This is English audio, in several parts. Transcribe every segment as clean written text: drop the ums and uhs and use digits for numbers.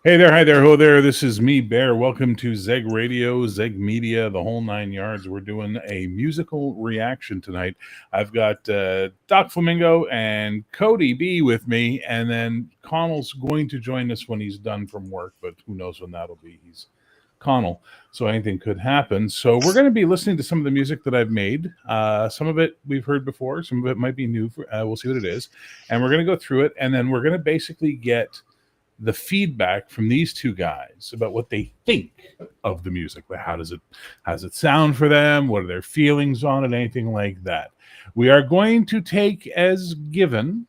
Hi there, ho there. This is me, Bear. Welcome to ZEG Radio, ZEG Media, the whole nine yards. We're doing a musical reaction tonight. I've got Doc Flamingo and Cody B with me, and then Connell's going to join us when he's done from work, but who knows when that'll be. He's Connell, so anything could happen. So we're going to be listening to some of the music that I've made. Some of it we've heard before, some of it might be new. We'll see what it is. And we're going to go through it, and then we're going to basically get the feedback from these two guys about what they think of the music. How does it sound for them? What are their feelings on it? Anything like that. We are going to take as given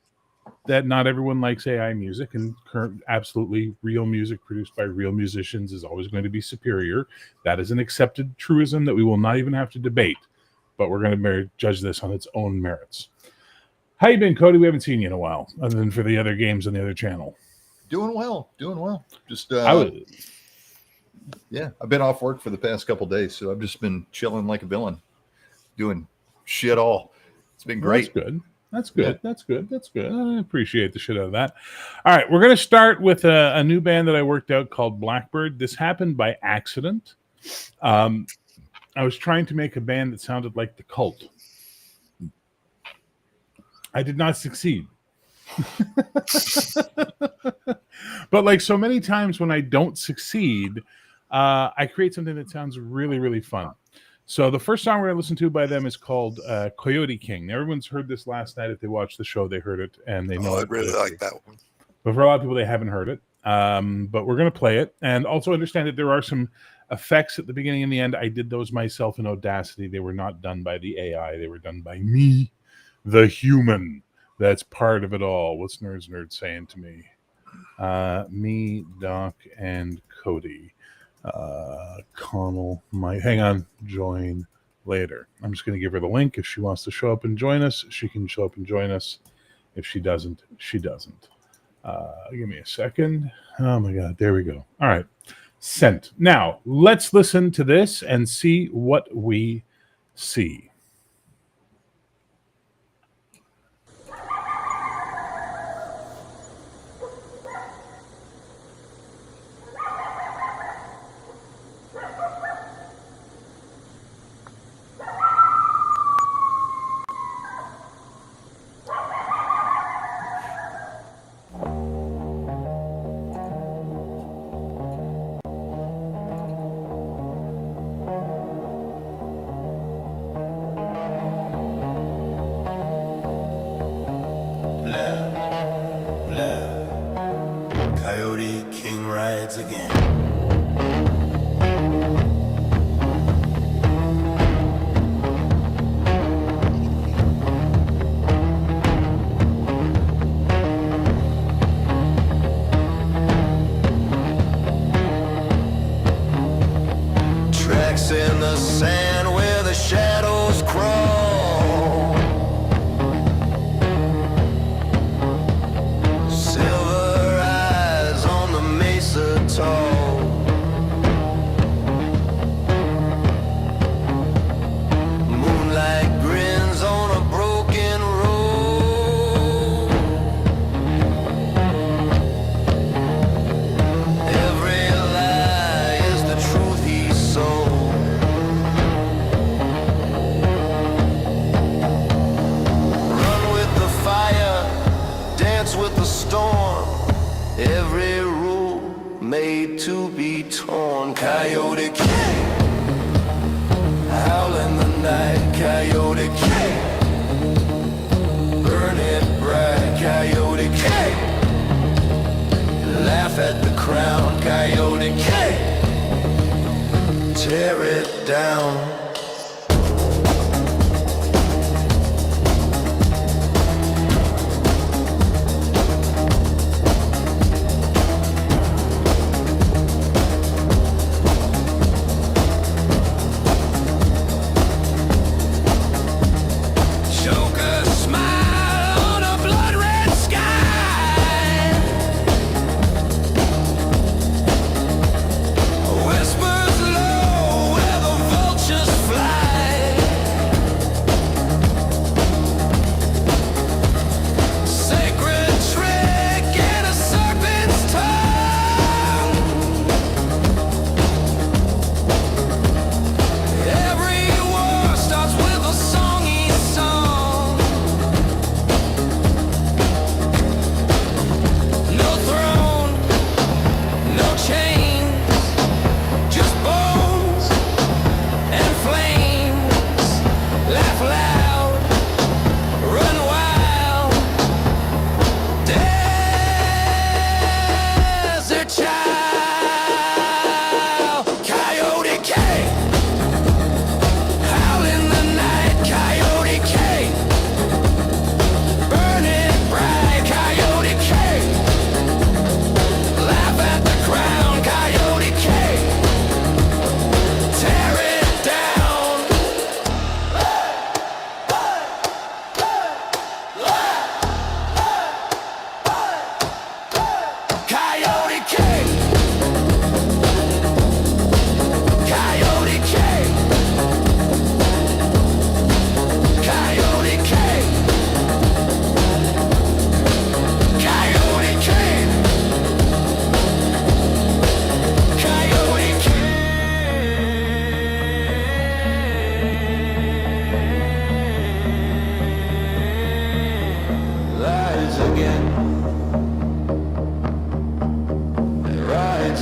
that not everyone likes AI music, and current absolutely real music produced by real musicians is always going to be superior. That is an accepted truism that we will not even have to debate, but we're going to judge this on its own merits. How you been, Cody? We haven't seen you in a while, other than for the other games on the other channel. Doing well. Just yeah, I've been off work for the past couple days, so I've just been chilling like a villain, doing shit all. It's been great. That's good. I appreciate the shit out of that. All right, we're going to start with a new band that I worked out called Blackbird. This happened by accident. I was trying to make a band that sounded like The Cult. I did not succeed. But like so many times when I don't succeed, I create something that sounds really, really fun. So the first song we're going to listen to by them is called Coyote King. Everyone's heard this last night. If they watched the show, they heard it and they know I really like that one. But for a lot of people, they haven't heard it. But we're going to play it. And also understand that there are some effects at the beginning and the end. I did those myself in Audacity. They were not done by the AI. They were done by me, the human. That's part of it all. What's Nerd saying to me? Me, Doc, and Cody. Connell might hang on, join later. I'm just going to give her the link. If she wants to show up and join us, she can show up and join us. If she doesn't, she doesn't. Give me a second. Oh my God, there we go. All right, sent. Now let's listen to this and see what we see. Coyote King rides again. Tracks in the sand where the shadows crawl. Silver eyes on the mesa tall. Moonlight grins on a broken road. Every lie is the truth he sold. Run with the fire, dance with the storm. Every rule made to be torn. Coyote King, howl in the night. Coyote King, burn it bright. Coyote King, laugh at the crown. Coyote King, tear it down. Joker smile on a blood red sky. Whispers low where the vultures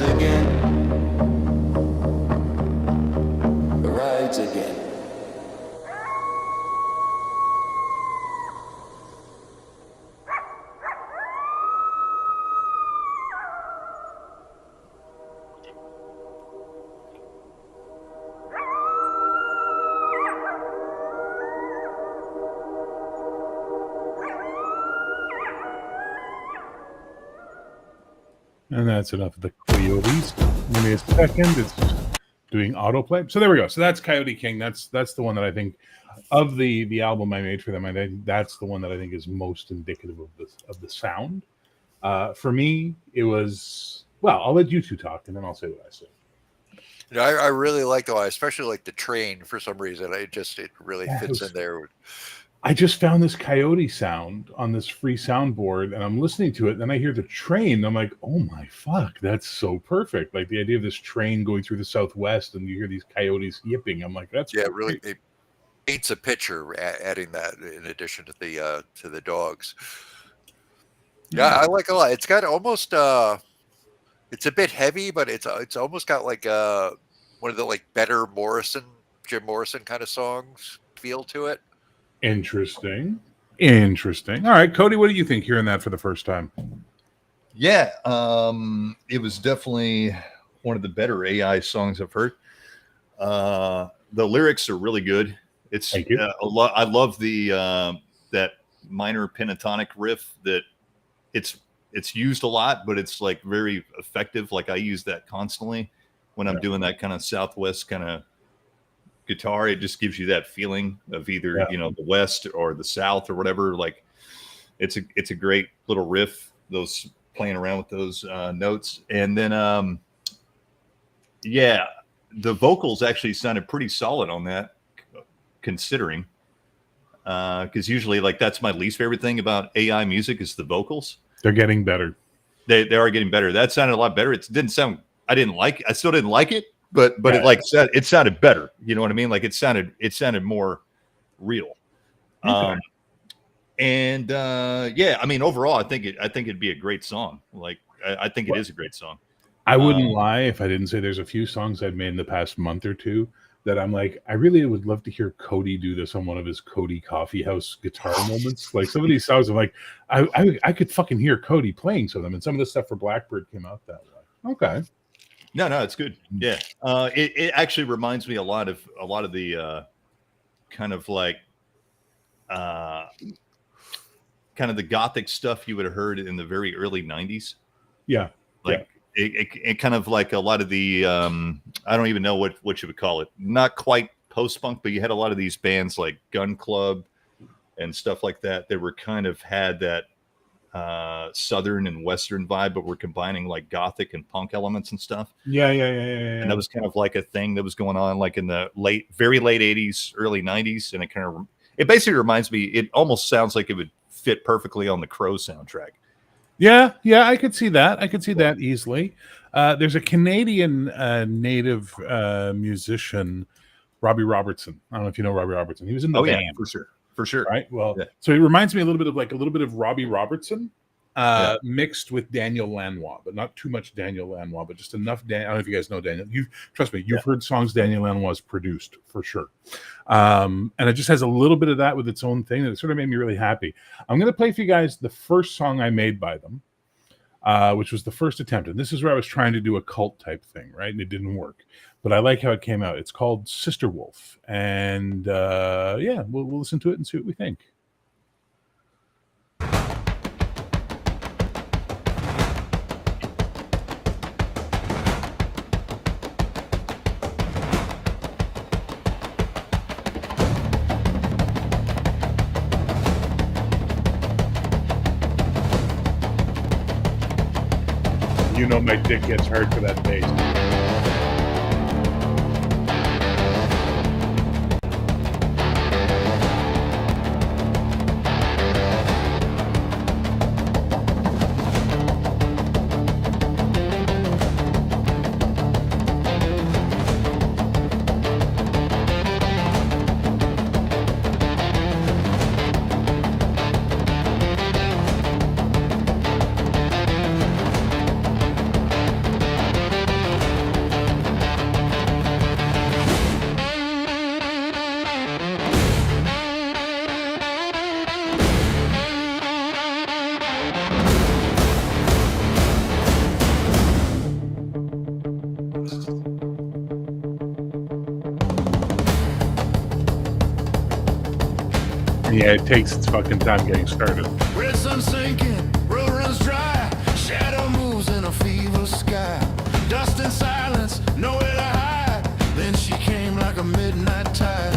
rides again, rides again. And that's enough of the Coyotes. Give me a second. It's doing autoplay. So there we go. So that's Coyote King. That's the one that I think of the album I made for them. I think that's the one that I think is most indicative of the sound. For me, it was, well, I'll let you two talk and then I'll say what I say. You know, I really like the one, especially like the train for some reason. It really fits in there. I just found this coyote sound on this free soundboard and I'm listening to it. And then I hear the train. I'm like, oh my fuck, that's so perfect. Like the idea of this train going through the Southwest and you hear these coyotes yipping. I'm like, that's it really it paints a picture adding that in addition to the dogs. Yeah, I like a lot. It's got almost it's a bit heavy, but it's almost got like one of the like better Jim Morrison kind of songs feel to it. Interesting. All right, Cody, what do you think hearing that for the first time? Yeah, it was definitely one of the better AI songs I've heard. The lyrics are really good. It's a lot. I love the that minor pentatonic riff that it's used a lot, but it's like very effective. Like I use that constantly when I'm doing that kind of Southwest kind of guitar. It just gives you that feeling of either the West or the South or whatever. Like it's a great little riff. Those playing around with those notes, and then the vocals actually sounded pretty solid on that, considering because usually like that's my least favorite thing about AI music is the vocals. They're getting better. They are getting better. That sounded a lot better. It didn't sound. I still didn't like it, but it sounded better. You know what I mean? Like it sounded more real. Okay. I mean, overall, I think it'd be a great song. Like I think it is a great song. I wouldn't lie if I didn't say there's a few songs I've made in the past month or two that I'm like, I really would love to hear Cody do this on one of his Cody Coffee House guitar moments. Like some of these songs, I'm like, I could fucking hear Cody playing some of them, and some of the stuff for Blackbird came out that way. Okay. No, it's good. Yeah, it actually reminds me a lot of the kind of like kind of the gothic stuff you would have heard in the very early '90s. Yeah, like it kind of like a lot of the I don't even know what you would call it. Not quite post-punk, but you had a lot of these bands like Gun Club and stuff like that. They were kind of had that southern and western vibe, but we're combining like gothic and punk elements and stuff. Yeah. And that was kind of like a thing that was going on like in the very late 80s, early 90s. And it basically reminds me, it almost sounds like it would fit perfectly on the Crow soundtrack. Yeah, I could see that. I could see that easily. There's a Canadian native musician, Robbie Robertson. I don't know if you know Robbie Robertson. He was in the band. Yeah, for sure. Right. Well, so it reminds me a little bit of Robbie Robertson mixed with Daniel Lanois, but not too much Daniel Lanois, but just enough. I don't know if you guys know Daniel. Trust me, you've heard songs Daniel Lanois has produced for sure. And it just has a little bit of that with its own thing that sort of made me really happy. I'm going to play for you guys the first song I made by them, which was the first attempt. And this is where I was trying to do a cult type thing, right? And it didn't work. But I like how it came out. It's called Sister Wolf. And we'll listen to it and see what we think. You know my dick gets hard for that bass. yeah, it takes its fucking time getting started. Red sun sinking, road runs dry. Shadow moves in a fever sky. Dust and silence, nowhere to hide. Then she came like a midnight tide.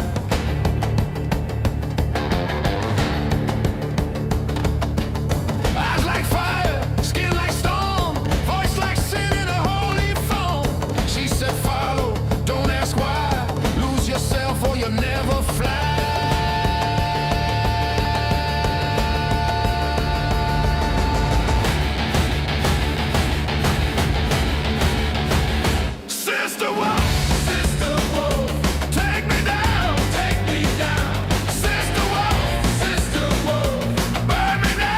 Eyes like fire, skin like stone, voice like sin in a holy phone. She said follow, don't ask why. Lose yourself or you'll never fly. Sister wolf, take me down, take me down. Sister wolf, burn me down.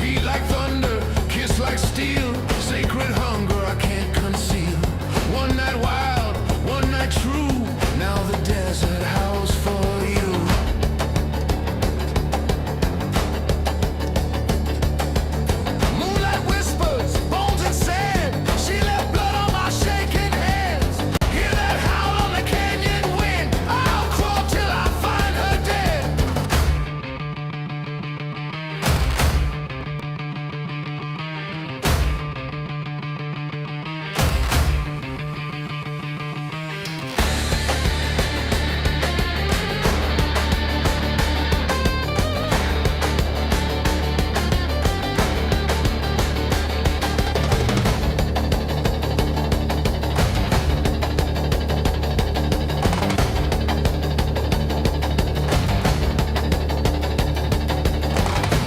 Heat like thunder, kiss like steel. Sacred hunger I can't conceal. One night wild, one night true. Now the desert house for you. Moonlight whispers, bones and sand. She left blood on my shaking hands. Hear that howl on the canyon wind. I'll crawl till I find her dead.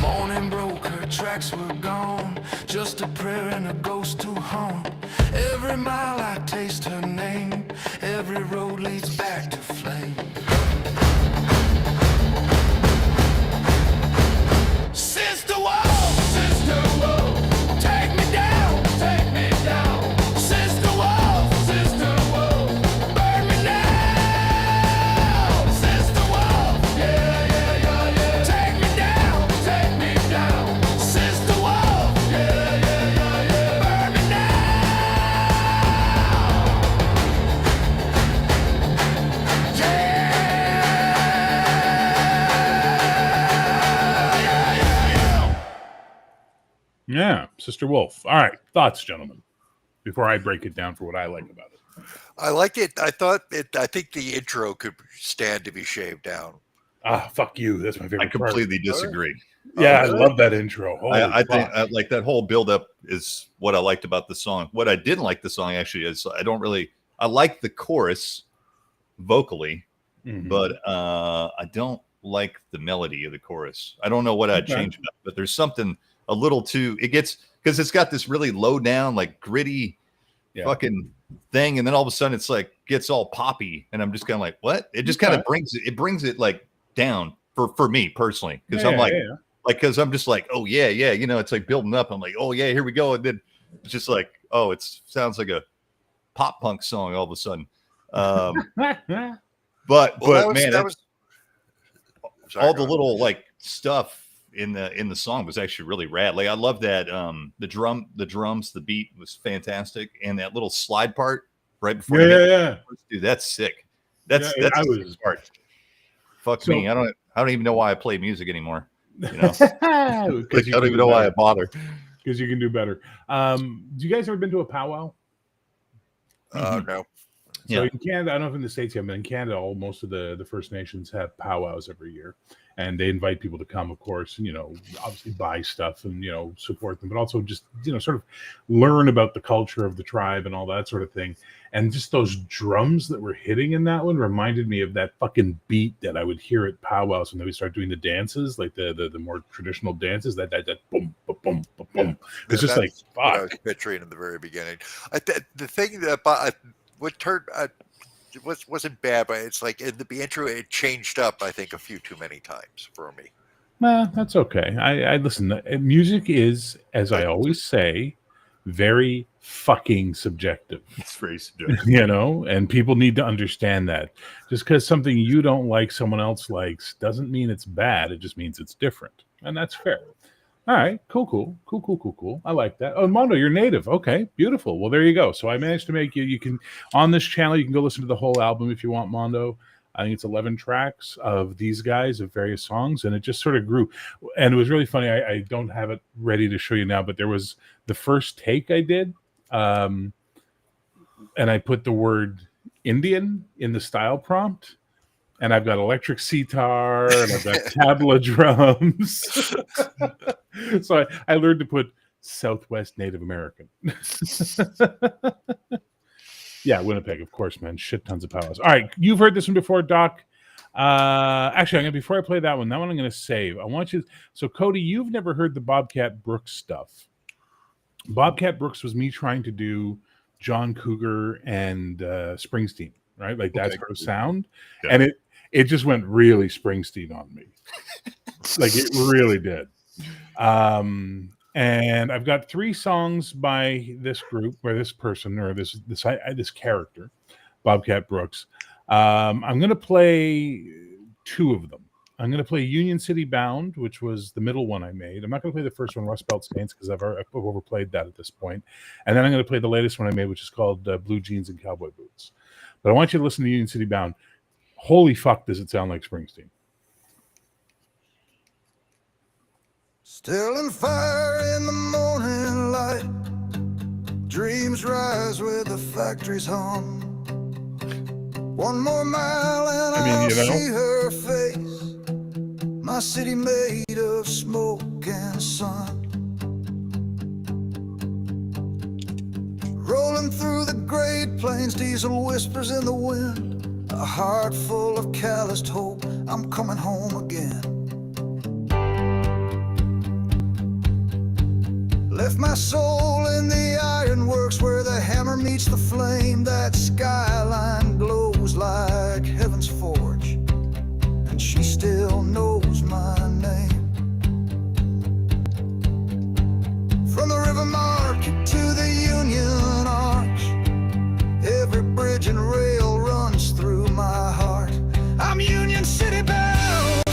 Morning broke, her tracks were gone. Just a prayer and a ghost to haunt. Every mile I taste her name. Every road leads back to flame. Sister wolf, take me down, take me down. Sister wolf, burn me down. Sister wolf, yeah. Take me down, take me down. Sister wolf, yeah. Burn me Yeah, Sister Wolf. All right, thoughts, gentlemen, before I break it down for what I like about it. I liked it. I think the intro could stand to be shaved down. Ah, fuck you. That's my favorite I completely disagree. Yeah, I love that intro. I think like that whole buildup is what I liked about the song. What I didn't like the song actually is I like the chorus vocally, but I don't like the melody of the chorus. I don't know what I'd change about it, but there's something a little too, because it's got this really low down, like gritty fucking thing. And then all of a sudden it's like gets all poppy. And I'm just kind of like, what? It just kind of brings it like down for me personally. Cause I'm like, cause I'm just like, oh yeah. You know, it's like building up. I'm like, oh yeah, here we go. And then it's just like, oh, it sounds like a pop punk song all of a sudden. But man, all the little like stuff in the song was actually really rad. Like I love that the drums, the beat was fantastic, and that little slide part right before dude, that's sick. That's smart. Fuck me. I don't even know why I play music anymore. You know, I don't even know why I bother. Because you can do better. Do you guys ever been to a powwow? No. So in Canada, I don't know if in the States yet, but in Canada, most of the First Nations have powwows every year. And they invite people to come, of course, and, obviously buy stuff and, support them, but also just, sort of learn about the culture of the tribe and all that sort of thing. And just those drums that were hitting in that one reminded me of that fucking beat that I would hear at powwows when they would start doing the dances, like the more traditional dances, that boom, boom, boom, boom. It's just like, fuck. What I was picturing in the very beginning. The thing that what turned wasn't bad, but it's like in the intro it changed up, I think, a few too many times for me. Nah, that's okay. I listen. Music is, as I always say, very fucking subjective. It's very subjective. You know, and people need to understand that. Just because something you don't like, someone else likes, doesn't mean it's bad. It just means it's different. And that's fair. All right, cool. I like that. Oh, Mondo, you're native. Okay, beautiful. Well, there you go. So I managed to make you can, on this channel, you can go listen to the whole album if you want, Mondo. I think it's 11 tracks of these guys of various songs, and it just sort of grew. And it was really funny. I don't have it ready to show you now, but there was the first take I did, and I put the word Indian in the style prompt. And I've got electric sitar, and I've got tabla drums. So I learned to put Southwest Native American. Yeah, Winnipeg, of course, man. Shit tons of powers. All right, you've heard this one before, Doc. Actually, before I play that one I'm going to save. I want you. So, Cody, you've never heard the Bobcat Brooks stuff. Bobcat Brooks was me trying to do John Cougar and Springsteen, right? Like that sort of sound, and it just went really Springsteen on me. Like it really did. And I've got 3 songs by this group, or this person, or this character, Bobcat Brooks. I'm going to play 2 of them. I'm going to play Union City Bound, which was the middle one I made. I'm not going to play the first one, Rust Belt Stains, because I've overplayed that at this point. And then I'm going to play the latest one I made, which is called Blue Jeans and Cowboy Boots. But I want you to listen to Union City Bound. Holy fuck, does it sound like Springsteen? Still in fire in the morning light, dreams rise with the factories hum. One more mile and I'll see her face, my city made of smoke and sun. Rolling through the Great Plains, diesel whispers in the wind, a heart full of calloused hope, I'm coming home again. Left my soul in the ironworks where the hammer meets the flame. That skyline glows like heaven's forge, and she still knows my name. From the river market to the Union Arch, every bridge and rail runs through my heart. I'm Union City bound,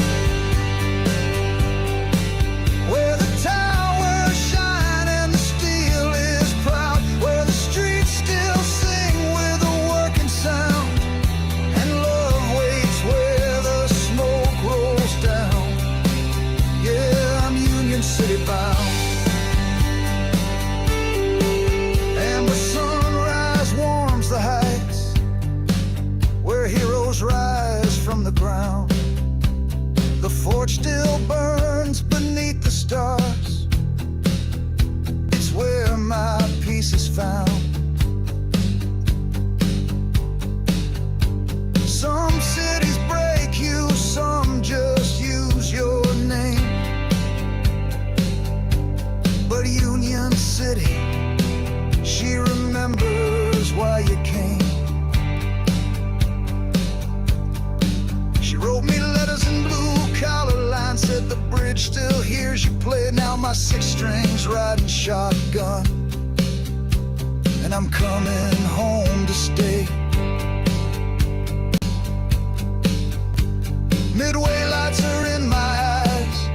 where the towers shine and the steel is proud, where the streets still sing with a working sound, and love waits where the smoke rolls down. Yeah, I'm Union City bound. And the sunrise warms the heights, where heroes rise from the ground. The forge still burns beneath the stars, it's where my peace is found. Some cities break you, some just use your name, but Union City, she remembers why you came. She wrote me letters in blue collar lines, said the bridge still hears you play. Now my 6 strings riding shotgun, and I'm coming home to stay. Midway lights are in my eyes,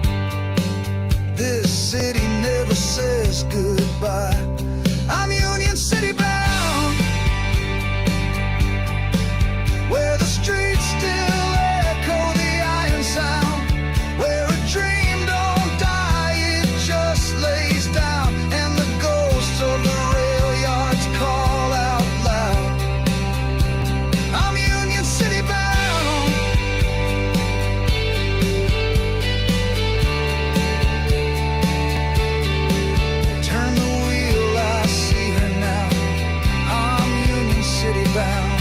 this city never says goodbye. I'm Union City bound, where the streets still echo the iron sound, where a dream don't die, it just lays down, and the ghosts of the rail yards call out loud. I'm Union City bound. Turn the wheel, I see her now, I'm Union City bound.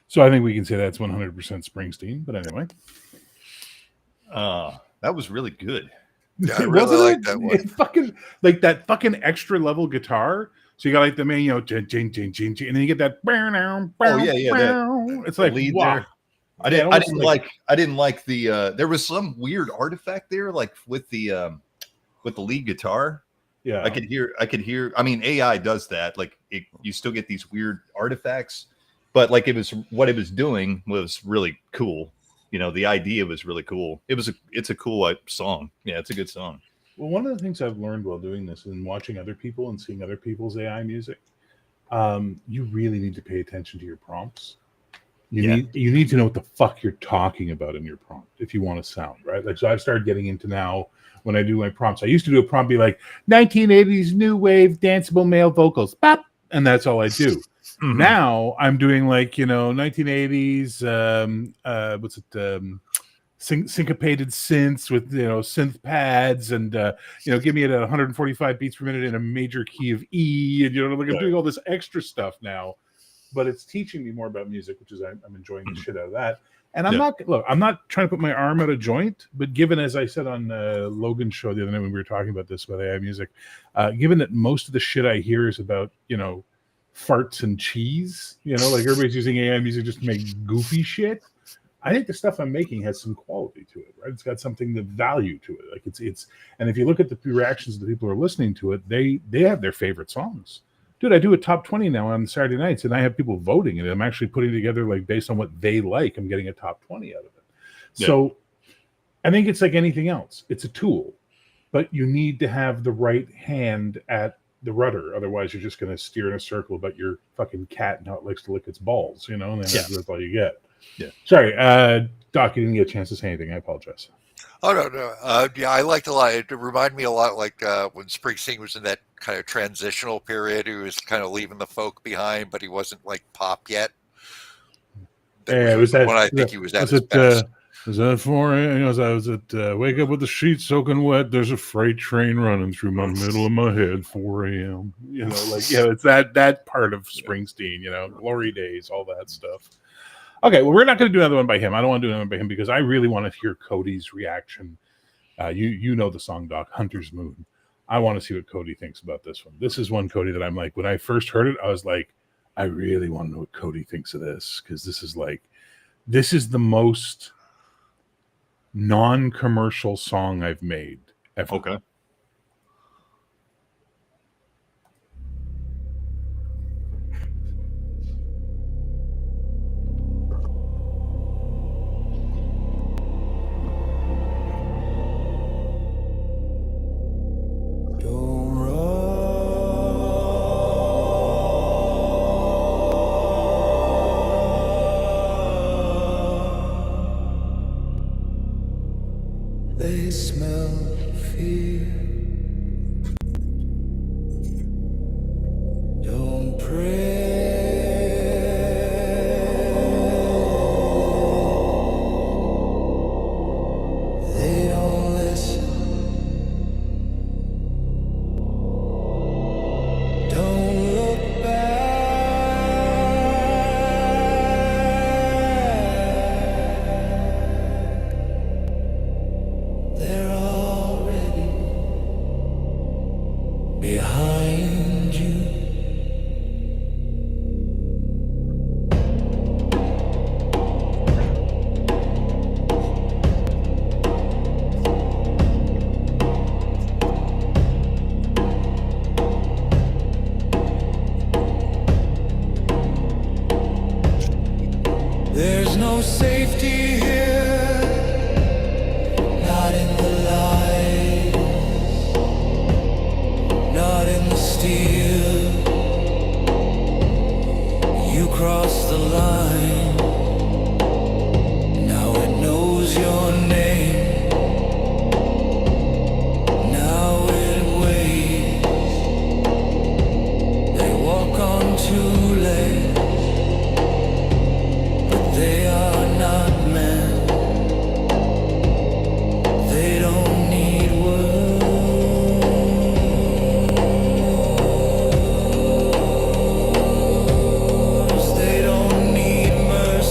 So I think we can say that's 100% Springsteen. But anyway, that was really good. Yeah, I really like that one. It fucking, like that fucking extra level guitar So you got like the main, and then you get that. It's like lead wow. there. I didn't like the. There was some weird artifact there, like with the lead guitar. Yeah, I could hear. I mean, AI does that. Like you still get these weird artifacts, but like what it was doing was really cool. The idea was really cool. It's a cool song. Yeah, it's a good song. Well, one of the things I've learned while doing this and watching other people and seeing other people's AI music, you really need to pay attention to your prompts. You need to know what the fuck you're talking about in your prompt if you want to sound right. Like, so I've started getting into now when I do my prompts. I used to do a prompt be like 1980s new wave danceable male vocals, bop, and that's all I do. Mm-hmm. Now I'm doing like 1980s syncopated synths with synth pads and give me it at 145 beats per minute in a major key of E, and like I'm doing all this extra stuff now. But it's teaching me more about music, which is I'm enjoying the shit out of that. And I'm not trying to put my arm out of joint, but given, as I said on Logan's show the other night when we were talking about this about AI music, given that most of the shit I hear is about farts and cheese, like everybody's using AI music just to make goofy shit. I think the stuff I'm making has some quality to it, right? It's got something of value to it. Like it's and if you look at the reactions of the people who are listening to it, they have their favorite songs. Dude, I do a top 20 now on Saturday nights, and I have people voting, and I'm actually putting together, like, based on what they like, I'm getting a top 20 out of it. Yeah. So I think it's like anything else. It's a tool, but you need to have the right hand at the rudder. Otherwise, you're just going to steer in a circle about your fucking cat and how it likes to lick its balls, and then that's all you get. Yeah. Sorry, Doc, you didn't get a chance to say anything. I apologize. Oh, no. I liked a lot. It reminded me a lot like when Springsteen was in that kind of transitional period. He was kind of leaving the folk behind, but he wasn't like pop yet. It was that when I think he was at his best. Was that 4 a.m.? I was at wake up with the sheets soaking wet. There's a freight train running through my middle of my head. 4 a.m. It's that part of Springsteen. Glory days, all that stuff. Okay, well, we're not going to do another one by him. I don't want to do another one by him because I really want to hear Cody's reaction. You know the song, Doc, Hunter's Moon. I want to see what Cody thinks about this one. This is one, Cody, that I'm like, when I first heard it, I was like, I really want to know what Cody thinks of this because this is the most non-commercial song I've made ever. Okay. They smell fear. Don't pray. They don't listen. Don't look back. They're already behind you. There's no safety here, not in the light, not in the steel. You cross the line, now it knows your name. Now it waits. They walk on two legs, but they are not men. They don't need words. They don't need mercy.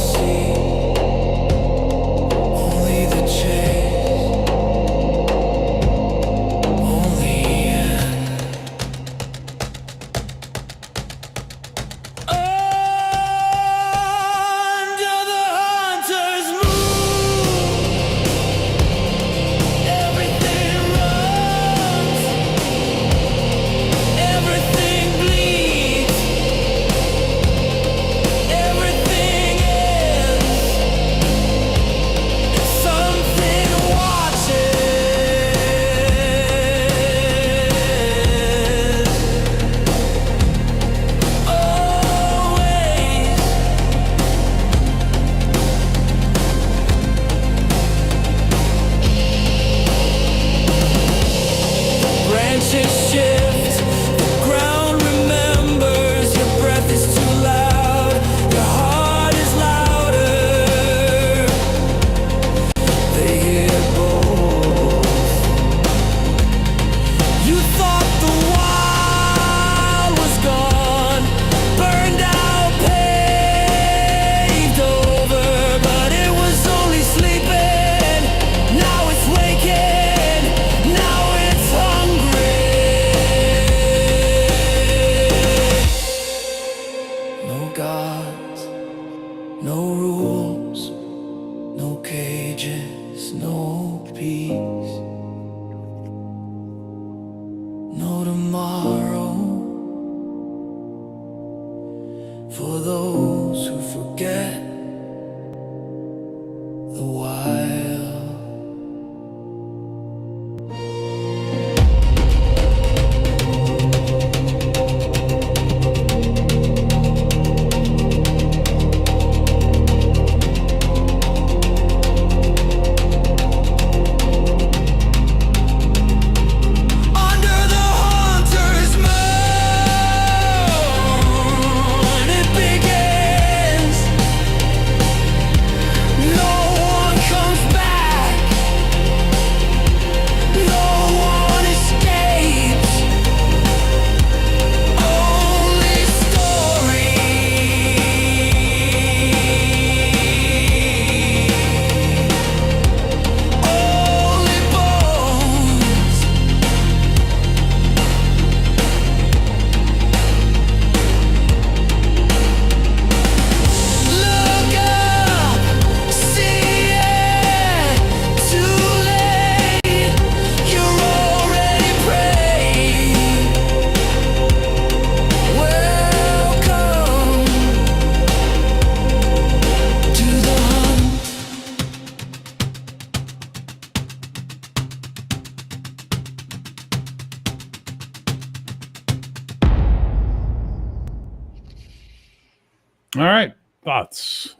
All right, thoughts.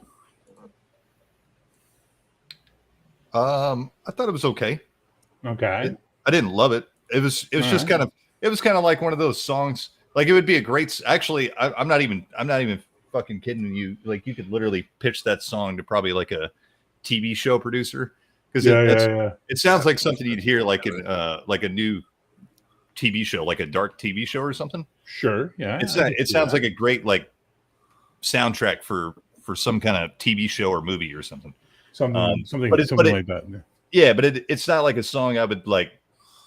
I thought it was okay. Okay. I didn't love it. It was just kind of like one of those songs. Like it would be a great. Actually, I'm not even fucking kidding you. Like you could literally pitch that song to probably like a TV show producer because it sounds like something you'd hear like in like a new TV show, like a dark TV show or something. Sure. Yeah. It sounds like a great like soundtrack for some kind of TV show or movie or something. Something like that. Yeah, but it's not like a song I would like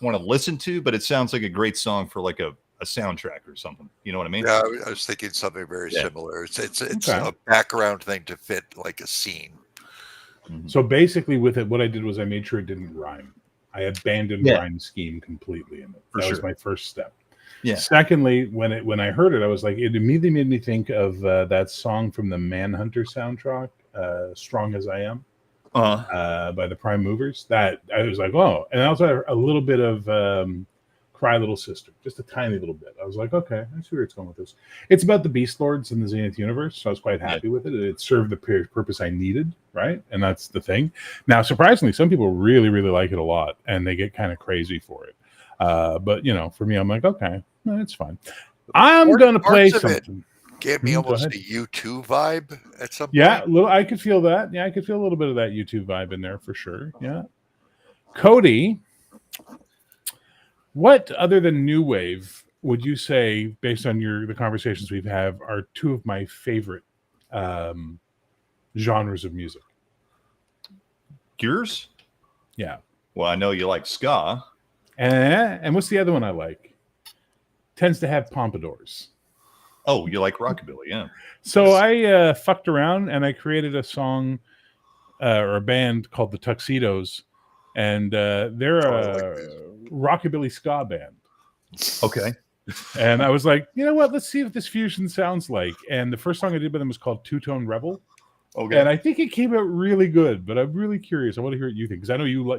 want to listen to, but it sounds like a great song for like a soundtrack or something. You know what I mean? Yeah, I was thinking something very similar. It's a background thing to fit like a scene. Mm-hmm. So basically, with it, what I did was I made sure it didn't rhyme. I abandoned rhyme scheme completely in it. That was my first step. Yeah. Secondly, when I heard it, I was like, it immediately made me think of that song from the Manhunter soundtrack, "Strong as I Am." By the Prime Movers. That I was like, oh, and also a little bit of Cry Little Sister, just a tiny little bit. I was like, okay, I see where it's going with this. It's about the Beast Lords in the Zenith universe, so I was quite happy with it. It served the purpose I needed, right? And that's the thing. Now, surprisingly, some people really, really like it a lot, and they get kind of crazy for it. But for me, I'm like, okay, it's fine. I'm gonna play something. Gave me almost a U2 vibe at some point. Yeah, I could feel that. Yeah, I could feel a little bit of that U2 vibe in there for sure. Yeah. Cody, what other than new wave would you say, based on the conversations we've had, are two of my favorite genres of music? Yours? Yeah. Well, I know you like ska. And what's the other one I like? Tends to have pompadours. Oh, you like rockabilly, yeah. So I fucked around and I created a song or a band called the Tuxedos, and they're a rockabilly ska band. Okay. And I was like, you know what? Let's see what this fusion sounds like. And the first song I did with them was called Two Tone Rebel. Okay. And I think it came out really good, but I'm really curious. I want to hear what you think, because I know you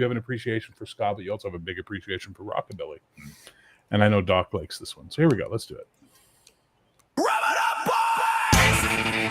have an appreciation for ska, but you also have a big appreciation for rockabilly. And I know Doc likes this one. So here we go. Let's do it. Rub it up, boys!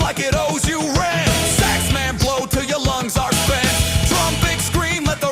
Like it owes you rent. Saxman blow till your lungs are spent. Drum big scream, let the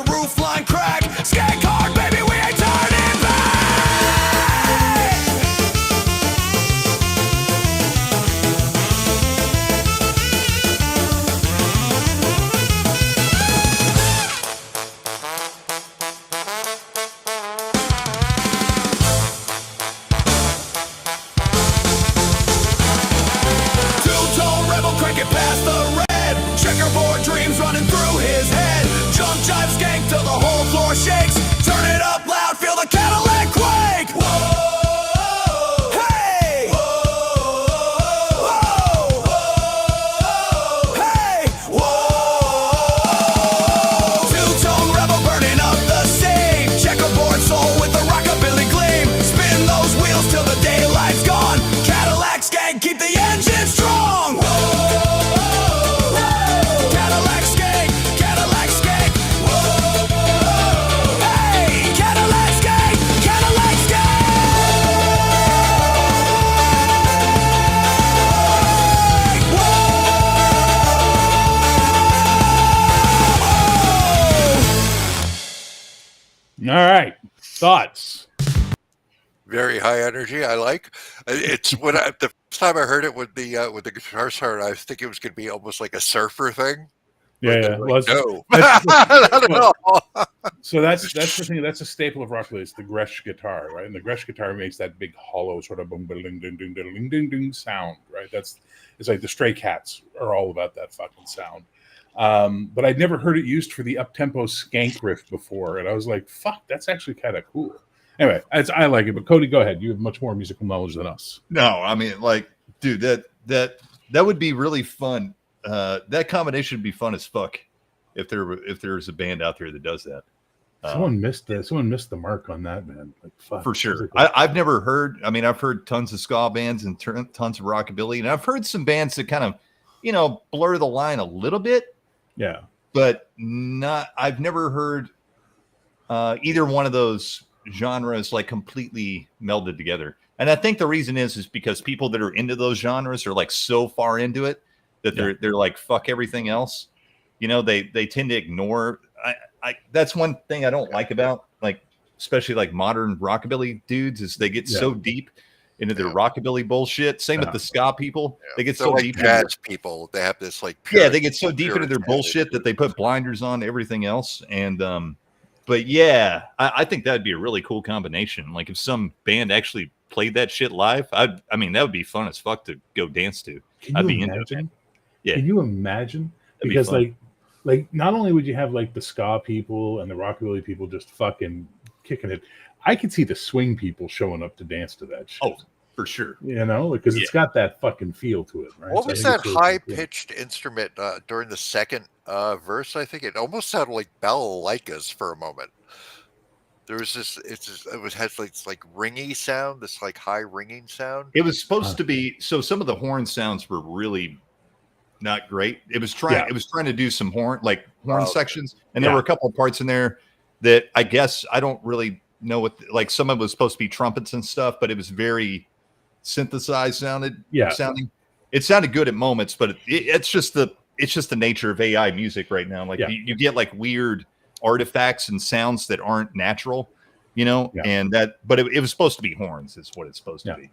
All right, thoughts. Very high energy. I like. It's the first time I heard it with the guitar start, I was thinking it was going to be almost like a surfer thing. Yeah. Like, no, that's not at all. So that's the thing. That's a staple of rockabilly. It's the Gretsch guitar, right? And the Gretsch guitar makes that big hollow sort of boom, ding, ding, ding, ding, ding, ding sound, right? It's like the Stray Cats are all about that fucking sound. But I'd never heard it used for the up-tempo skank riff before, and I was like, "Fuck, that's actually kind of cool." Anyway, I like it. But Cody, go ahead. You have much more musical knowledge than us. No, I mean, like, dude, that would be really fun. That combination would be fun as fuck if there's a band out there that does that. Someone missed the mark on that, man. Like, fuck, for sure. I've never heard. I mean, I've heard tons of ska bands and tons of rockabilly, and I've heard some bands that kind of, blur the line a little bit. Yeah, but not. I've never heard either one of those genres like completely melded together. And I think the reason is because people that are into those genres are like so far into it that they're like, fuck everything else. They tend to ignore. I that's one thing I don't like about, like, especially like modern rockabilly dudes, is they get so deep into their rockabilly bullshit. Same with the ska people. They get so like deep. Jazz people, they have this like they get so deep into their bullshit that they put blinders on to everything else. And but yeah, I think that'd be a really cool combination. Like if some band actually played that shit live, I mean that would be fun as fuck to go dance to. Can you imagine? Yeah. Can you imagine? That'd because be like not only would you have like the ska people and the rockabilly people just fucking kicking it, I could see the swing people showing up to dance to that shit. Oh, for sure. Because it's got that fucking feel to it, right? What was that high-pitched instrument during the second verse? I think it almost sounded like balalaikas for a moment. There was has like ringy sound, this like high ringing sound. It was supposed to be, so some of the horn sounds were really not great. It was trying to do some horn sections, and there were a couple of parts in there that I guess I don't really know what, like some of it was supposed to be trumpets and stuff, but it was very synthesized sounding. It sounded good at moments, but it's just the nature of AI music right now. Like you get like weird artifacts and sounds that aren't natural, and but it was supposed to be horns is what it's supposed to be.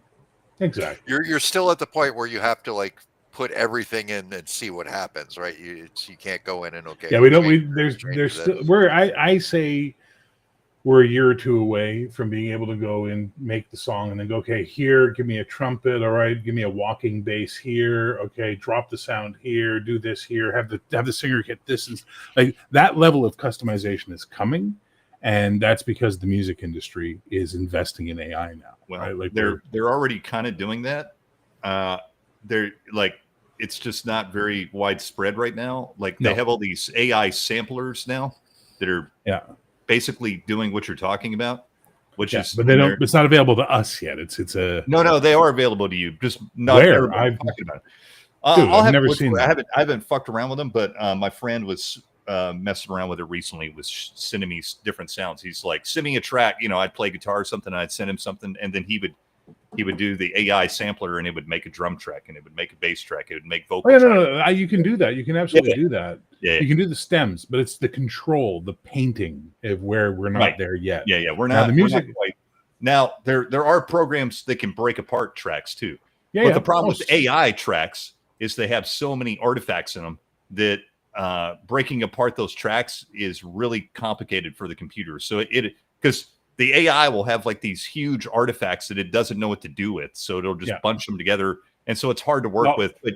Exactly. You're still at the point where you have to like put everything in and see what happens, right? You can't go in and there's still where I say we're a year or two away from being able to go and make the song and then go, okay, here, give me a trumpet. All right, give me a walking bass here. Okay, drop the sound here, do this here, have the singer get this. And like that level of customization is coming. And that's because the music industry is investing in AI now. Well, right? Like they're already kind of doing that. They're like, it's just not very widespread right now. Like they have all these AI samplers now that are basically doing what you're talking about, which is, but they don't. It's not available to us yet. It's a no. They are available to you. Just not where I've talking about it. I've never seen that. I haven't fucked around with them, but my friend was messing around with it recently. Was sending me different sounds. He's like, send me a track. I'd play guitar or something. I'd send him something, and then he would do the AI sampler, and it would make a drum track, and it would make a bass track, it would make vocal. No. You can do that. You can absolutely do that. Yeah. You can do the stems, but it's the control, the painting of where we're not there yet. Yeah. We're not. Now, the music. Now there are programs that can break apart tracks too. Yeah. But the problem with AI tracks is they have so many artifacts in them that breaking apart those tracks is really complicated for the computer. So because the AI will have like these huge artifacts that it doesn't know what to do with. So it'll just bunch them together. And so it's hard to work with. But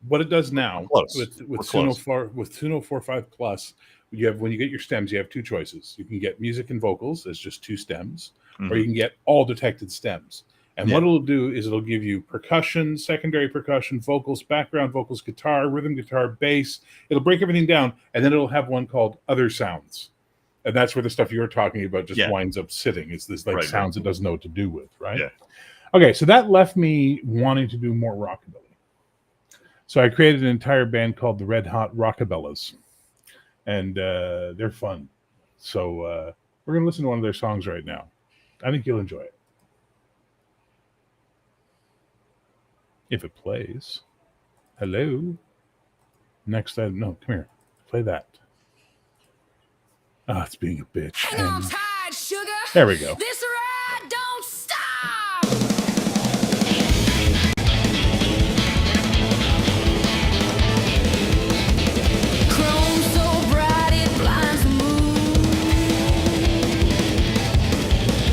what it does now with Suno 4.5 Plus, when you get your stems, you have two choices. You can get music and vocals as just two stems, or you can get all detected stems. And what it'll do is it'll give you percussion, secondary percussion, vocals, background vocals, guitar, rhythm guitar, bass. It'll break everything down, and then it'll have one called other sounds. And that's where the stuff you're talking about just winds up sitting. It's this sounds it doesn't know what to do with, right? Yeah. Okay, so that left me wanting to do more rockabilly. So I created an entire band called the Red Hot Rockabellas. And they're fun. So we're going to listen to one of their songs right now. I think you'll enjoy it. If it plays. Hello? Next, no, come here. Play that. Oh, it's being a bitch. I'm tired right, sugar. There we go. This ride don't stop. Chrome so bright it blinds the moon.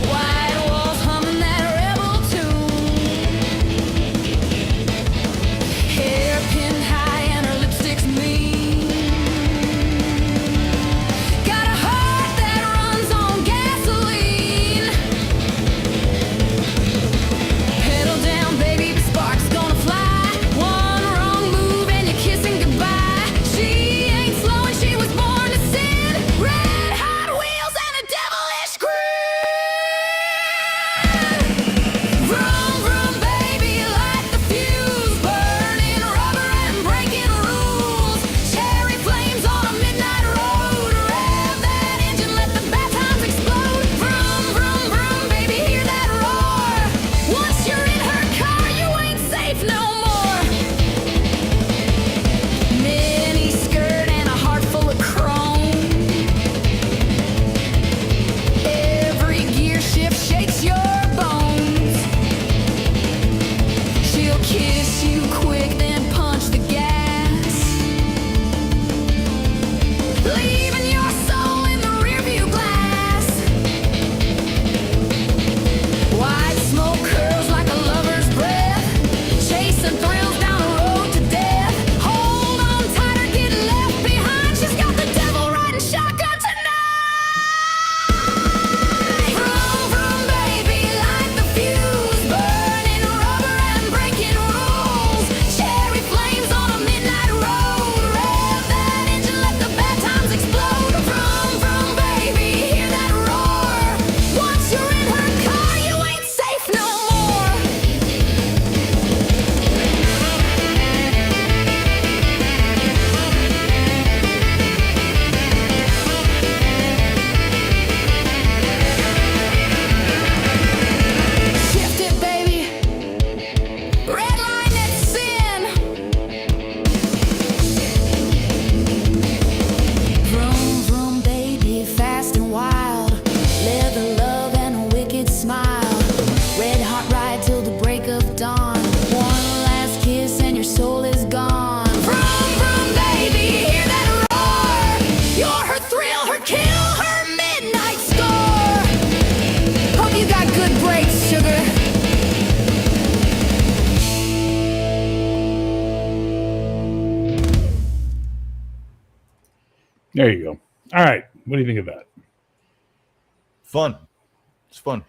White walls humming that rebel tune. Hair pinned high and her lipstick's mean. Got a heart that runs on gasoline. Pedal down, baby, the spark's gonna fly. One wrong move and you're kissing goodbye. She ain't slow and she was born to sin. Red hot wheels and a devilish grin. Vroom, vroom, baby, light the fuse. Burning rubber and breaking rules. Cherry flames on a midnight road. Rev that engine, let the bad times explode. Vroom, vroom, vroom, baby, hear that roar. Once you're in her car, you ain't safe no more. Mini skirt and a heart full of chrome. Every gear shift shakes your bones. She'll kiss you quick, then punch the gas, leaving your soul in the rearview glass. White smoke curls like a lover's breath, chasing thrills down the road to death. Hold on tight or get left behind. She's got the devil riding shotgun tonight. Vroom, vroom, baby, light the fuse. Burning rubber and breaking rules. Cherry flames on a midnight road. Rev that engine, let the bad times explode. Vroom, vroom, baby, hear that roar. Once you're in her car, you ain't safe no more. Shift it, baby. Red line, that's sin. Vroom, vroom, baby, fast and wild. Leather love and a wicked smile. Red hot ride till the break of dawn. One last kiss and your soul is gone. Vroom, vroom, baby, hear that roar. You're her thrill, her kill, her midnight score. Hope you got good brakes, sugar. There you go. All right. What do you think of that? Fun. It's fun.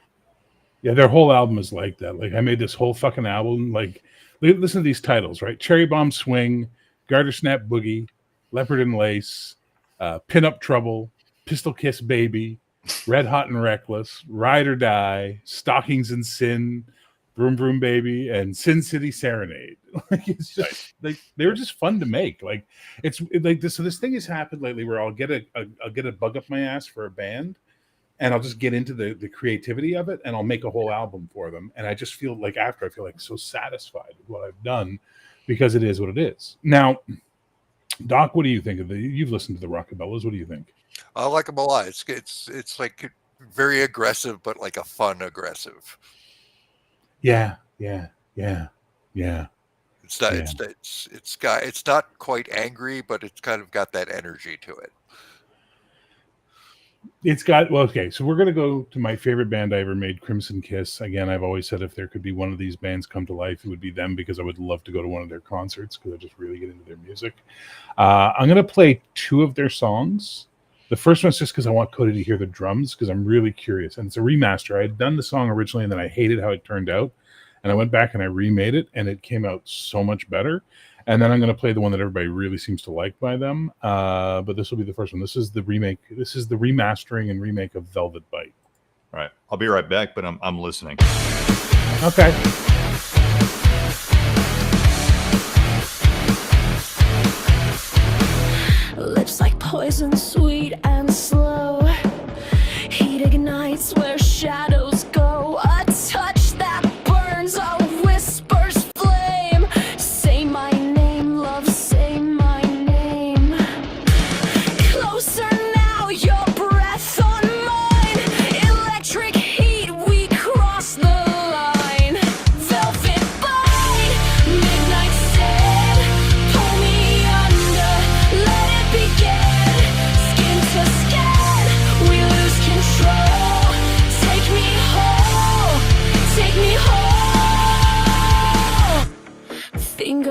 Yeah, their whole album is like that. Like I made this whole fucking album. Like, listen to these titles, right? Cherry Bomb Swing, Garter Snap Boogie, Leopard and Lace, Pin Up Trouble, Pistol Kiss Baby, Red Hot and Reckless, Ride or Die, Stockings and Sin, Vroom Vroom Baby, and Sin City Serenade. Like it's just like they were just fun to make. Like it's like this. So this thing has happened lately where I'll get a bug up my ass for a band, and I'll just get into the creativity of it, and I'll make a whole album for them. And I just feel like after I feel like so satisfied with what I've done because it is what it is. Now, Doc, what do you think of you've listened to the Rockabellas. What do you think? I like them a lot. It's like very aggressive, but like a fun aggressive. Yeah. It's not. Yeah. It's not quite angry, but it's kind of got that energy to it. It's got, well, okay, so we're going to go to my favorite band I ever made, Crimson Kiss. Again, I've always said if there could be one of these bands come to life, it would be them because I would love to go to one of their concerts because I just really get into their music. I'm going to play two of their songs. The first one's just because I want Cody to hear the drums because I'm really curious. And it's a remaster. I had done the song originally and then I hated how it turned out. And I went back and I remade it and it came out so much better. And then I'm going to play the one that everybody really seems to like by them. But this will be the first one. This is the remake. This is the remastering and remake of Velvet Bite. All right. I'll be right back, but I'm listening. Okay. Lips like poison, sweet and slow. Heat ignites where shadows go. A touch that burns, a whisper's flame. Say my name, love, say my name. Closer now, your breath on mine.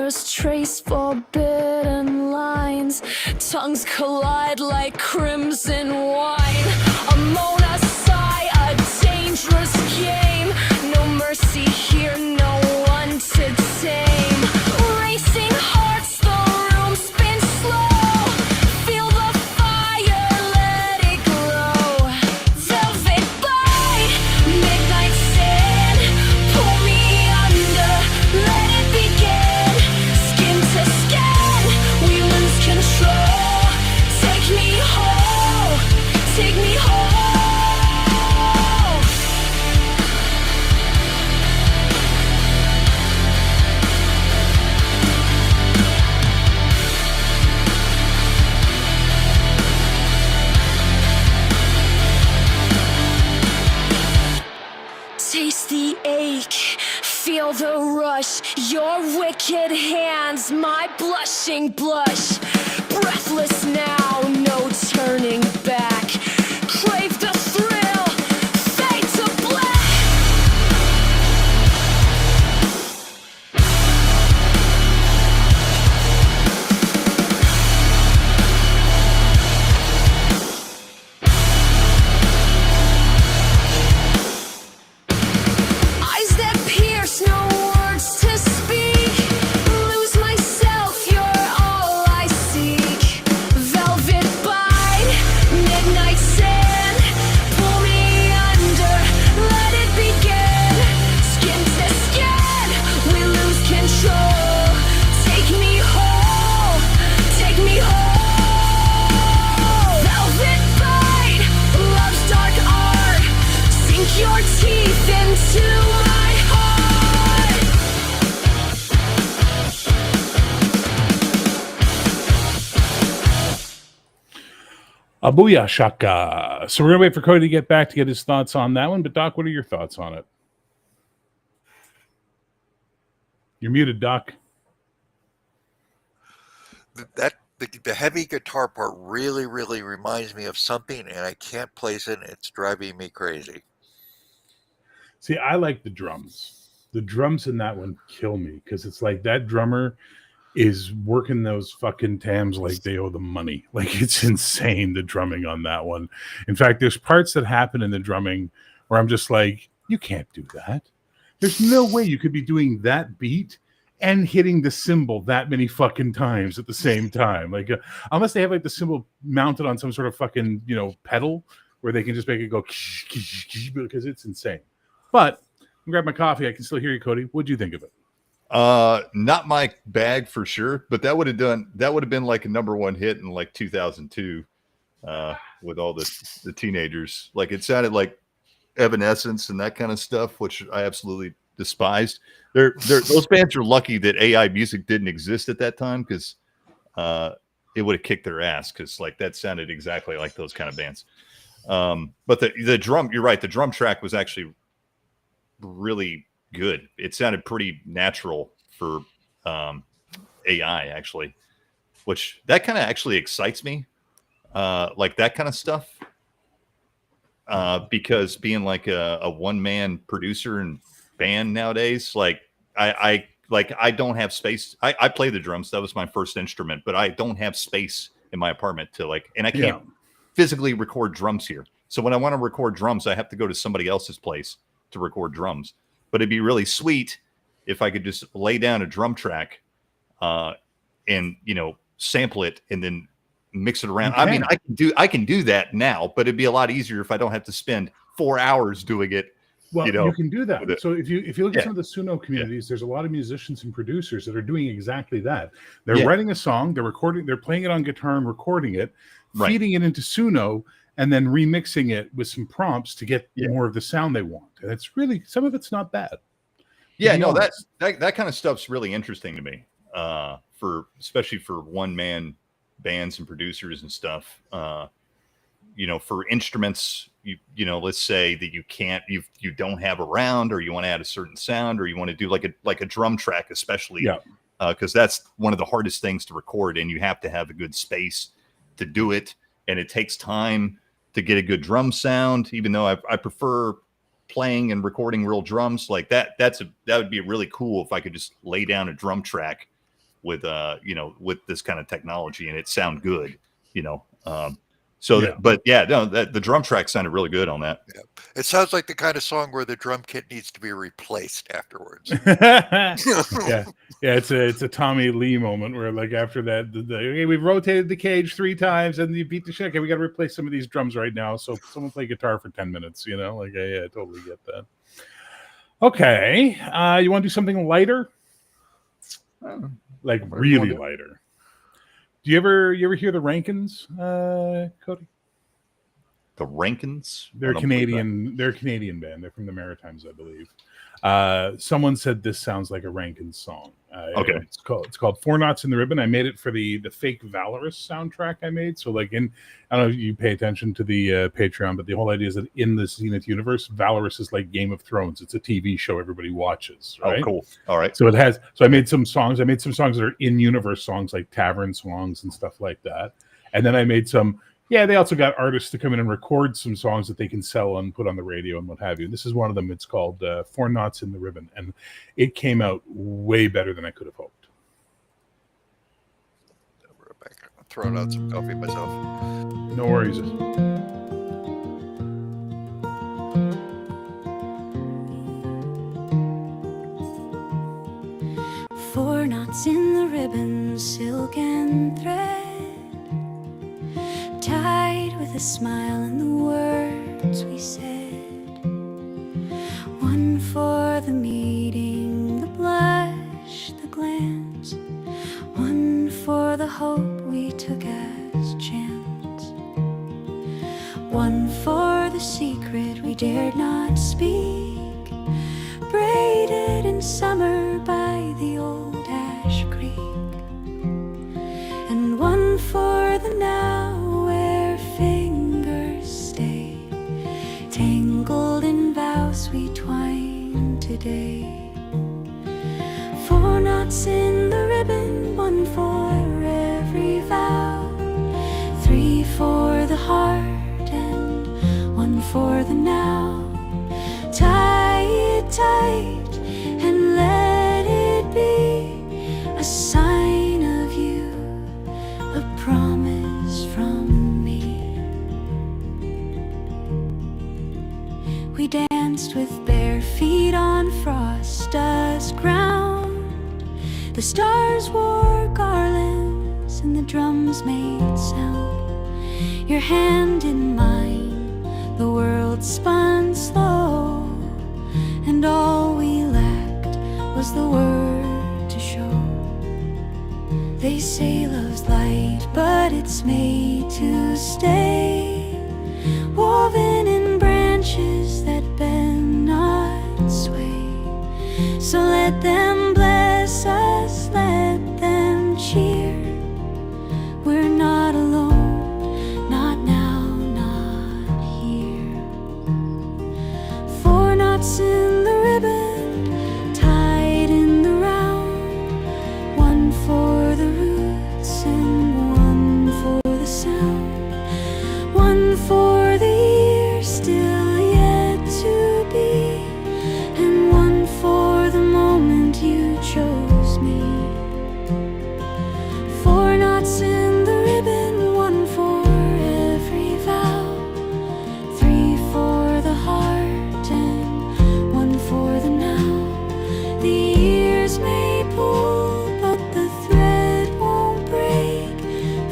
fingers trace forbidden lines. Tongues collide like crimson wine. A Mona sigh, a dangerous game. No mercy here, no one to tame. Racing hearts, the room spins slow. Feel the fire, let it glow. Velvet bite, midnight sin. Pull me under, let it begin. Skin to skin, we lose control. Take me home, take me home. Taste the ache, feel the rush. Your wicked hands, my blushing blush. Breathless now, no turning back. Crave the thrill, fade to black. Eyes that pierce, no words to speak. Lose myself, you're all I seek. Velvet bite, midnight sin. Pull me under, let it begin. Skin to skin, we lose control. Take me home, take me home. Velvet bite, love's dark art. Sink your teeth into my heart. A booyah shaka. So we're gonna wait for Cody to get back to get his thoughts on that one. But Doc, what are your thoughts on it? You're muted, Doc. The heavy guitar part really reminds me of something, and I can't place it. And it's driving me crazy. See, I like the drums. The drums in that one kill me because it's like that drummer is working those fucking tams like they owe them money. Like it's insane, the drumming on that one. In fact, there's parts that happen in the drumming where I'm just like, you can't do that. There's no way you could be doing that beat and hitting the cymbal that many fucking times at the same time. Like unless they have like the cymbal mounted on some sort of fucking, pedal where they can just make it go because it's insane. But I'm grab my coffee. I can still hear you, Cody. What'd you think of it? Not my bag for sure, but that would have been like a number one hit in like 2002 with all the teenagers. Like it sounded like Evanescence and that kind of stuff, which I absolutely despised. Those bands are lucky that AI music didn't exist at that time because it would have kicked their ass because like that sounded exactly like those kind of bands. But the drum, you're right, the drum track was actually really good. It sounded pretty natural for AI actually, which that kind of actually excites me. Like that kind of stuff. Because being like a one-man producer and band nowadays, like I don't have space. I play the drums. That was my first instrument, but I don't have space in my apartment to like, and I can't physically record drums here. So when I want to record drums, I have to go to somebody else's place to record drums. But it'd be really sweet if I could just lay down a drum track and sample it and then mix it around. I mean, I can do that now, but it'd be a lot easier if I don't have to spend 4 hours doing it. Well, you can do that. So if you look at some of the Suno communities, there's a lot of musicians and producers that are doing exactly that. They're writing a song, they're recording, they're playing it on guitar and recording it, feeding it into Suno, and then remixing it with some prompts to get more of the sound they want. And it's really, some of it's not bad. Yeah, no, that kind of stuff's really interesting to me. Especially for one man bands and producers and stuff. For instruments, let's say that you don't have around, or you want to add a certain sound, or you want to do like a drum track, especially, because that's one of the hardest things to record, and you have to have a good space to do it, and it takes time to get a good drum sound. Even though I prefer playing and recording real drums, like that would be really cool if I could just lay down a drum track with with this kind of technology, and it sound good, Yeah. But yeah, no, the drum track sounded really good on that. Yeah. It sounds like the kind of song where the drum kit needs to be replaced afterwards. Yeah, it's a Tommy Lee moment where, like, after that, okay, we've rotated the cage 3 times and you beat the shit. Okay, we got to replace some of these drums right now. So someone play guitar for 10 minutes. Like, I totally get that. Okay, you want to do something lighter, like really lighter? Do you ever hear the Rankins, Cody? The Rankins? They're Canadian. They're a Canadian band. They're from the Maritimes, I believe. Someone said this sounds like a Rankins song. Okay. It's called Four Knots in the Ribbon. I made it for the fake Valorous soundtrack I made. So, like, I don't know if you pay attention to the Patreon, but the whole idea is that in the Zenith universe, Valorous is like Game of Thrones. It's a TV show everybody watches. Right? Oh, cool. All right. So I made some songs. I made some songs that are in-universe songs, like tavern songs and stuff like that. And then I made some. Yeah, they also got artists to come in and record some songs that they can sell and put on the radio and what have you. And this is one of them. It's called Four Knots in the Ribbon. And it came out way better than I could have hoped. I'm throwing out some coffee myself. No worries. Four knots in the ribbon, silk and thread, tied with a smile and the words we said. One for the meeting, the blush, the glance. One for the hope we took as chance. One for the secret we dared not speak, braided in summer by the old ash creek. And one for the now, tangled in vows we twine today. Four knots in the ribbon, one for every vow. Three for the heart and one for the now. Tie it tight and let it be a sign of you, a promise from we danced with bare feet on frost-dust ground. The stars wore garlands and the drums made sound. Your hand in mine, the world spun slow, and all we lacked was the word to show. They say love's light, but it's made to stay, woven in branches that bend not sway. So let them bless us, let them cheer. We're not alone, not now, not here. Four knots in the ribbon, tied in the round. One for the roots and one for the sound. One for the year still yet to be, and one for the moment you chose me. Four knots in the ribbon, one for every vow. Three for the heart and one for the now. The years may pull, but the thread won't break,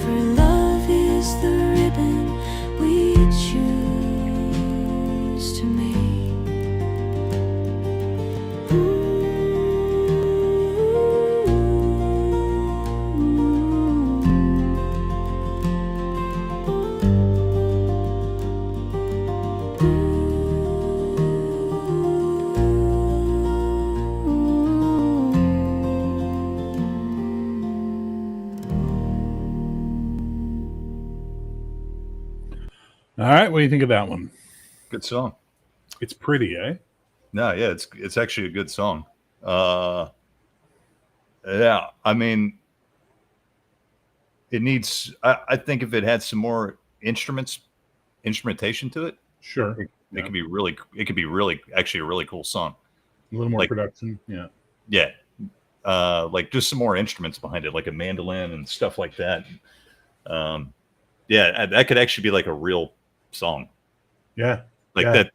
for love is the ribbon we choose to make. All right, what do you think of that one? Good song. It's pretty, eh? No, yeah, it's actually a good song. Yeah, I mean, it needs. I think if it had some more instrumentation to it, Sure. it could be really. It could be really actually a really cool song. A little more like- production, yeah. Yeah, like just some more instruments behind it, like a mandolin and stuff like that. Yeah, that could actually be like a real song. Yeah, like that.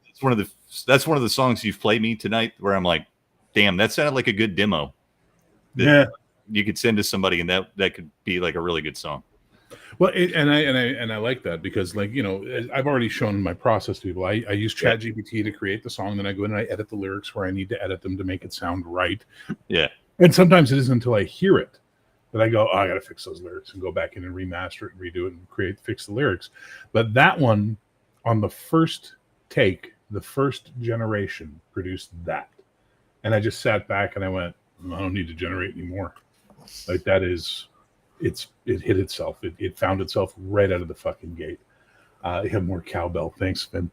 That's one of the songs you've played me tonight where I'm like, damn, that sounded like a good demo. Yeah, you could send to somebody, and that could be like a really good song. Well, and I like that because, like, you know, I've already shown my process to people. I use ChatGPT to create the song, then I go in and I edit the lyrics where I need to edit them to make it sound right. Yeah. And sometimes it isn't until I hear it that I go, oh, I got to fix those lyrics and go back in and remaster it and redo it and fix the lyrics. But that one, on the first take, the first generation produced that. And I just sat back and I went, I don't need to generate anymore. Like, that is... it hit itself. It found itself right out of the fucking gate. You have more cowbell. Thanks, Finn.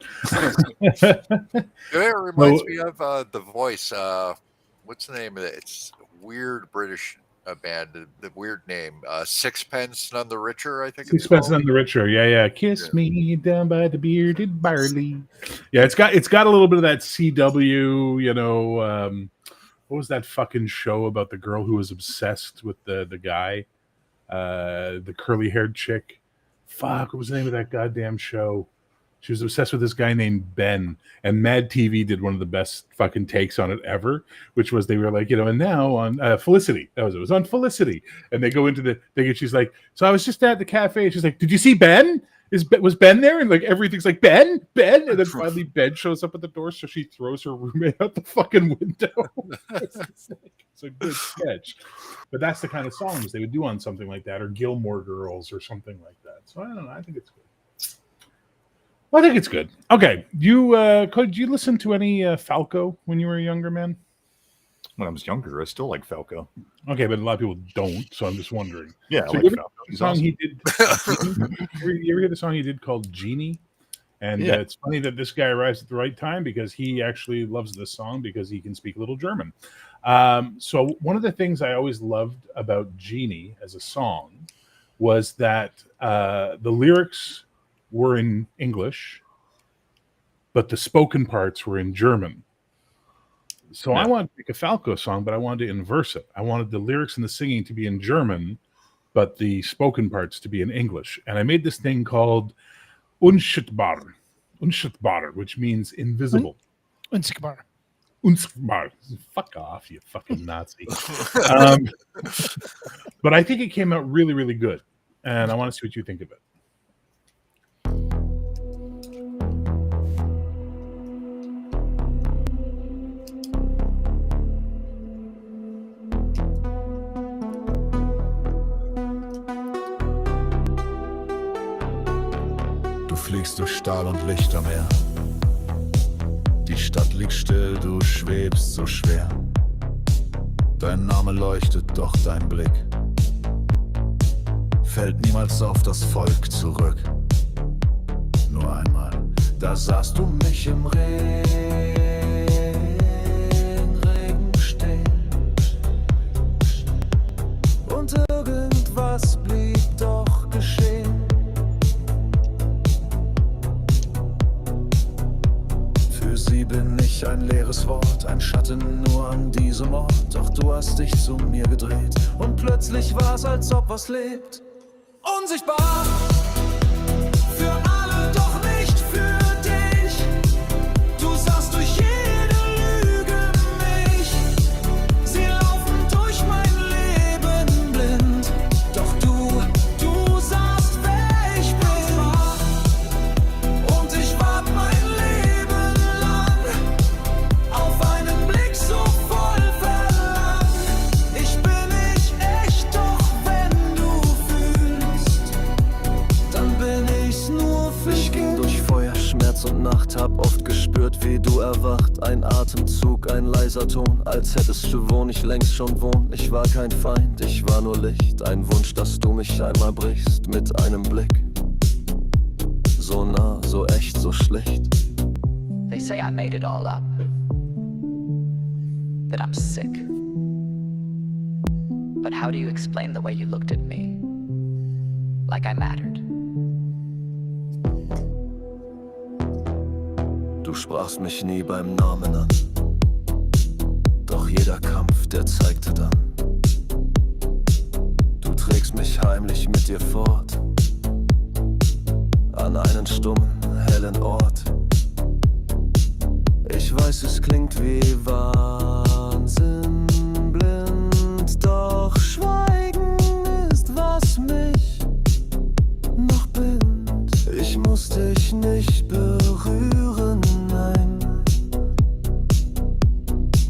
It reminds me of The Voice. What's the name of it? It's a weird British band. The weird name. Sixpence None the Richer, I think. Sixpence None the Richer. Yeah. Kiss me down by the bearded barley. Yeah, it's got a little bit of that CW, you know, what was that fucking show about the girl who was obsessed with the guy? The curly-haired chick. Fuck, what was the name of that goddamn show? She was obsessed with this guy named Ben, and Mad TV did one of the best fucking takes on it ever, which was they were like, you know, and now on Felicity. It was on Felicity, and they go into the thing, and she's like, so I was just at the cafe, and she's like, did you see Ben? Was Ben there? And like everything's like, Ben, and then finally Ben shows up at the door, so she throws her roommate out the fucking window. It's a good sketch, but that's the kind of songs they would do on something like that, or Gilmore Girls or something like that. So I don't know. I think it's good. I think it's good. Okay, could you listen to any Falco when you were a younger man? When I was younger, I still like Falco. Okay, but a lot of people don't, so I'm just wondering. Yeah, so I like Falco. The song he did. You ever hear the song he did called Genie? And it's funny that this guy arrives at the right time because he actually loves this song because he can speak a little German. So one of the things I always loved about Genie as a song was that the lyrics were in English, but the spoken parts were in German. So I wanted to make a Falco song, but I wanted to inverse it. I wanted the lyrics and the singing to be in German, but the spoken parts to be in English. And I made this thing called Unsichtbar, which means invisible. Unsichtbar. Fuck off, you fucking Nazi. But I think it came out really, really good. And I want to see what you think of it. Fliegst durch Stahl und Lichtermeer. Die Stadt liegt still, du schwebst so schwer. Dein Name leuchtet, doch dein Blick fällt niemals auf das Volk zurück. Nur einmal, da sahst du mich im Regen stehen. Und irgendwas blieb doch geschehen. Sie bin ich ein leeres Wort, ein Schatten nur an diesem Ort. Doch du hast dich zu mir gedreht und plötzlich war's, als ob was lebt. Unsichtbar für alle, doch nicht für dich. Du sahst durch jede Lüge mich. Sie laufen durch mein Leben blind. Doch du sahst, wer ich bin. Und ich wart mein Leben lang auf einen Blick so voll Verlangen. Ich bin nicht echt, doch wenn du fühlst, dann bin ich's nur für dich. Ich ging durch Feuer, Schmerz und Nacht, hab oft gespürt, wie du erwacht. Ein Atemzug, ein leiser Ton, als hättest du, wo ich längst schon wohn. Ich war kein Feind, ich war nur Licht. Ein Wunsch, dass du mich einmal brichst mit einem Blick. So nah, so echt, so schlicht. They say I made it all up, that I'm sick. But how do you explain the way you looked at me? Like I mattered. Du sprachst mich nie beim Namen an. Doch jeder Kampf, der zeigte dann, trägst mich heimlich mit dir fort. An einen stummen, hellen Ort. Ich weiß, es klingt wie Wahnsinn, blind, doch Schweigen ist, was mich noch bindet. Ich muss dich nicht berühren, nein.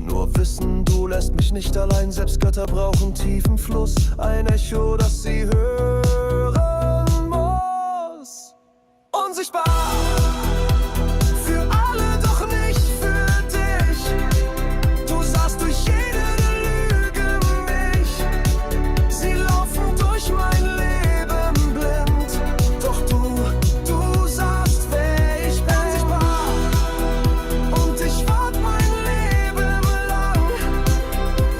Nur wissen, du lässt mich nicht allein. Selbst Götter brauchen tiefen Fluss, ein Echo, das sie hören muss. Unsichtbar für alle, doch nicht für dich. Du sahst durch jede Lüge mich. Sie laufen durch mein Leben blind. Doch du sahst, wer ich bin. Unsichtbar. Und ich wart mein Leben lang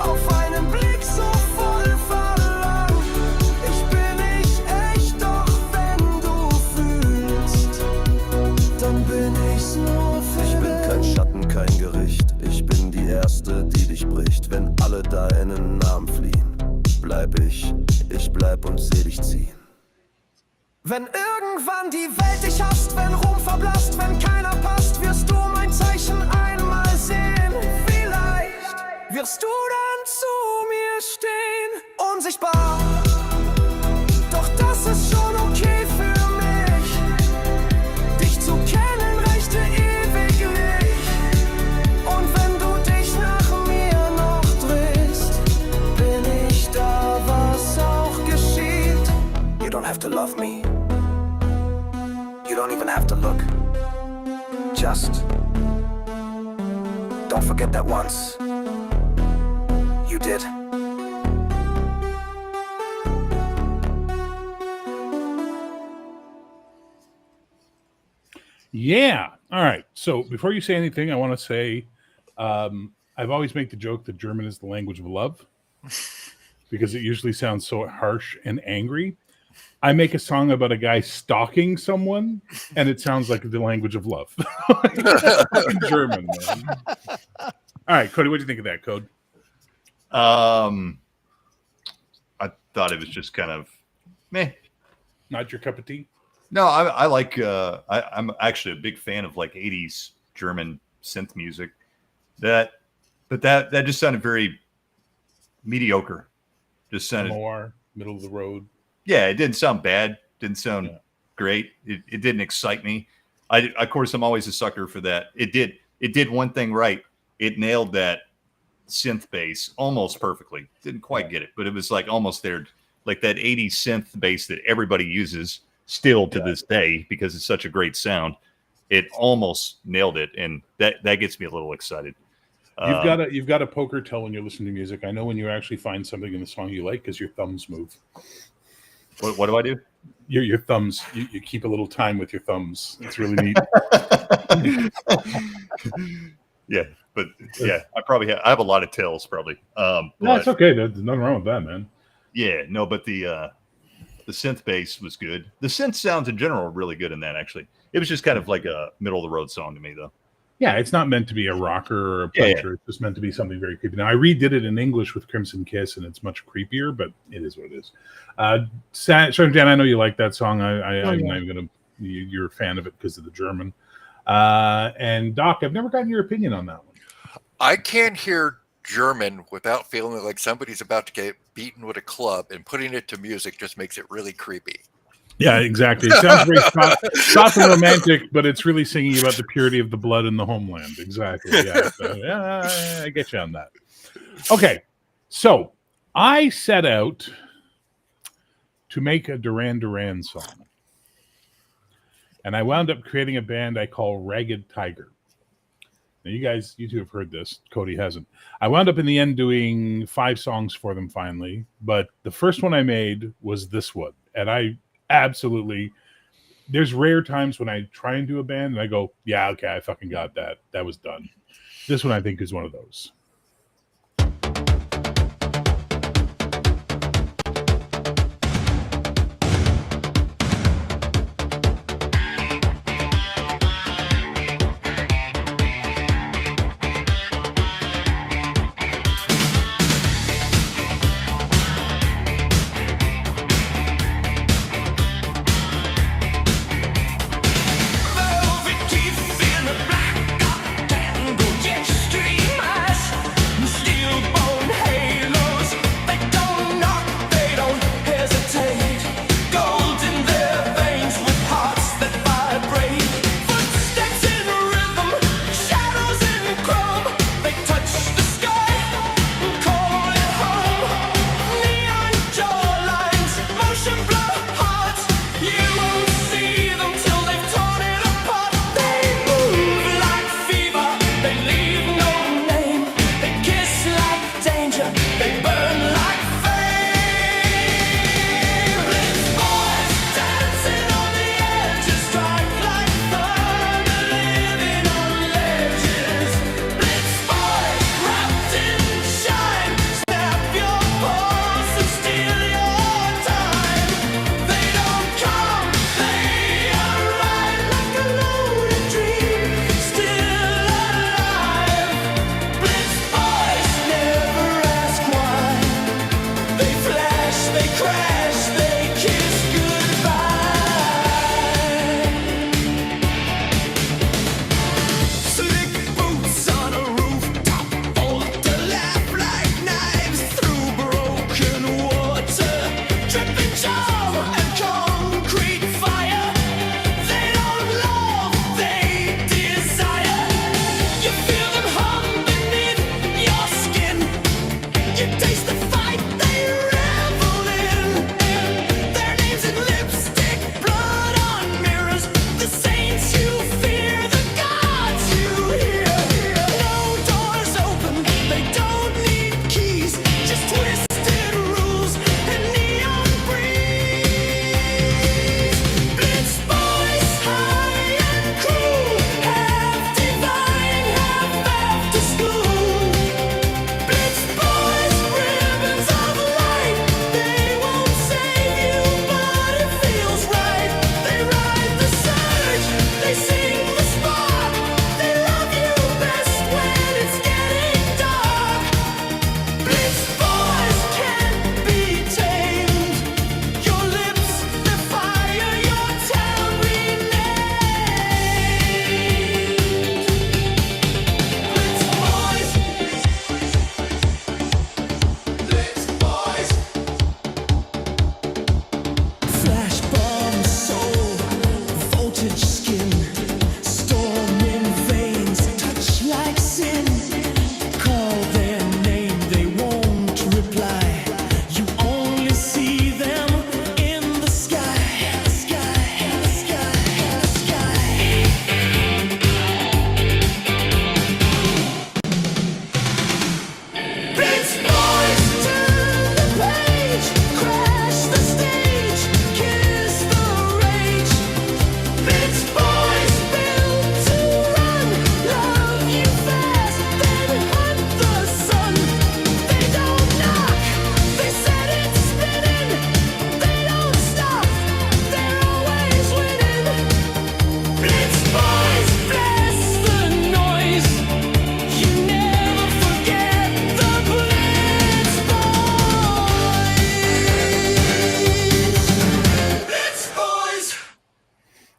auf einen Blick so voll Verlangen. Ich bin nicht echt, doch wenn du fühlst, dann bin ich's nur für dich. Ich bin kein Schatten, kein Gericht. Ich bin die Erste, die dich bricht. Wenn alle deinen Namen fliehen, ich bleib und seh dich ziehen. Wenn irgendwann die Welt dich hasst, wenn Ruhm verblasst, wenn keiner passt, wirst du mein Zeichen einmal sehen. Vielleicht wirst du dann zu mir stehen. Unsichtbar, doch das ist schon okay für mich. Dich zu kennen reichte ewig nicht. Und wenn du dich nach mir noch drehst, bin ich da, was auch geschieht. You don't have to love me. You don't even have to look. Just don't forget that once you did. Yeah. All right. So before you say anything, I want to say I've always made the joke that German is the language of love because it usually sounds so harsh and angry. I make a song about a guy stalking someone, and it sounds like the language of love. In German, man. All right, Cody, what do you think of that, Code? I thought it was just kind of meh. Not your cup of tea? No, I like. I'm actually a big fan of like '80s German synth music. That just sounded very mediocre. Just sounded more middle of the road. Yeah, it didn't sound bad. Didn't sound great. It didn't excite me. Of course, I'm always a sucker for that. It did one thing right. It nailed that synth bass almost perfectly. Didn't quite get it, but it was like almost there, like that 80s synth bass that everybody uses still to this day because it's such a great sound. It almost nailed it, and that gets me a little excited. You've got a poker tell when you're listening to music. I know when you actually find something in the song you like because your thumbs move. What do I do? Your thumbs. You keep a little time with your thumbs. It's really neat. Yeah, but yeah, I have a lot of tells probably. No, it's okay. There's nothing wrong with that, man. Yeah, no, but the synth bass was good. The synth sounds in general are really good in that. Actually, it was just kind of like a middle of the road song to me, though. Yeah, it's not meant to be a rocker or a puncher. It's just meant to be something very creepy. Now, I redid it in English with Crimson Kiss, and it's much creepier, but it is what it is. Dan, I know you like that song. I'm not even going to... You're a fan of it because of the German. And Doc, I've never gotten your opinion on that one. I can't hear German without feeling like somebody's about to get beaten with a club, and putting it to music just makes it really creepy. Yeah, exactly. It sounds very soft and romantic, but it's really singing about the purity of the blood in the homeland. Exactly. Yeah, so, yeah, I get you on that. Okay, so I set out to make a Duran Duran song, and I wound up creating a band I call Ragged Tiger. Now, you two have heard this. Cody hasn't. I wound up in the end doing 5 songs for them finally, but the first one I made was this one, and I absolutely, there's rare times when I try and do a band and I go, yeah, okay, I fucking got that. That was done. This one I think is one of those.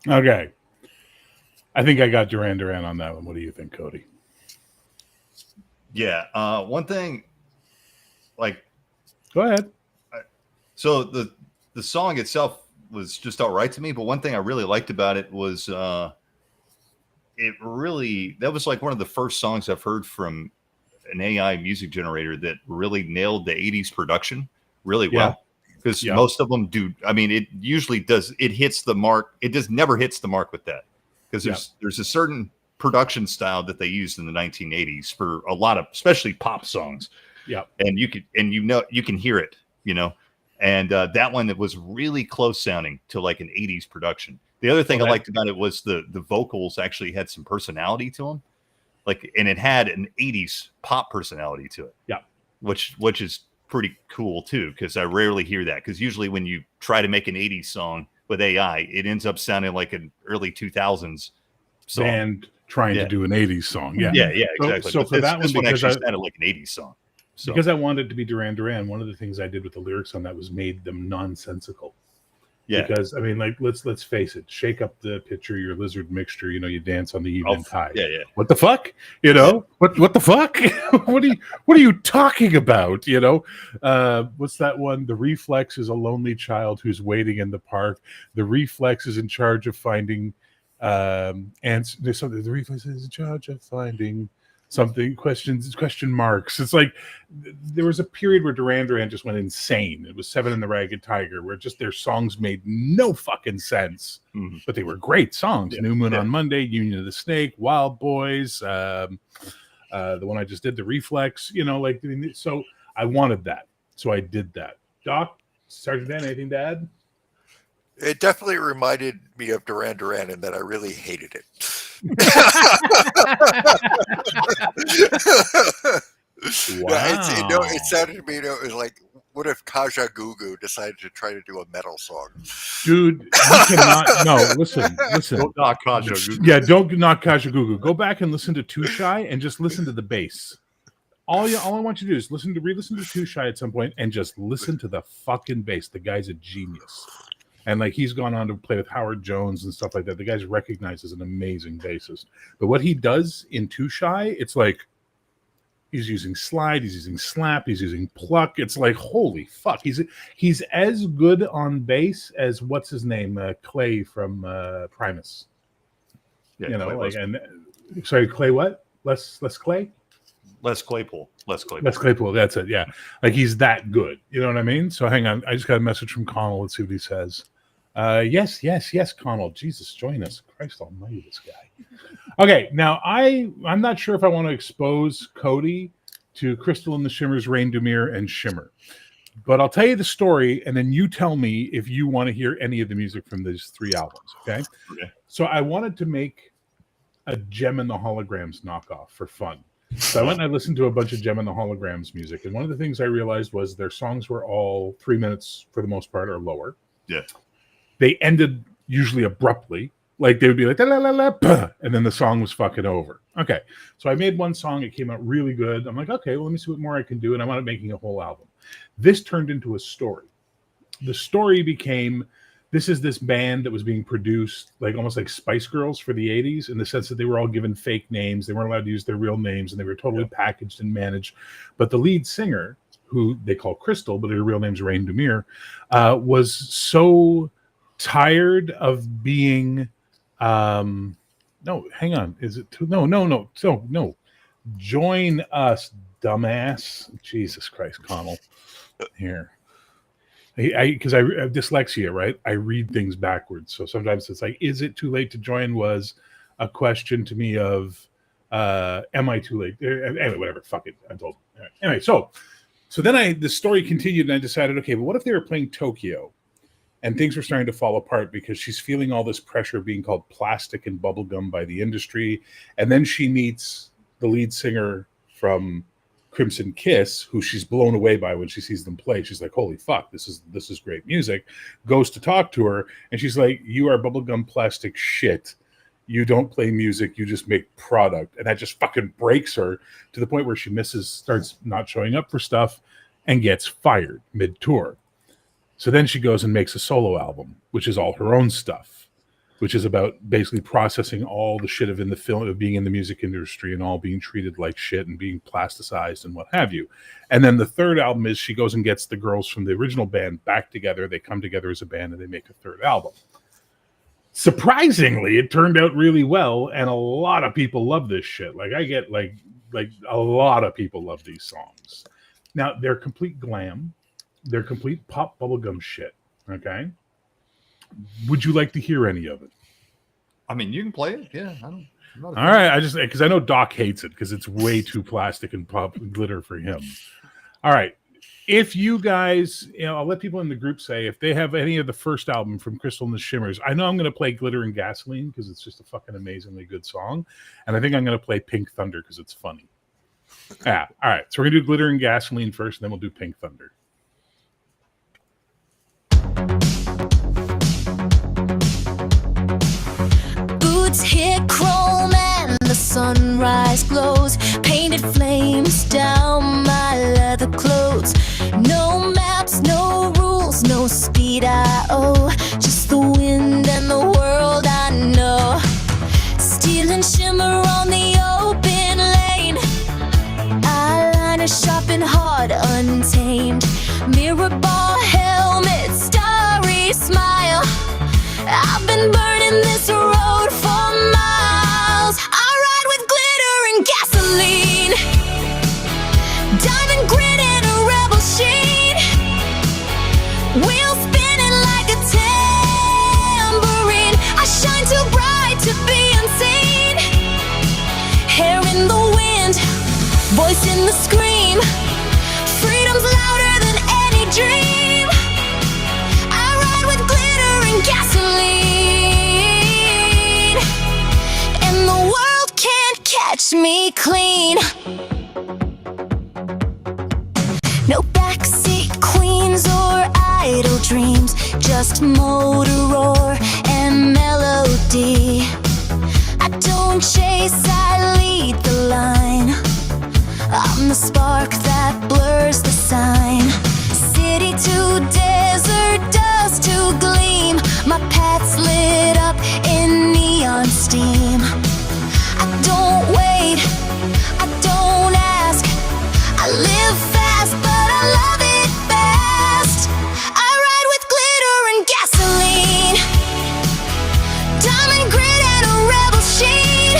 Okay. I think I got Duran Duran on that one. What do you think, Cody? Yeah. One thing, like, go ahead. So the song itself was just all right to me, but one thing I really liked about it was that was like one of the first songs I've heard from an AI music generator that really nailed the 80s production really well. Because most of them do. I mean, it usually does. It hits the mark. It just never hits the mark with that. Because there's a certain production style that they used in the 1980s for a lot of, especially pop songs. Yeah. And you can hear it, and that one that was really close sounding to like an 80s production. The other thing I liked about it was the vocals actually had some personality to them. And it had an 80s pop personality to it. Yeah. Which is pretty cool too, because I rarely hear that. Because usually when you try to make an 80s song with AI, it ends up sounding like an early 2000s song. Band trying to do an 80s song. Yeah, exactly. So for that this one, one actually sounded like an 80s song. So. Because I wanted it to be Duran Duran, one of the things I did with the lyrics on that was made them nonsensical. Yeah. Because I mean, like, let's face it, shake up the pitcher, your lizard mixture, you dance on the evening tide. Yeah. What the fuck? What the fuck? what are you talking about? What's that one? The reflex is a lonely child who's waiting in the park. The reflex is in charge of finding answers. The reflex is in charge of finding something, question marks. It's like there was a period where Duran Duran just went insane. It was Seven and the Ragged Tiger, where just their songs made no fucking sense, but they were great songs. New Moon on Monday, Union of the Snake, Wild Boys, the one I just did, The Reflex, so I wanted that. So I did that. Doc, Sergeant Dan, anything to add? It definitely reminded me of Duran Duran and that I really hated it. Wow. It sounded to me, it was like, what if Kaja Gugu decided to try to do a metal song? Dude, you cannot. No, listen. Don't knock Kaja Gugu. Yeah, don't knock Kaja Gugu. Go back and listen to Too Shy and just listen to the bass. All I want you to do is re-listen to Too Shy at some point and just listen to the fucking bass. The guy's a genius. And like he's gone on to play with Howard Jones and stuff like that. The guy's recognized as an amazing bassist. But what he does in Too Shy, it's like he's using slide, he's using slap, he's using pluck. It's like, holy fuck. He's as good on bass as what's his name? Clay from Primus. Yeah, Clay what? Les Clay? Les Claypool. Les Claypool, that's it. Yeah. Like he's that good. You know what I mean? So hang on. I just got a message from Connell. Let's see what he says. Yes, Connell. Jesus, join us. Christ almighty, this guy. Okay, now I'm not sure if I want to expose Cody to Crystal and the Shimmers, Rain Dumere, and Shimmer. But I'll tell you the story, and then you tell me if you want to hear any of the music from these three albums, okay? So I wanted to make a Gem and the Holograms knockoff for fun. So I went and I listened to a bunch of Gem and the Holograms music, and one of the things I realized was their songs were all 3 minutes for the most part or lower. Yeah. They ended usually abruptly. Like they would be like, la, la, la, la, and then the song was fucking over. Okay. So I made one song. It came out really good. I'm like, okay, well, let me see what more I can do. And I wound up making a whole album. This turned into a story. The story became, this is this band that was being produced like almost like Spice Girls for the 80s in the sense that they were all given fake names. They weren't allowed to use their real names and they were totally packaged and managed. But the lead singer, who they call Crystal, but her real name's Rain Dumere, was so tired of being no, hang on. Is it too? No. Join us, dumbass. Jesus Christ, Connell. Here. Because I have dyslexia, right? I read things backwards. So sometimes it's like, is it too late to join was a question to me of, am I too late? Anyway, whatever. Fuck it. I'm told. Right. Anyway, so then the story continued and I decided, okay, but what if they were playing Tokyo and things were starting to fall apart because she's feeling all this pressure being called plastic and bubblegum by the industry. And then she meets the lead singer from Crimson Kiss, who she's blown away by when she sees them play. She's like, holy fuck, this is great music. Goes to talk to her, and she's like, you are bubblegum plastic shit. You don't play music, you just make product. And that just fucking breaks her to the point where she starts not showing up for stuff and gets fired mid-tour. So then she goes and makes a solo album, which is all her own stuff. which is about basically processing all the shit of in the film of being in the music industry and all being treated like shit and being plasticized and what have you. And then the third album is she goes and gets the girls from the original band back together. They come together as a band and they make a third album. Surprisingly, it turned out really well, and a lot of people love this shit. Like I get like a lot of people love these songs. Now they're complete glam, they're complete pop bubblegum shit. Okay. Would you like to hear any of it? I mean, you can play it. Yeah. All right. I just because I know Doc hates it because it's way too plastic and pop glitter for him. All right. If you guys, I'll let people in the group say if they have any of the first album from Crystal and the Shimmers. I know I'm going to play Glitter and Gasoline because it's just a fucking amazingly good song. And I think I'm going to play Pink Thunder because it's funny. Yeah. All right. So we're going to do Glitter and Gasoline first, and then we'll do Pink Thunder. Boots hit chrome and the sunrise glows. Painted flames down my leather clothes. No maps, no rules, no speed I owe. Just the wind and the world I know. Steel and shimmer on the open lane. Eyeliner sharp and hard, untamed. Mirror ball helmet, starry smile. I've been burning this road for miles. I ride with glitter and gasoline, diamond grit and a rebel sheen. Wheels spinning like a tambourine. I shine too bright to be unseen. Hair in the wind, voice in the scream. Freedom's louder than any dream. I ride with glitter and gasoline, and the world can't catch me clean. No backseat queens or idle dreams, just motor roar and melody. I don't chase, I lead the line. I'm the spark that blurs the sign. City to desert, dust to gleam. My path's lit up in neon steam. I don't wait, I don't ask. I live fast, but I love it best. I ride with glitter and gasoline, diamond grit and a rebel sheen.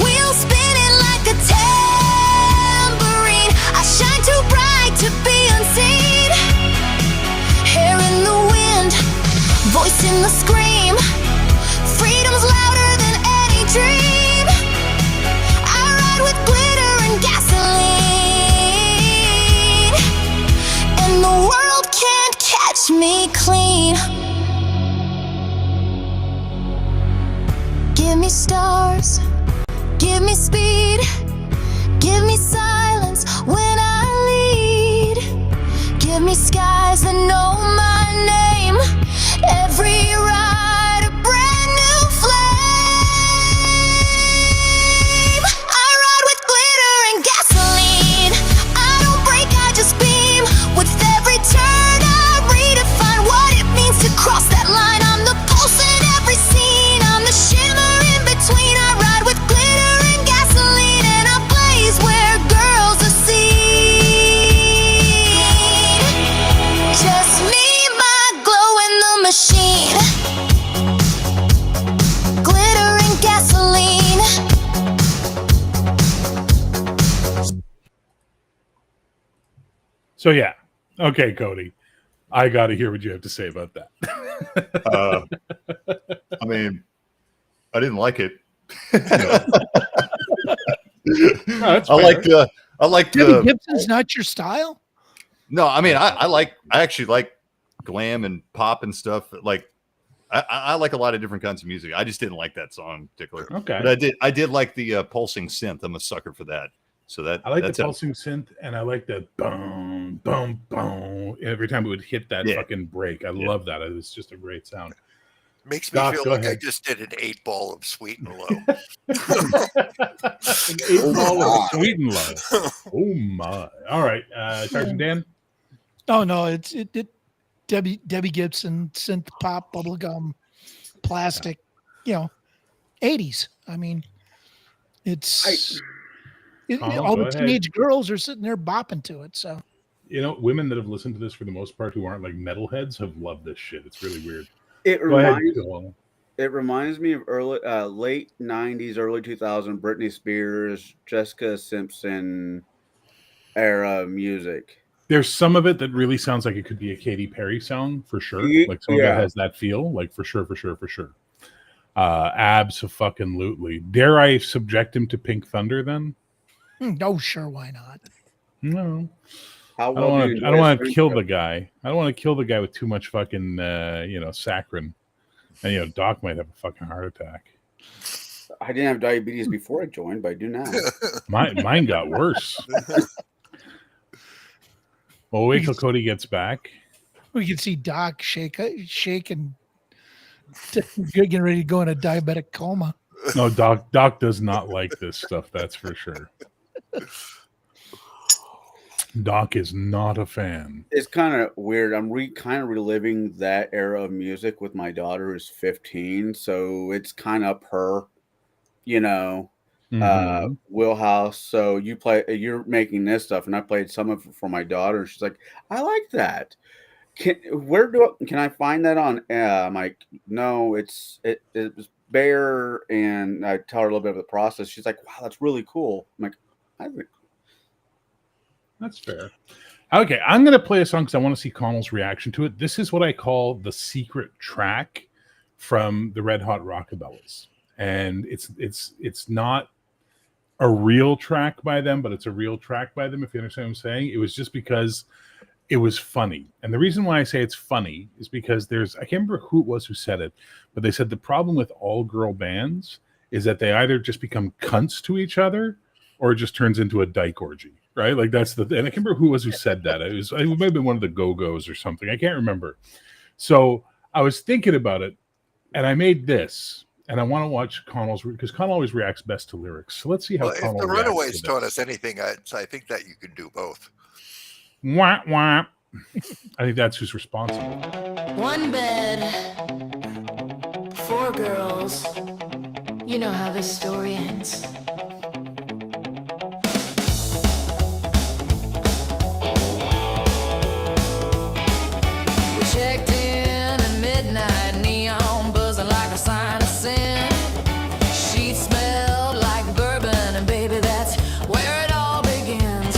Wheels spinning like a tambourine. I shine too bright to be unseen. Hair in the wind, voice in the scream. Freedom's louder than any dream. I ride with glitter and gasoline, and the world can't catch me clean. Give me stars, give me speed, give me silence when I lead. Give me skies that know my name. Every ride a brand new flame. I ride with glitter and gasoline. I don't break, I just beam. With every turn I redefine what it means to cross that line. I'm the pulse in every scene. I'm the shimmer in between. I ride with glitter and gasoline, and I blaze where girls are seen. Just me, my glow in the machine. Glitter and gasoline. So yeah. Okay, Cody. I got to hear what you have to say about that. I mean, I didn't like it. No, that's I fair. like Debbie Gibson's not your style? No, I mean, I actually like glam and pop and stuff. Like, I like a lot of different kinds of music. I just didn't like that song in particular. Okay. But I did like the pulsing synth. I'm a sucker for that. So I like the pulsing synth, and I like the boom, boom, boom. Every time it would hit that fucking break. I love that. It's just a great sound. Makes me Doc, feel go like ahead. I just did an 8-ball of Sweet and Low. An 8-ball of Sweet and Low. Oh my! All right, Sergeant Dan. Oh no, it Debbie Gibson, synth pop, bubblegum. plastic, 80s. I mean, all the teenage girls are sitting there bopping to it. So, women that have listened to this for the most part who aren't like metalheads have loved this shit. It's really weird. It reminds me of late 90s, early 2000 Britney Spears, Jessica Simpson era music. There's some of it that really sounds like it could be a Katy Perry song for sure. Like some of it has that feel, like for sure. Abso-fucking-lutely. Dare I subject him to Pink Thunder then? No, sure, why not? No. I don't want to kill the guy. I don't want to kill the guy with too much fucking, saccharin. And, Doc might have a fucking heart attack. I didn't have diabetes before I joined, but I do now. Mine got worse. Well, wait till Cody gets back. We can see Doc shake and getting ready to go in a diabetic coma. No, Doc does not like this stuff. That's for sure. Doc is not a fan. It's kind of weird. I'm kind of reliving that era of music with my daughter who's 15. So it's kind of her, wheelhouse. So you're making this stuff, and I played some of it for my daughter. And she's like, I like that. Can I find that on? I'm like, no, it's Bear, and I tell her a little bit of the process. She's like, wow, that's really cool. I'm like, I think that's fair. Okay, I'm going to play a song because I want to see Connell's reaction to it. This is what I call the secret track from the Red Hot Rockabellas, and it's not a real track by them, but it's a real track by them. If you understand what I'm saying, it was just because it was funny. And the reason why I say it's funny is because I can't remember who it was who said it, but they said the problem with all girl bands is that they either just become cunts to each other or it just turns into a dyke orgy, right? Like and I can't remember who it was who said that. It might have been one of the Go-Go's or something. I can't remember. So I was thinking about it and I made this and I want to watch Connell's, because Connell always reacts best to lyrics. So let's see how Connell if the reacts Runaways to taught this. us anything, I think that you can do both. Wah, wah. I think that's who's responsible. One bed, 4 girls. You know how this story ends. We checked in at midnight, neon buzzing like a sign of sin. Sheets smelled like bourbon, and baby, that's where it all begins.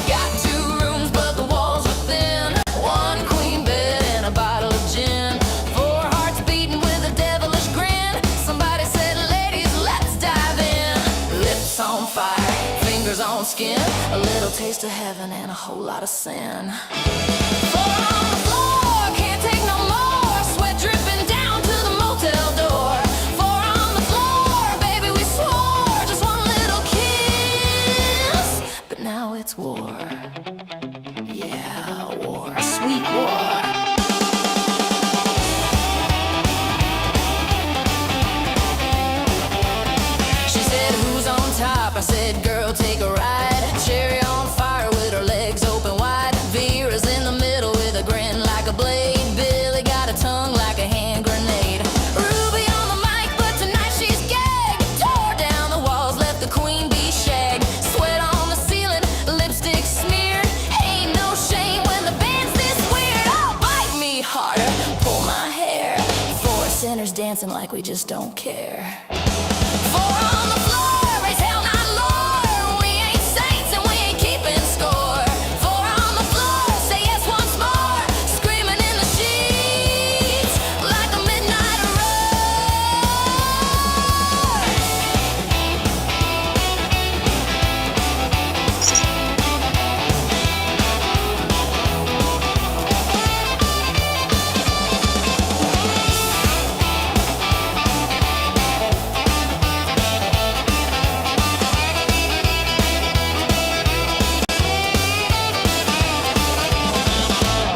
Got 2 rooms, but the walls are thin. 1 queen bed and a bottle of gin. 4 hearts beating with a devilish grin. Somebody said, ladies, let's dive in. Lips on fire, fingers on skin. A little taste of heaven and a whole lot of sin. 4 on the floor, can't take no more. Sweat dripping down to the motel door. 4 on the floor, baby, we swore. Just one little kiss, but now it's war. Yeah, war, sweet war. She said, who's on top? I said, girl, take a ride. Cherry on fire with her legs open wide. Vera's in the middle with a grin like a blade. Billy got a tongue like a hand grenade. Ruby on the mic, but tonight she's gagged. Tore down the walls, left the queen bee shagged. Sweat on the ceiling, lipstick smeared. Ain't no shame when the band's this weird. Oh, bite me harder, pull my hair. 4 sinners dancing like we just don't care. 4 on the floor, raise hell not lower. We ain't saints and we ain't keeping score. 4 on the floor, say yes once more. Screaming in the sheets like a midnight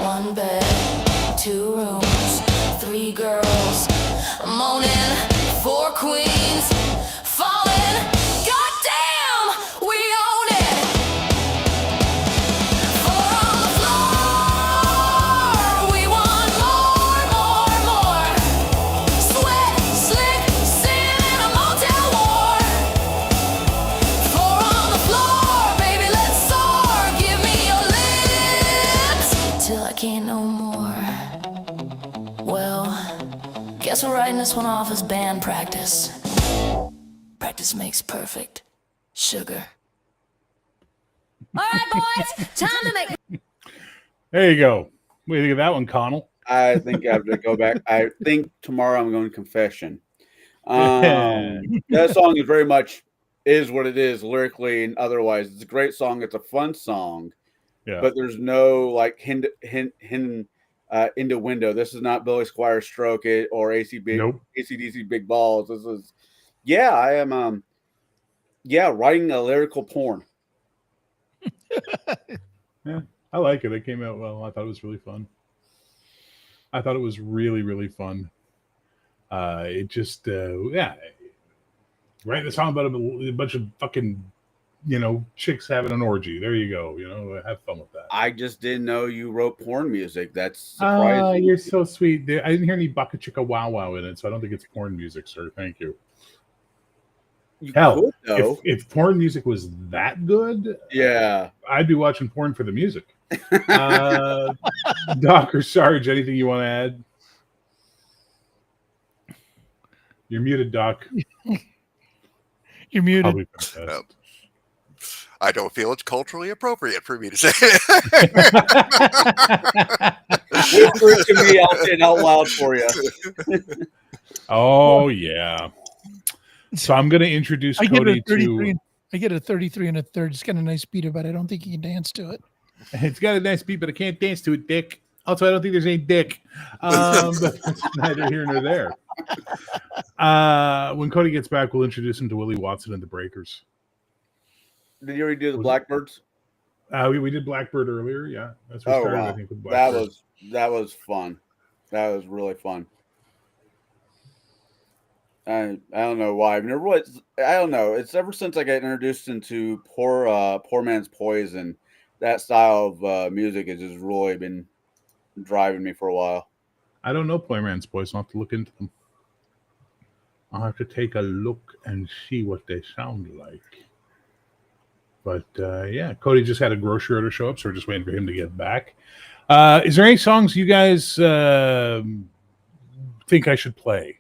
One bed, 2 rooms, 3 girls, moaning, 4 queens, falling. Goddamn, we own it. 4 on the floor, we want more, more, more. this one off as band practice. Practice makes perfect. Sugar. All right, boys, time to make. There you go. What do you think of that one, Connell? I think I have to go back. I think tomorrow I'm going confession. That song is very much is what it is lyrically and otherwise. It's a great song. It's a fun song, but there's no like hidden innuendo. This is not Billy Squire Stroke It or AC/DC Big Balls. This is, I am, writing a lyrical porn. Yeah, I like it. It came out well. I thought it was really fun. I thought it was really, really fun. It just, writing a song about a bunch of fucking, chicks having an orgy. There you go. Have fun with that. I just didn't know you wrote porn music. That's surprising. You're so sweet. I didn't hear any Baka Chicka Wow Wow in it, so I don't think it's porn music, sir. Thank you. Hell, if porn music was that good, I'd be watching porn for the music. Doc or Sarge, anything you want to add? You're muted, Doc. You're muted. I don't feel it's culturally appropriate for me to say. Whisper it to me, I'll say it out loud for you. Oh yeah. So I'm going to introduce Cody to. I get a 33 and a third. It's got a nice beat, but I don't think you can dance to it. It's got a nice beat, but I can't dance to it, Dick. Also, I don't think there's any dick. But that's neither here nor there. When Cody gets back, we'll introduce him to Willie Watson and the Breakers. Did you already do the Blackbirds? We did Blackbird earlier. Yeah, that's what started. Wow. I think with Blackbird. That was fun. That was really fun. I don't know why. I don't know. It's ever since I got introduced into Poor Man's Poison, that style of music has just really been driving me for a while. I don't know Poor Man's Poison. I'll have to look into them. I'll have to take a look and see what they sound like. But Cody just had a grocery order show up, so we're just waiting for him to get back. Is there any songs you guys think I should play?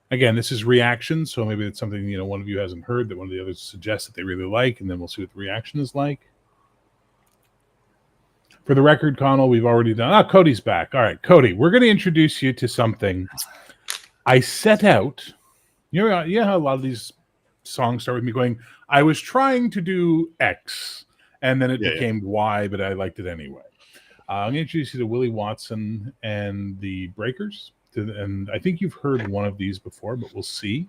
Again, this is reaction, so maybe it's something one of you hasn't heard that one of the others suggests that they really like, and then we'll see what the reaction is like. For the record, Connell, we've already done. Cody's back. All right, Cody, we're going to introduce you to something. I set out. You know how a lot of these songs start with me going, I was trying to do X, and then it became Y, but I liked it anyway. I'm going to introduce you to Willie Watson and the Breakers. And I think you've heard one of these before, but we'll see.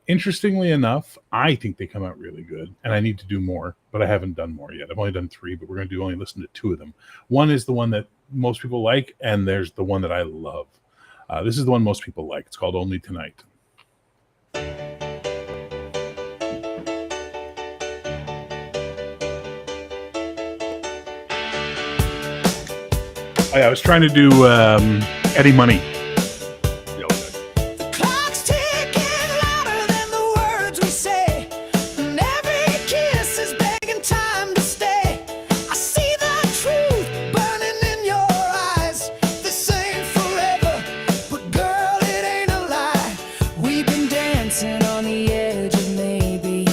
Interestingly enough, I think they come out really good, and I need to do more, but I haven't done more yet. I've only done 3, but we're going to only listen to 2 of them. One is the one that most people like, and there's the one that I love. This is the one most people like. It's called Only Tonight. I was trying to do Eddie Money. The clock's ticking louder than the words we say, and every kiss is begging time to stay. I see the truth burning in your eyes. This ain't forever, but girl, it ain't a lie. We've been dancing on the edge of maybe,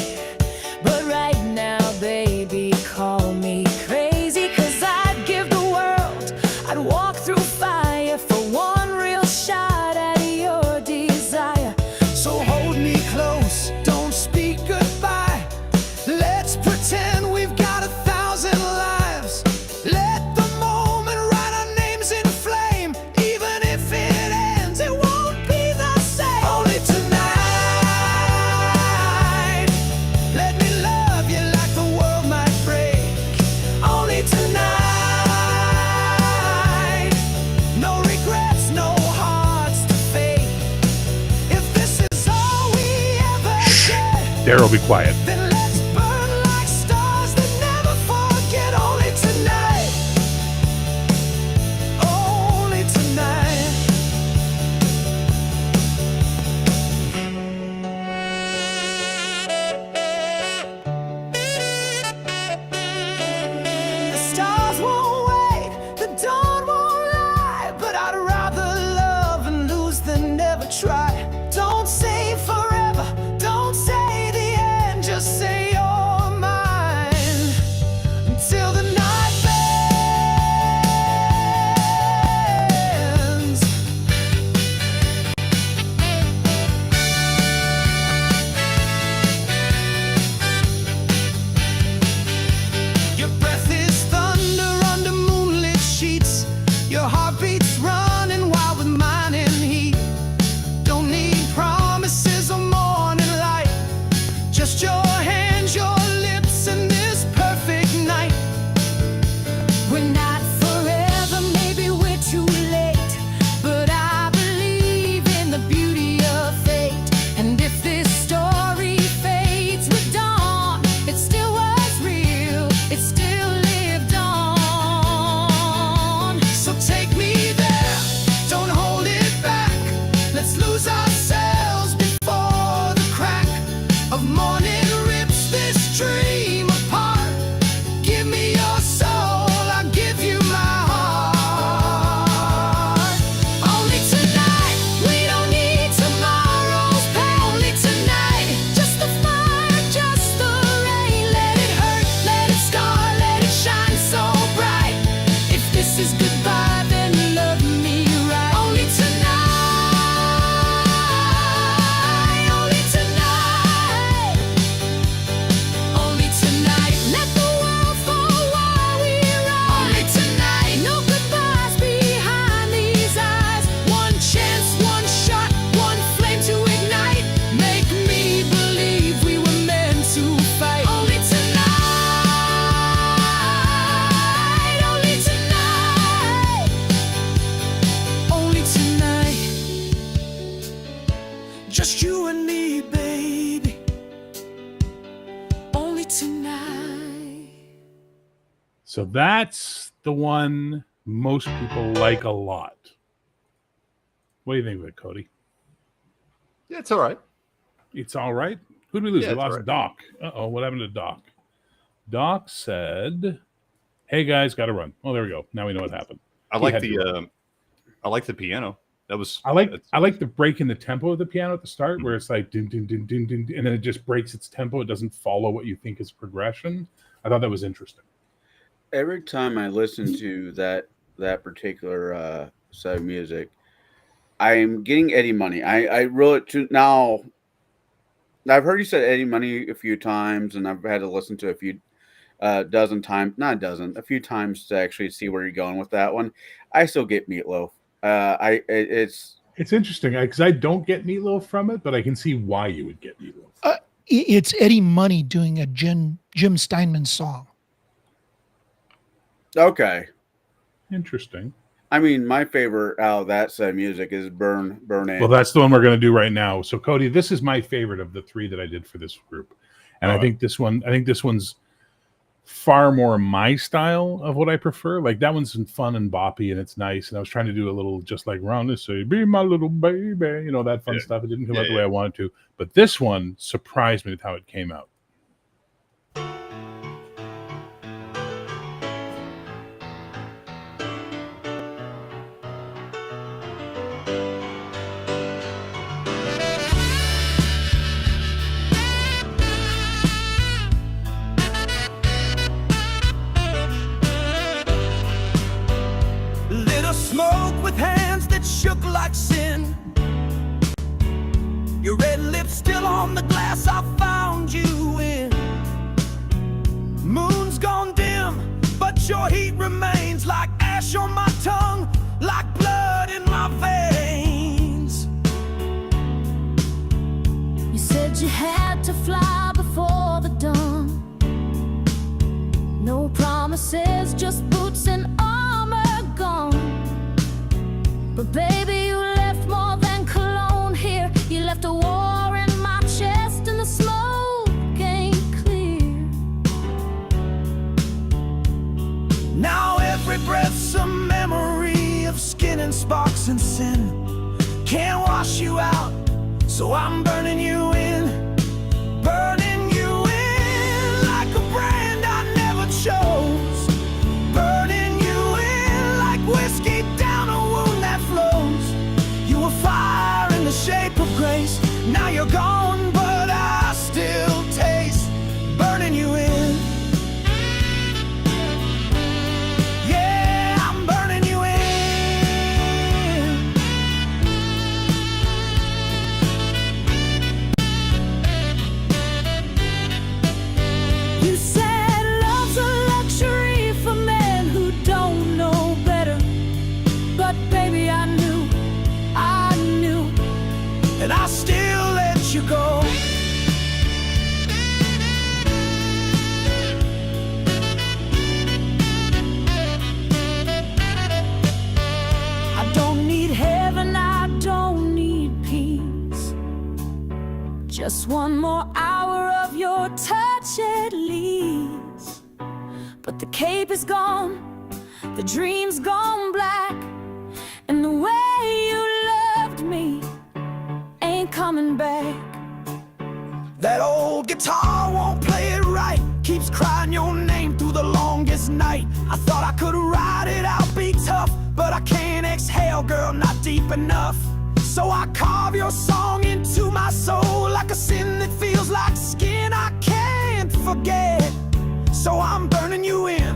but right now, baby, call me crazy, 'cause I'd give the world, I'd walk through fire for one real shot at your desire. So hold me close, don't speak goodbye. Let's pretend we've got 1,000 lives. Let the moment write our names in flame. Even if it ends, it won't be the same. Only tonight, let me love you like the world might break. Only tonight. No regrets, no hearts to fake. If this is all we ever get, Daryl, be quiet. then let's burn like stars that never forget. Only tonight. Only tonight. The stars won't wait, the dawn won't lie, but I'd rather love and lose me, baby. Only tonight. So that's the one most people like a lot. What do you think of it, Cody? Yeah, it's all right. It's all right. Who did we lose? Yeah, We it's lost all right. Doc. Uh-oh, what happened to Doc? Doc said, "Hey guys, got to run." Oh, there we go. Now we know what happened. I He like had to run. I like the piano. That was I like the break in the tempo of the piano at the start, where it's like dun, dun, dun, dun, dun, and then it just breaks its tempo. It doesn't follow what you think is progression. I thought that was interesting. Every time I listen to that particular set of music, I'm getting Eddie Money. I wrote to now. I've heard you said Eddie Money a few times, and I've had to listen to a few dozen times, not a dozen, a few times to actually see where you're going with that one. I still get Meatloaf. It's interesting because I don't get Meatloaf from it, but I can see why you would get Meatloaf. It's Eddie Money doing a Jim Steinman song. okay. Interesting. I mean, my favorite out of that set of music is Burn It. Well, that's the one we're going to do right now. So, Cody, this is my favorite of the three that I did for this group, and I think this one's far more my style of what I prefer. Like that one's fun and boppy, and it's nice. And I was trying to do a little just like Ron to say, "Be my little baby," that fun stuff. It didn't come out the way I wanted to, but this one surprised me with how it came out. Little smoke with hands that shook like sin. Your red lips still on the glass I found you in. Moon's gone dim, but your heat remains like ash on my tongue, like blood in my veins. You said you had to fly before the dawn. No promises, just boots and armor gone. But baby, you left more than cologne here. You left a war in my chest and the smoke ain't clear. Now every breath's a memory of skin and sparks and sin. Can't wash you out, so I'm burning you in. Burning you in like a brand I never chose. Burning you in like whiskey down a wound that flows. You were fire in the shape of grace. Now you're gone, but I still taste burning you in. Yeah, I'm burning you in. You said love's a luxury for men who don't know better. But baby, I knew. And I still let you go. I don't need heaven, I don't need peace. Just one more hour of your touch at least. But the cape is gone, the dream's gone black, and the way you loved me ain't coming back. That old guitar won't play it right. Keeps crying your name through the longest night. I thought I could ride it out, be tough, but I can't exhale, girl, not deep enough. So I carve your song into my soul like a sin that feels like skin I can't forget. So I'm burning you in.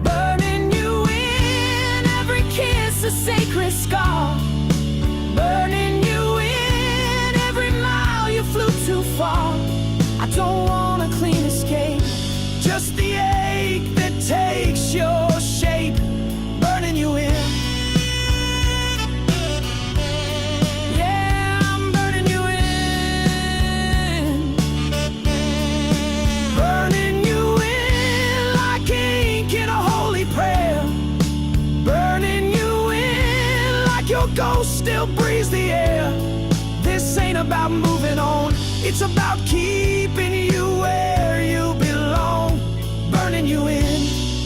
Burning you in, every kiss a sacred scar. Burning you in, every mile you flew too far. I don't want a clean escape, just the ache that takes your shape. Burning you in. yeah, I'm burning you about moving on. It's about keeping you where you belong, burning you in,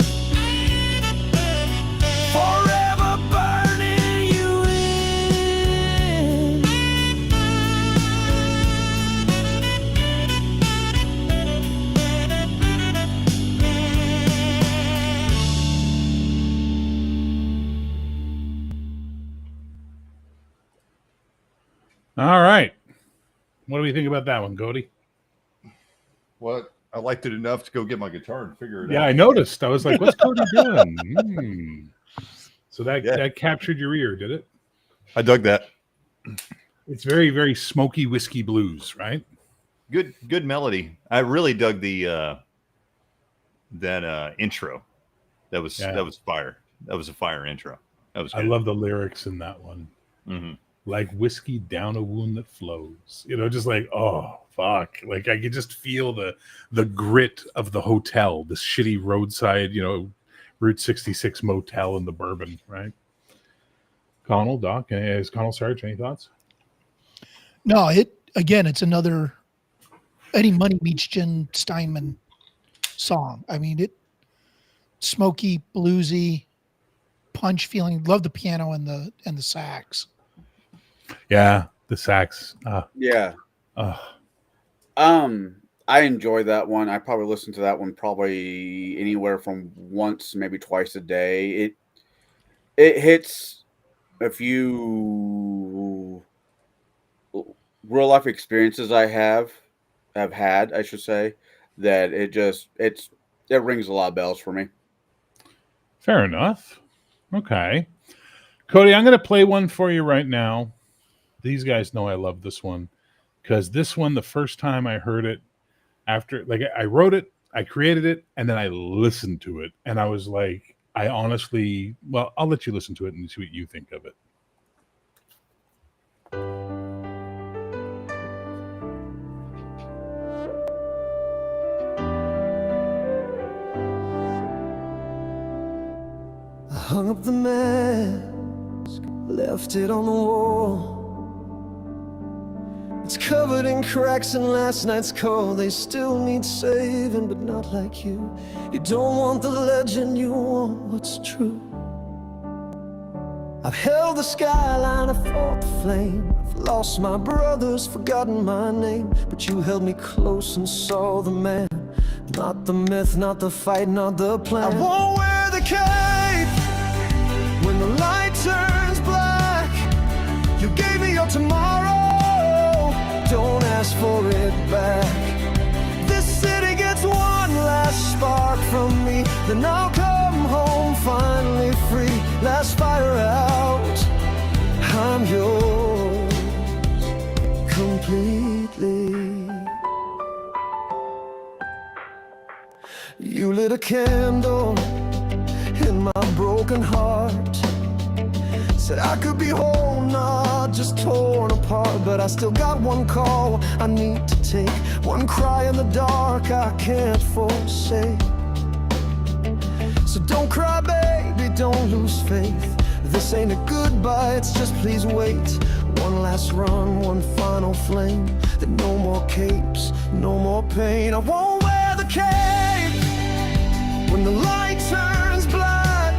forever burning you in. All right. What do we think about that one, Cody? What? I liked it enough to go get my guitar and figure it out. Yeah, I noticed. I was like, what's Cody doing? So that captured your ear, did it? I dug that. It's very, very smoky whiskey blues, right? Good melody. I really dug the that intro. That was fire. That was a fire intro. That was good. I love the lyrics in that one. Mm-hmm. Like whiskey down a wound that flows. You know, just like, oh fuck. Like I could just feel the grit of the hotel, this shitty roadside, Route 66 motel in the bourbon, right? Connell, Doc, is Connell Sarge, any thoughts? No, it's another Eddie Money meets Jen Steinman song. I mean, smoky, bluesy, punch feeling. Love the piano and the sax. Yeah, the sax. Yeah. I enjoy that one. I probably listen to that one probably anywhere from once, maybe twice a day. It hits a few real life experiences I have had, I should say, that it rings a lot of bells for me. Fair enough. Okay. Cody, I'm going to play one for you right now. These guys know I love this one because this one, the first time I heard it, after I wrote it, I created it, and then I listened to it, and I was like, I'll let you listen to it and see what you think of it. I hung up the mask, left it on the wall. It's covered in cracks and last night's call. They still need saving, but not like you. You don't want the legend, you want what's true. I've held the skyline, I've fought the flame. I've lost my brothers, forgotten my name. But you held me close and saw the man. Not the myth, not the fight, not the plan. I won't wear the cape when the light turns black. You gave me your tomorrow, don't ask for it back. This city gets one last spark from me, then I'll come home finally free. Last fire out, I'm yours completely. You lit a candle in my broken heart. Said I could be whole, not just torn apart. But I still got one call I need to take, one cry in the dark I can't forsake. So don't cry, baby, don't lose faith. This ain't a goodbye, it's just please wait. One last run, one final flame. Then no more capes, no more pain. I won't wear the cape when the light turns black.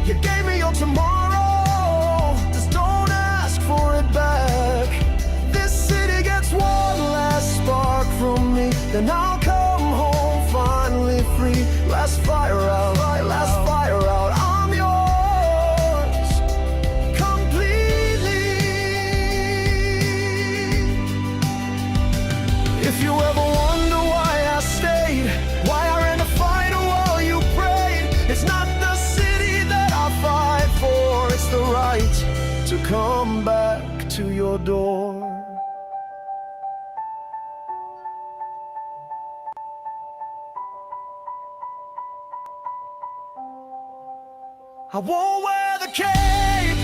You gave me your tomorrow, just don't ask for it back. This city gets one last spark from me, then I'll come home finally free. Last fire out, last fire out, I'm yours completely. If you ever wonder why I stayed, why I ran to fight while you prayed, it's not the city that I fight for, it's the right to come back to your door. I won't wear the cape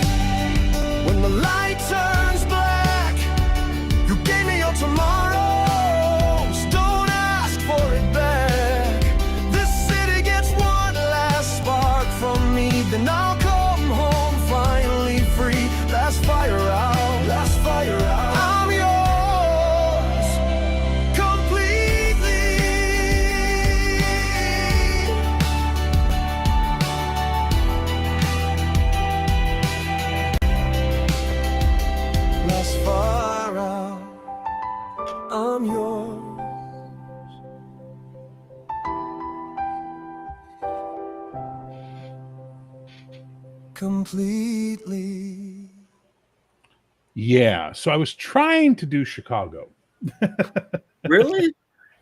when the light turns black. You gave me your tomorrow, so don't ask for it back. This city gets one last spark from me, then I'll come home finally free. Last fire out, I'm yours I'm yours. Completely. Yeah. So I was trying to do Chicago. Really?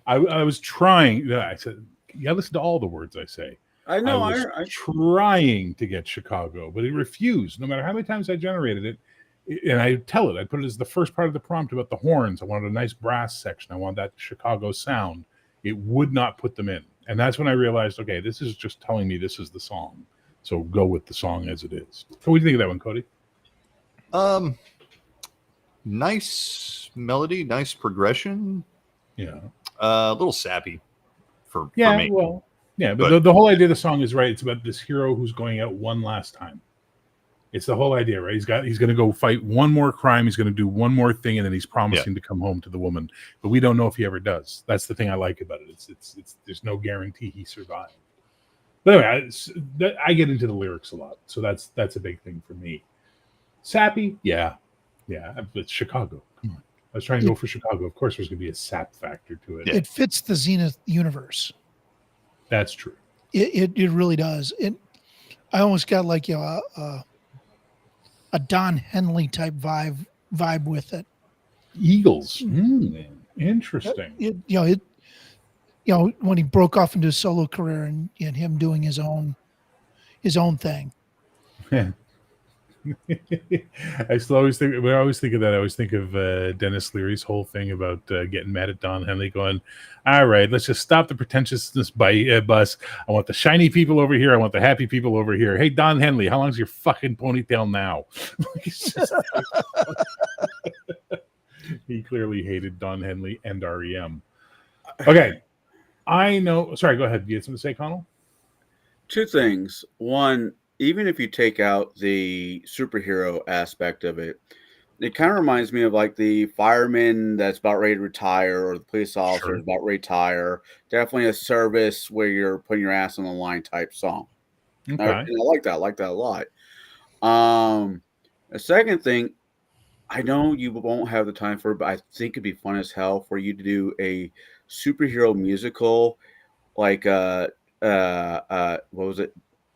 I was trying. I said, yeah, listen to all the words I say. I know. I was trying to get Chicago, but it refused. No matter how many times I generated it, and I tell it, I put it as the first part of the prompt about the horns. I wanted a nice brass section. I wanted that Chicago sound. It would not put them in. And that's when I realized, okay, this is just telling me this is the song. So go with the song as it is. So what do you think of that one, Cody? Nice melody, nice progression. Yeah. A little sappy for me. Well, yeah, but the whole idea of the song is right. It's about this hero who's going out one last time. It's the whole idea, right? He's going to go fight one more crime. He's going to do one more thing, and then he's promising to come home to the woman. But we don't know if he ever does. That's the thing I like about it. It's there's no guarantee he survived. But anyway, I get into the lyrics a lot, so that's a big thing for me. Sappy, yeah, but Chicago. Come on, I was trying to go for Chicago. Of course, there's going to be a sap factor to it. It fits the Zenith universe. That's true. It really does. I almost got like a Don Henley type vibe with it. Eagles, interesting. When he broke off into his solo career and him doing his own thing. Yeah. I always think of that. I always think of Dennis Leary's whole thing about getting mad at Don Henley, going, "All right, let's just stop the pretentiousness bus. I want the shiny people over here. I want the happy people over here. Hey, Don Henley, how long's your fucking ponytail now?" He clearly hated Don Henley and REM. Okay, I know. Sorry, go ahead. You had something to say, Connell? Two things. One, even if you take out the superhero aspect of it, it kind of reminds me of like the fireman that's about ready to retire or the police officer about to retire. Definitely a service where you're putting your ass on the line type song. Okay. I like that. I like that a lot. A second thing, I know you won't have the time for it, but I think it'd be fun as hell for you to do a superhero musical, like what was it?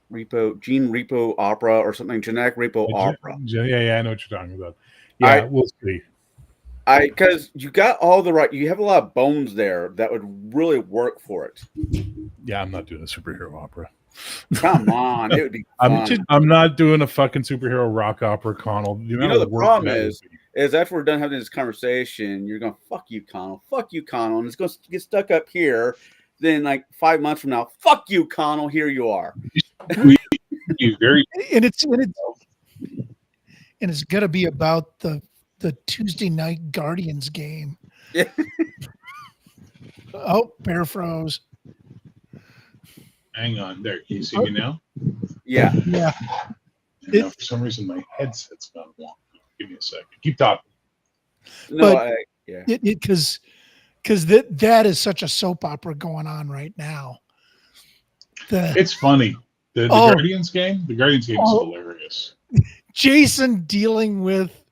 Gene Repo opera or something, genetic repo opera. Yeah, I know what you're talking about. Yeah, we'll see. Because you got all the right, you have a lot of bones there that would really work for it. Yeah, I'm not doing a superhero opera. Come on, it would be fun. I'm not doing a fucking superhero rock opera, Connell. You know the problem is after we're done having this conversation, you're going, fuck you, Connell, and it's going to get stuck up here. Then, like 5 months from now, fuck you, Connell. Here you are. And it's gonna be about the Tuesday night Guardians game. Yeah. Oh, Bear froze. Hang on, there. Can you see me now? Yeah. Yeah. For some reason, my headset's gone wonky. Give me a second. Keep talking. No, because that is such a soap opera going on right now. It's funny. The Guardians game. The Guardians game is hilarious. Jason dealing with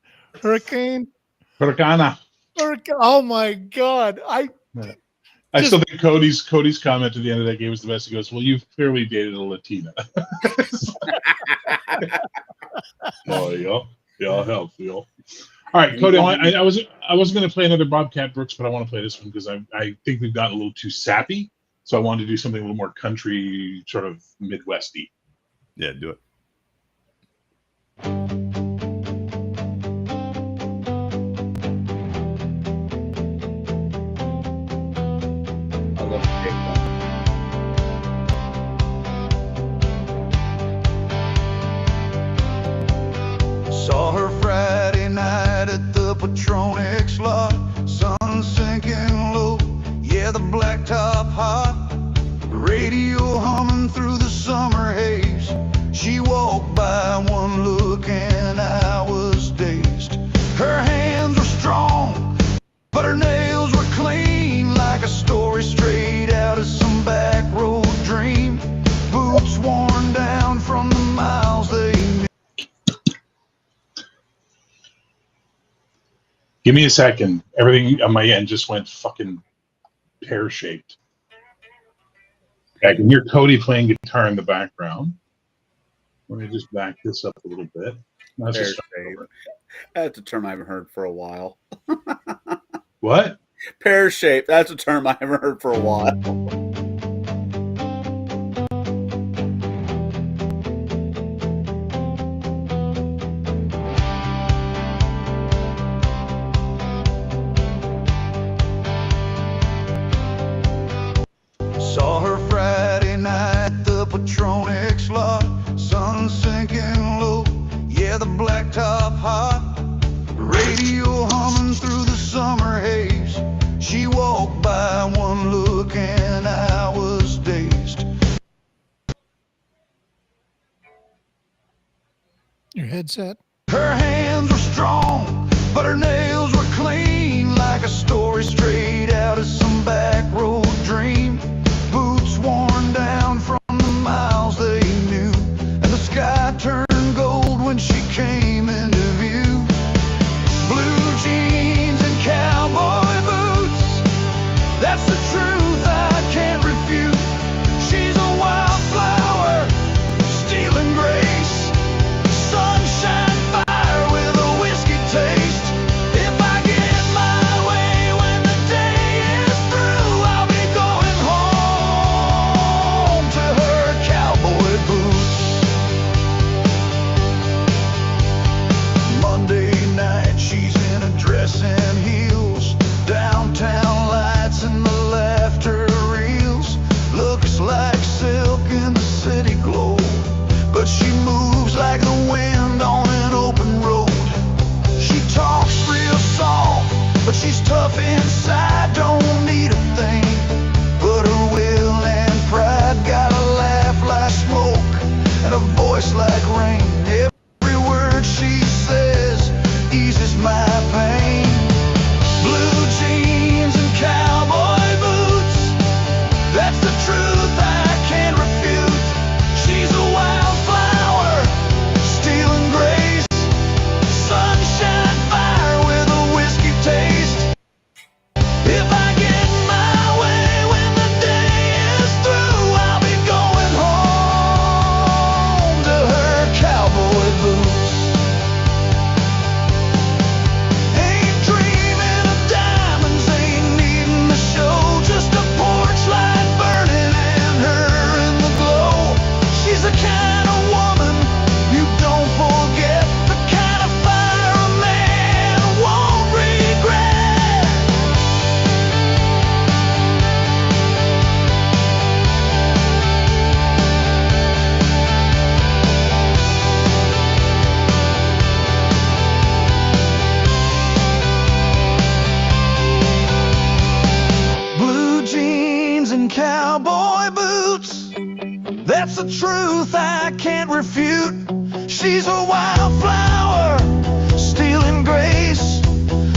Hurricane. Oh my God! I still think Cody's comment at the end of that game was the best. He goes, "Well, you've clearly dated a Latina." Oh, yeah, help, Phil. All right, Cody. I wasn't going to play another Bobcat Brooks, but I want to play this one because I think we've gotten a little too sappy. So I wanted to do something a little more country, sort of Midwesty. Yeah, do it. Saw her Friday night at the Patronix lot. Sun sinking low, yeah, the blacktop hot. Radio humming through the summer haze. She walked by, one look and I was dazed. Her hands were strong, but her nails were clean, like a story straight out of some back road dream. Boots worn down from the miles they Give me a second. Everything on my end just went fucking pear-shaped. I can hear Cody playing guitar in the background. Let me just back this up a little bit. That's a term I haven't heard for a while. What? Pear-shaped. That's a term I haven't heard for a while. Saw her Friday night, the Patronix lot, sun sinking low, yeah, the blacktop hot, radio humming through the summer haze. She walked by, one look, and I was dazed. Your headset? Her hands were strong, but her nails were clean, like a story straight out of some back road dream. Boots worn down from the miles they knew, and the sky turned gold when she came into view. Blue jeans and cowboy boots, that's the truth I can't refute. She's a wildflower, stealing grace, sunshine fire with a whiskey taste. If I get my way when the day is through, I'll be going home to her cowboy boots. Monday night, she's in a dress and heels, downtown lights and the laughter reels. Looks like silk in the city glow, but she moves like the wind on an open road. She talks real soft, but she's tough inside, don't need a thing but her will and pride. Got a laugh like smoke and a voice like rain. Every word she says eases my pain. Blue jeans and cowboy boots, that's the truth I can't refute. She's a wildflower, stealing grace, sunshine fire with a whiskey taste. If I get my way when the day is through, I'll be going home to her cowboy boots. Ain't dreaming of diamonds, ain't needing the show, just a porch light burning and her in the glow. She's the kind of woman you don't forget, the kind of fire a man won't regret. Blue jeans and cowboy boots, that's the truth I can't refute. She's a wildflower, stealing grace,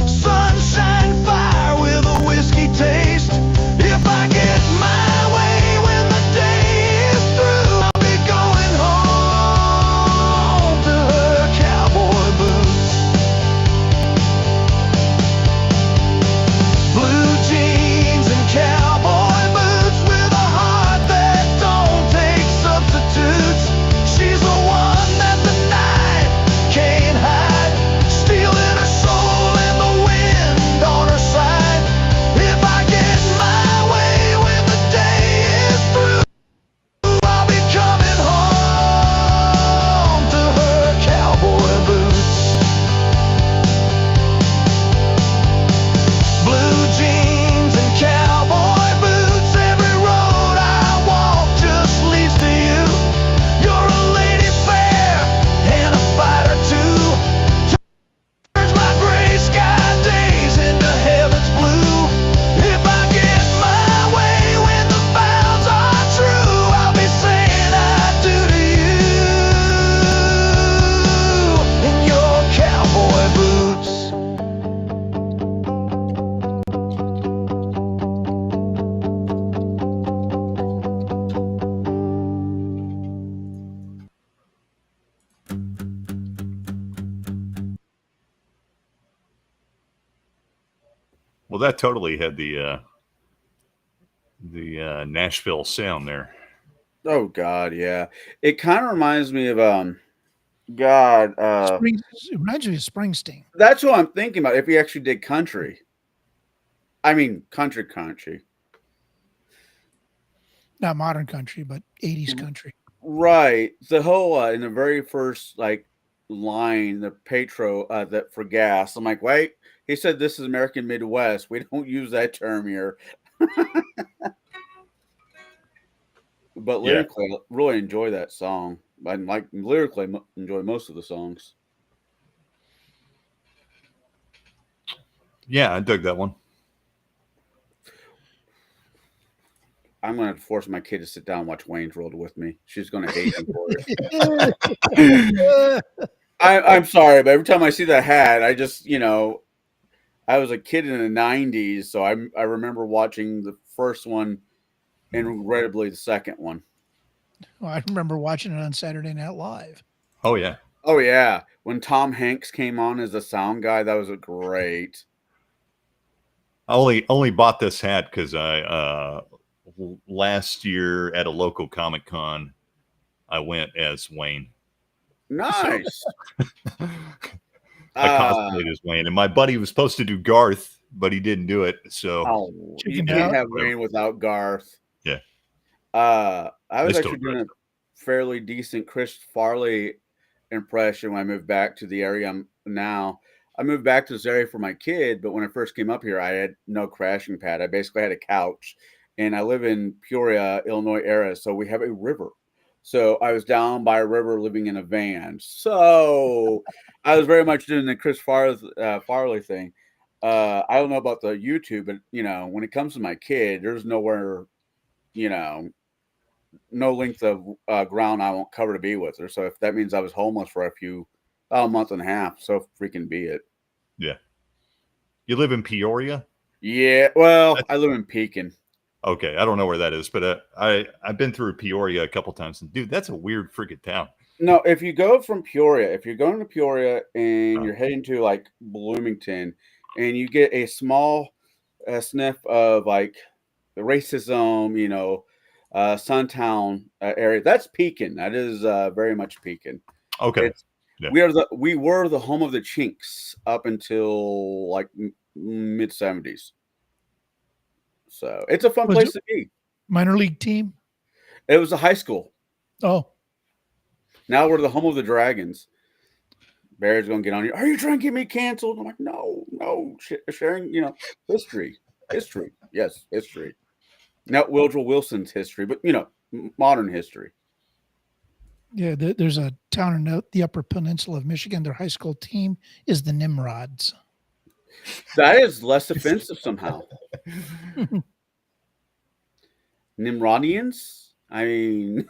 sunshine fire with a whiskey taste. If I get my way when the day is through, I'll be going home to her cowboy boots. Blue jeans and cowboy boots with a heart that don't take substitutes. She's the one that the night can't hide. Well, that totally had the Nashville sound there. Oh God, yeah. It kind of reminds me of God. It reminds me of Springsteen. That's what I'm thinking about. If he actually did country, I mean country. Not modern country, but 80s country. Right. The whole in the very first like line, the Petro that for gas. I'm like, wait. He said this is American Midwest. We don't use that term here. But lyrically, I really enjoy that song. I like lyrically enjoy most of the songs. Yeah, I dug that one. I'm going to force my kid to sit down and watch Wayne's World with me. She's going to hate me for it. I'm sorry, but every time I see that hat, I just, I was a kid in the 90s, so I remember watching the first one and regrettably the second one. Well, I remember watching it on Saturday Night Live. Oh, yeah. Oh, yeah. When Tom Hanks came on as the sound guy, that was great. I only bought this hat because I last year at a local Comic-Con, I went as Wayne. Nice. I cosplayed as Wayne, and my buddy was supposed to do Garth, but he didn't do it. So you can't have Wayne without Garth. Yeah. I was actually doing a fairly decent Chris Farley impression when I moved back to the area I'm now. I moved back to this area for my kid, but when I first came up here, I had no crashing pad. I basically had a couch, and I live in Peoria, Illinois area, so we have a river. So I was down by a river living in a van. So I was very much doing the Chris Farley thing. I don't know about the YouTube, but, when it comes to my kid, there's nowhere, no length of ground I won't cover to be with her. So if that means I was homeless for about a month and a half, so freaking be it. Yeah. You live in Peoria? Yeah. Well, I live in Pekin. Okay, I don't know where that is, but I've been through Peoria a couple times, and dude, that's a weird freaking town. No, if you go from Peoria, if you're going to Peoria and you're heading to like Bloomington, and you get a small sniff of like the racism, Suntown area, that's Pekin. That is very much Pekin. Okay, we were the home of the Chinks up until like mid 70s. So it's a fun place to be. Minor league team? It was a high school. Oh. Now we're the home of the Dragons. Barry's going to get on you. Are you trying to get me canceled? I'm like, no. Sharing, history. Yes, history. Not Woodrow Wilson's history, but, modern history. Yeah, there's a town in the Upper Peninsula of Michigan. Their high school team is the Nimrods. That is less offensive somehow. Nimrodians? I mean...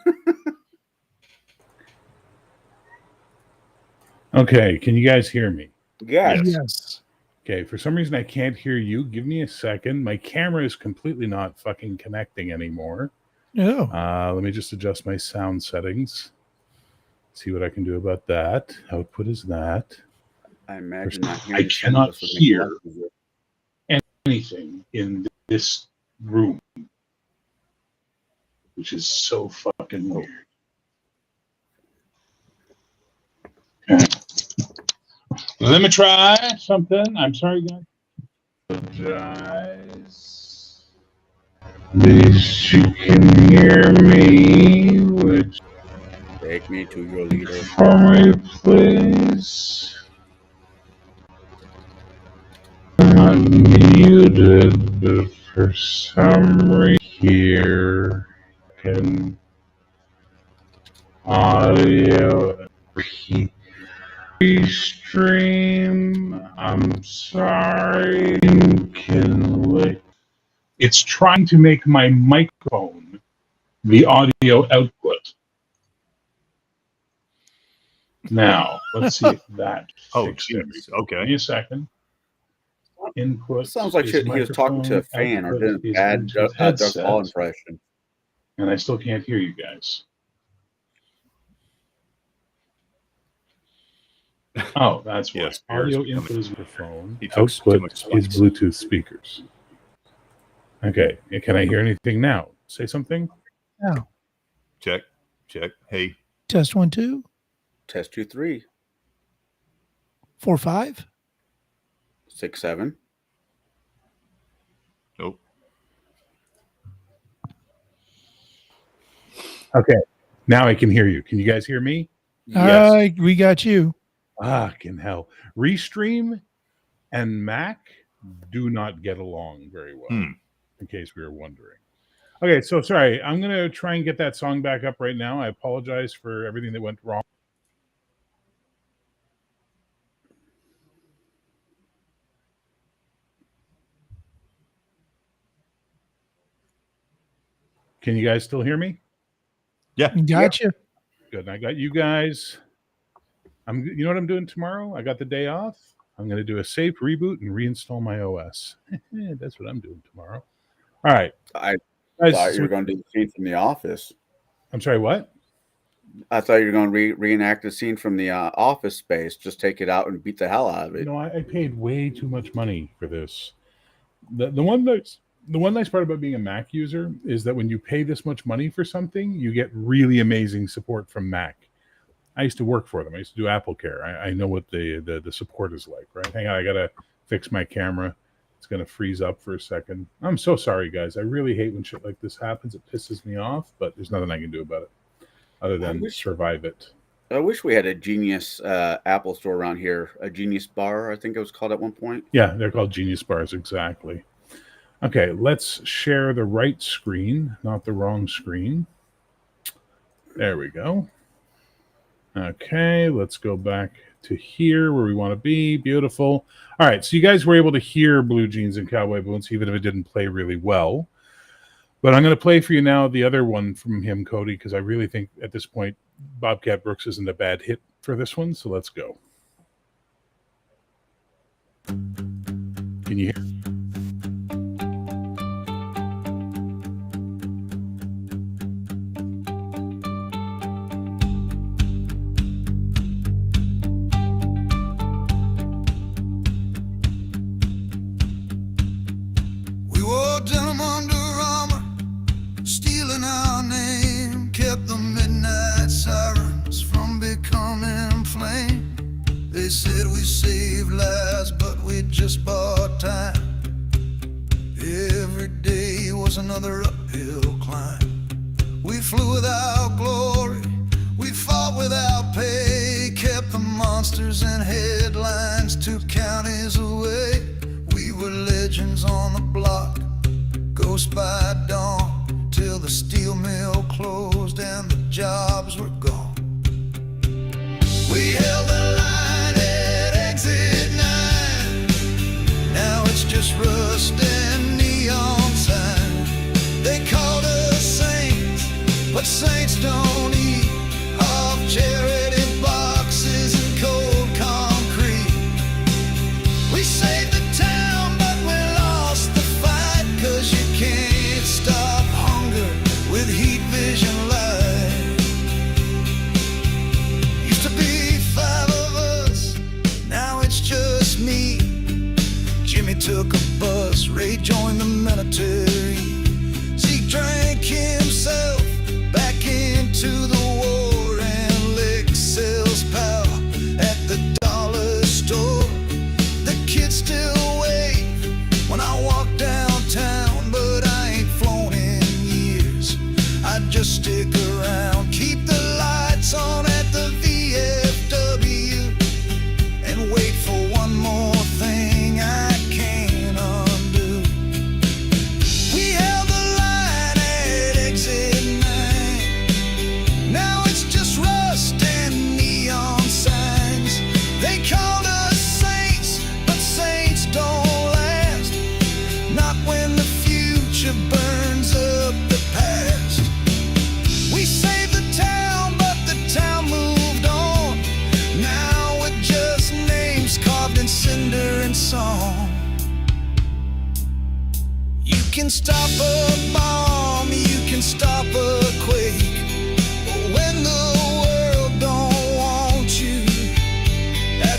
Okay, can you guys hear me? Yes. Okay, for some reason I can't hear you. Give me a second. My camera is completely not fucking connecting anymore. No. Let me just adjust my sound settings. See what I can do about that. Output is that. I imagine I cannot hear anything in this room, which is so fucking weird. Okay. Let me try something. I'm sorry, guys. Apologize. At least you can hear me. Which take me to your leader. For me, please. I'm muted, but for some reason here can audio stream. I'm sorry. It's trying to make my microphone the audio output. Now, let's see if that fixes it. Okay. Give me a second. Input. Sounds like he was talking to a fan or did a bad Doug Hall impression. And I still can't hear you guys. Oh, that's why. Yes, Bear's Audio becoming- input is your phone. He took too Output much is spice. Bluetooth speakers. Okay. Can I hear anything now? Say something. Now, Check. Hey, test 1, 2, Test 2, 3, 4, 5. 6, 7. nope. Okay. Now I can hear you. Can you guys hear me? Yes. We got you. Fucking hell. Restream and Mac do not get along very well, in case we were wondering. Okay, so sorry. I'm going to try and get that song back up right now. I apologize for everything that went wrong. Can you guys still hear me? Yeah. Got you. Good. I got you guys. You know what I'm doing tomorrow? I got the day off. I'm going to do a safe reboot and reinstall my OS. That's what I'm doing tomorrow. All right. I Guys, thought you were going to do the scene from The Office. I'm sorry, what? I thought you were going to reenact the scene from the Office space. Just take it out and beat the hell out of it. No, I paid way too much money for this. The one nice part about being a Mac user is that when you pay this much money for something, you get really amazing support from Mac. I used to work for them. I used to do Apple Care. I know what the support is like, right? Hang on, I gotta fix my camera. It's gonna freeze up for a second. I'm so sorry, guys. I really hate when shit like this happens. It pisses me off, but there's nothing I can do about it other than survive it. I wish we had a Genius Apple store around here. A Genius Bar, I think it was called at one point. Yeah, they're called Genius Bars, exactly. Okay, let's share the right screen, not the wrong screen. There we go. Okay, let's go back to here where we want to be. Beautiful. All right, so you guys were able to hear Blue Jeans and Cowboy Boots, even if it didn't play really well. But I'm going to play for you now the other one from him, Cody, because I really think at this point Bobcat Brooks isn't a bad hit for this one. So let's go. Can you hear? We wore denim Under Armour, stealing our name, kept the midnight sirens from becoming flame. They said we saved lives, but we just bought time. Every day was another uphill climb. We flew without glory, we fought without pay, kept the monsters in headlines 2 counties away. We were legends on the block, ghosts by dawn, till the steel mill closed and the jobs were gone. We held the line at exit 9. Now it's just rust and neon signs. They called us saints, but saints don't eat off charity boxes and cold concrete. We saved the town, but we lost the fight, 'cause you can't stop hunger with heat vision light. Used to be 5 of us, now it's just me. Jimmy took a bus, Ray joined the military. Zeke drank himself back into the war and licked sales pal at the dollar store. The kids still wave when I walk downtown, but I ain't flown in years. I just stick around, keep the lights on at the VFW, and wait for one more thing I can't undo. We held the line at exit 9. Now it's just rust and neon signs. They called us saints, but saints don't last. Not when the future burns up the past. We saved the town, but the town moved on. Now we're just names carved in cinder and song. You can stop a bomb, you can stop a quake, but when the world don't want you, at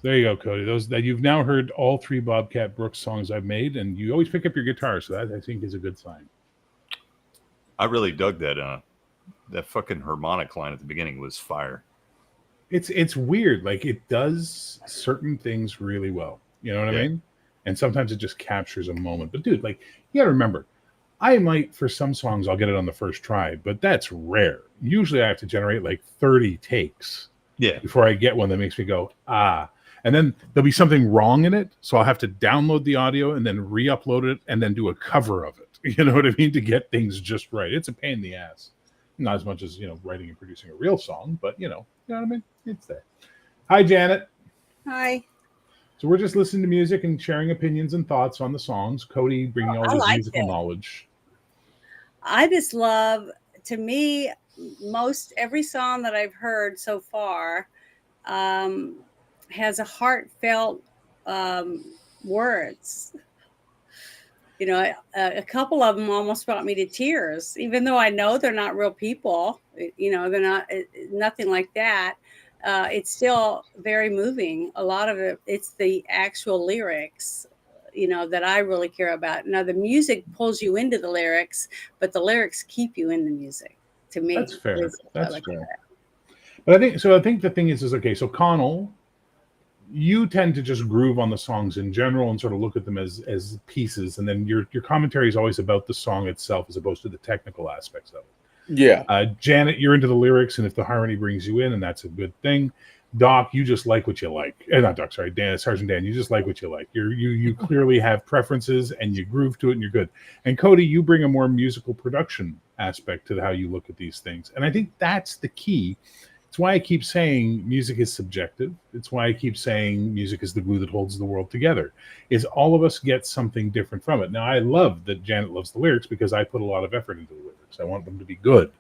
There you go, Cody. Those that you've now heard all 3 Bobcat Brooks songs I've made, and you always pick up your guitar, so that I think is a good sign. I really dug that. That fucking harmonic line at the beginning was fire. It's weird. Like, it does certain things really well. You know what I mean? And sometimes it just captures a moment. But dude, like, you gotta remember, I might, for some songs, I'll get it on the first try, but that's rare. Usually I have to generate like 30 takes before I get one that makes me go, ah. And then there'll be something wrong in it, so I'll have to download the audio and then re-upload it and then do a cover of it. You know what I mean? To get things just right. It's a pain in the ass. Not as much as, writing and producing a real song, but you know what I mean? It's there. Hi, Janet. Hi. So we're just listening to music and sharing opinions and thoughts on the songs. Cody bringing all his musical knowledge. I just love, to me, most every song that I've heard so far has a heartfelt words. A couple of them almost brought me to tears, even though I know they're not real people. They're not nothing like that. It's still very moving. A lot of it's the actual lyrics, that I really care about. Now, the music pulls you into the lyrics, but the lyrics keep you in the music. To me, that's fair. That's fair. But I think the thing is okay. So Connell, you tend to just groove on the songs in general and sort of look at them as pieces, and then your commentary is always about the song itself as opposed to the technical aspects of it. Yeah. Janet, you're into the lyrics, and if the harmony brings you in, and that's a good thing. Doc, you just like what you like. Not Doc, sorry, Dan, Sergeant Dan, you just like what you like. You clearly have preferences, and you groove to it, and you're good. And Cody, you bring a more musical production aspect to how you look at these things, and I think that's the key. It's why I keep saying music is subjective. It's why I keep saying music is the glue that holds the world together. Is all of us get something different from it. Now, I love that Janet loves the lyrics because I put a lot of effort into the lyrics. I want them to be good.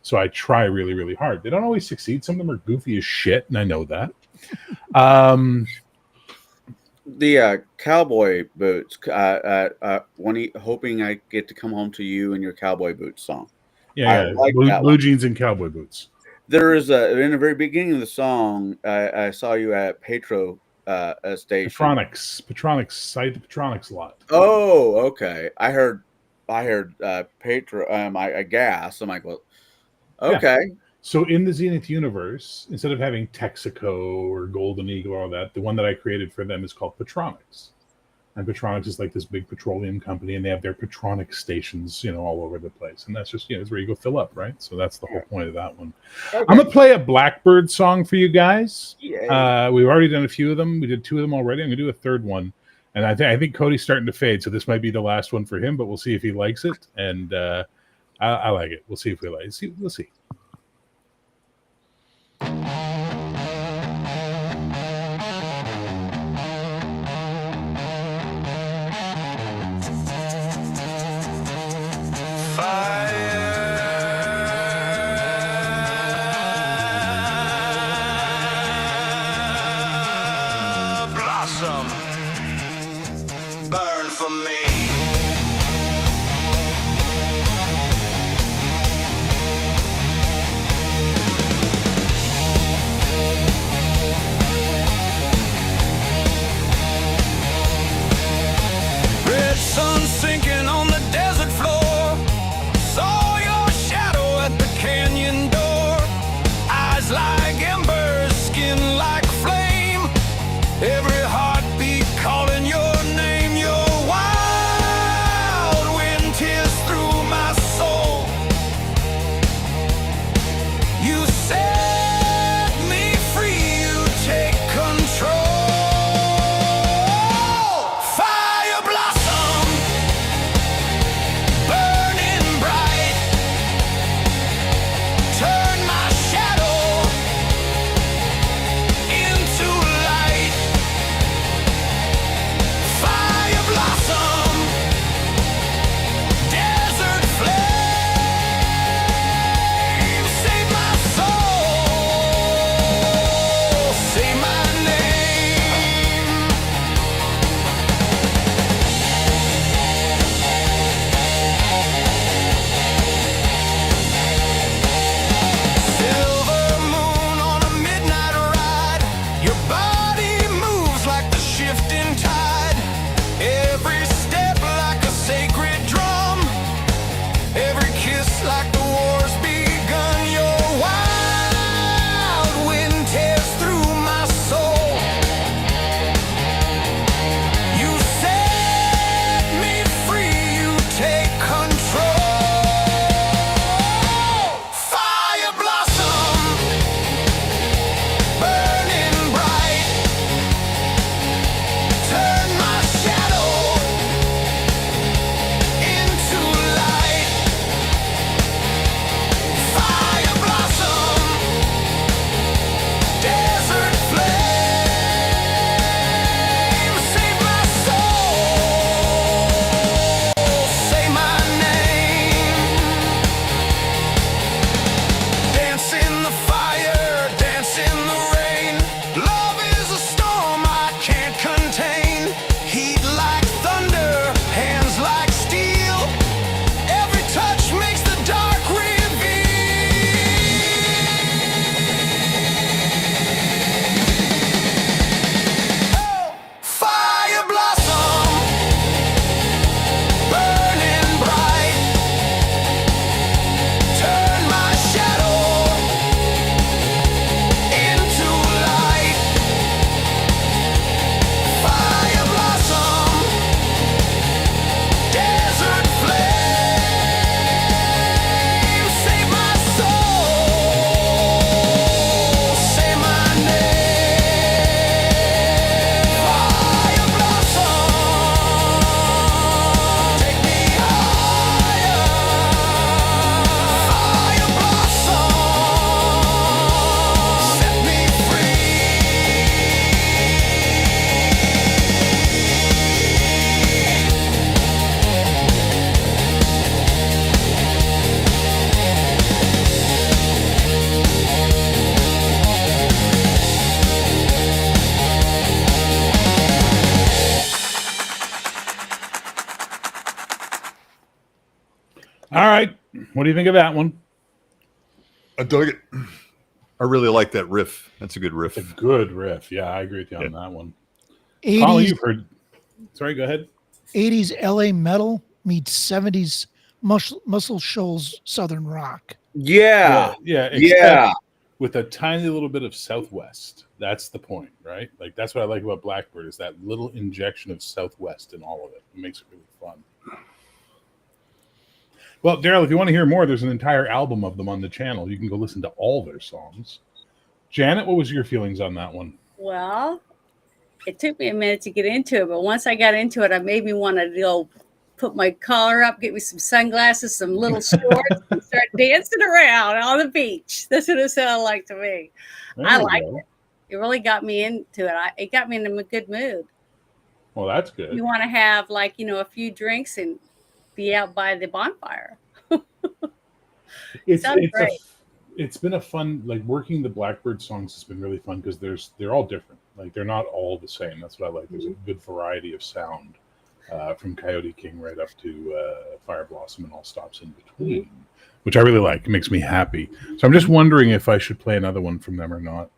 So I try really, really hard. They don't always succeed. Some of them are goofy as shit, and I know that. The cowboy boots. Hoping I get to come home to you and your cowboy boots song. Yeah, like blue jeans and cowboy boots. There is in the very beginning of the song, I saw you at Petro station. Petronix site, the Petronix lot. Oh, okay. I heard Petro. I gas. I'm like, well, okay. Yeah. So in the Zenith universe, instead of having Texaco or Golden Eagle or all that, the one that I created for them is called Petronix. And Petronix is like this big petroleum company, and they have their Petronix stations, all over the place. And that's just, it's where you go fill up, right? So that's the whole point of that one. Okay. I'm going to play a Blackbird song for you guys. We've already done a few of them. We did 2 of them already. I'm going to do a third one. And I think Cody's starting to fade, so this might be the last one for him, but we'll see if he likes it. And I like it. We'll see if we like it. We'll see. Burn for me. All right. What do you think of that one? I dug it. I really like that riff. That's a good riff. It's a good riff. Yeah, I agree with you on that one. 80s, Colin, you've heard. Sorry, go ahead. 80s LA metal meets 70s Muscle Shoals Southern rock. Yeah. Yeah. Yeah. With a tiny little bit of Southwest. That's the point, right? Like, that's what I like about Blackbird is that little injection of Southwest in all of it. It makes it really fun. Well, Daryl, if you want to hear more, there's an entire album of them on the channel. You can go listen to all their songs. Janet, what was your feelings on that one? Well, it took me a minute to get into it, but once I got into it, I made me want to go put my collar up, get me some sunglasses, some little shorts, and start dancing around on the beach. That's what it sounded like to me. I liked it. It really got me into it. It got me in a good mood. Well, that's good. You want to have a few drinks and be out by the bonfire. It's been a fun, like, working the Blackbird songs has been really fun because they're all different. Like, they're not all the same. That's what I like. There's a good variety of sound from Coyote King right up to Fire Blossom and all stops in between, which I really like. It makes me happy. So I'm just wondering if I should play another one from them or not.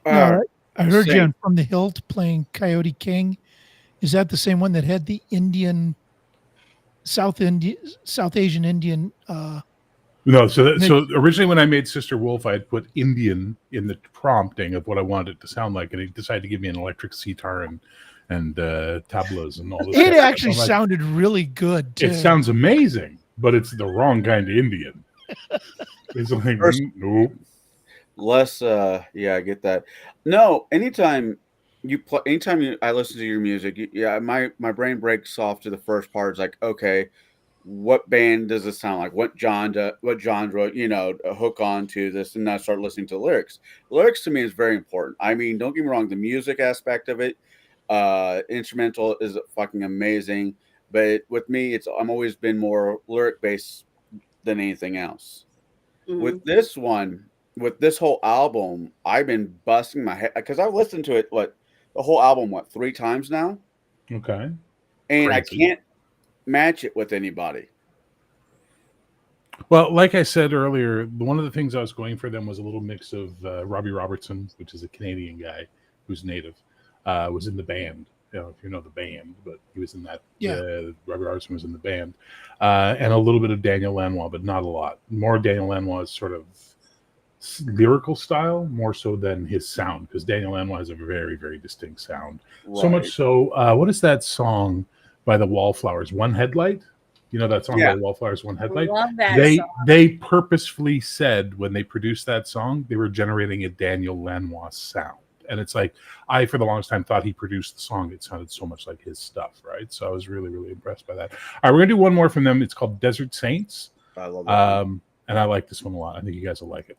I heard you on From the Hilt playing Coyote King. Is that the same one that had the South Asian Indian? No, so originally when I made Sister Wolf, I had put Indian in the prompting of what I wanted it to sound like, and he decided to give me an electric sitar and tablas and all this. It actually sounded really good too. It sounds amazing, but it's the wrong kind of Indian. It's like, nope. Less, I get that. No, anytime I listen to your music, my brain breaks off to the first part. It's like, okay, what band does it sound like? What genre, hook on to this, and I start listening to the lyrics. Lyrics to me is very important. I mean, don't get me wrong, the music aspect of it, instrumental is fucking amazing, but with me, I'm always been more lyric based than anything else. Mm-hmm. With this one, with this whole album, I've been busting my head because I've listened to it the whole album 3 times now. Okay. And crazy. I can't match it with anybody. Well, like I said earlier, one of the things I was going for them was a little mix of Robbie Robertson, which is a Canadian guy who's native, was in the band. If you know the band, but he was in that. Yeah. Robbie Robertson was in the band, and a little bit of Daniel Lanois, but not a lot. More Daniel Lanois' sort of lyrical style, more so than his sound, because Daniel Lanois has a very, very distinct sound. Right. So much so, what is that song by the Wallflowers? One Headlight? You know that song by the Wallflowers, One Headlight? I love that song. They purposefully said when they produced that song, they were generating a Daniel Lanois sound. And it's like, I, for the longest time, thought he produced the song. It sounded so much like his stuff, right? So I was really, really impressed by that. All right, we're going to do one more from them. It's called Desert Saints. I love that one. And I like this one a lot. I think you guys will like it.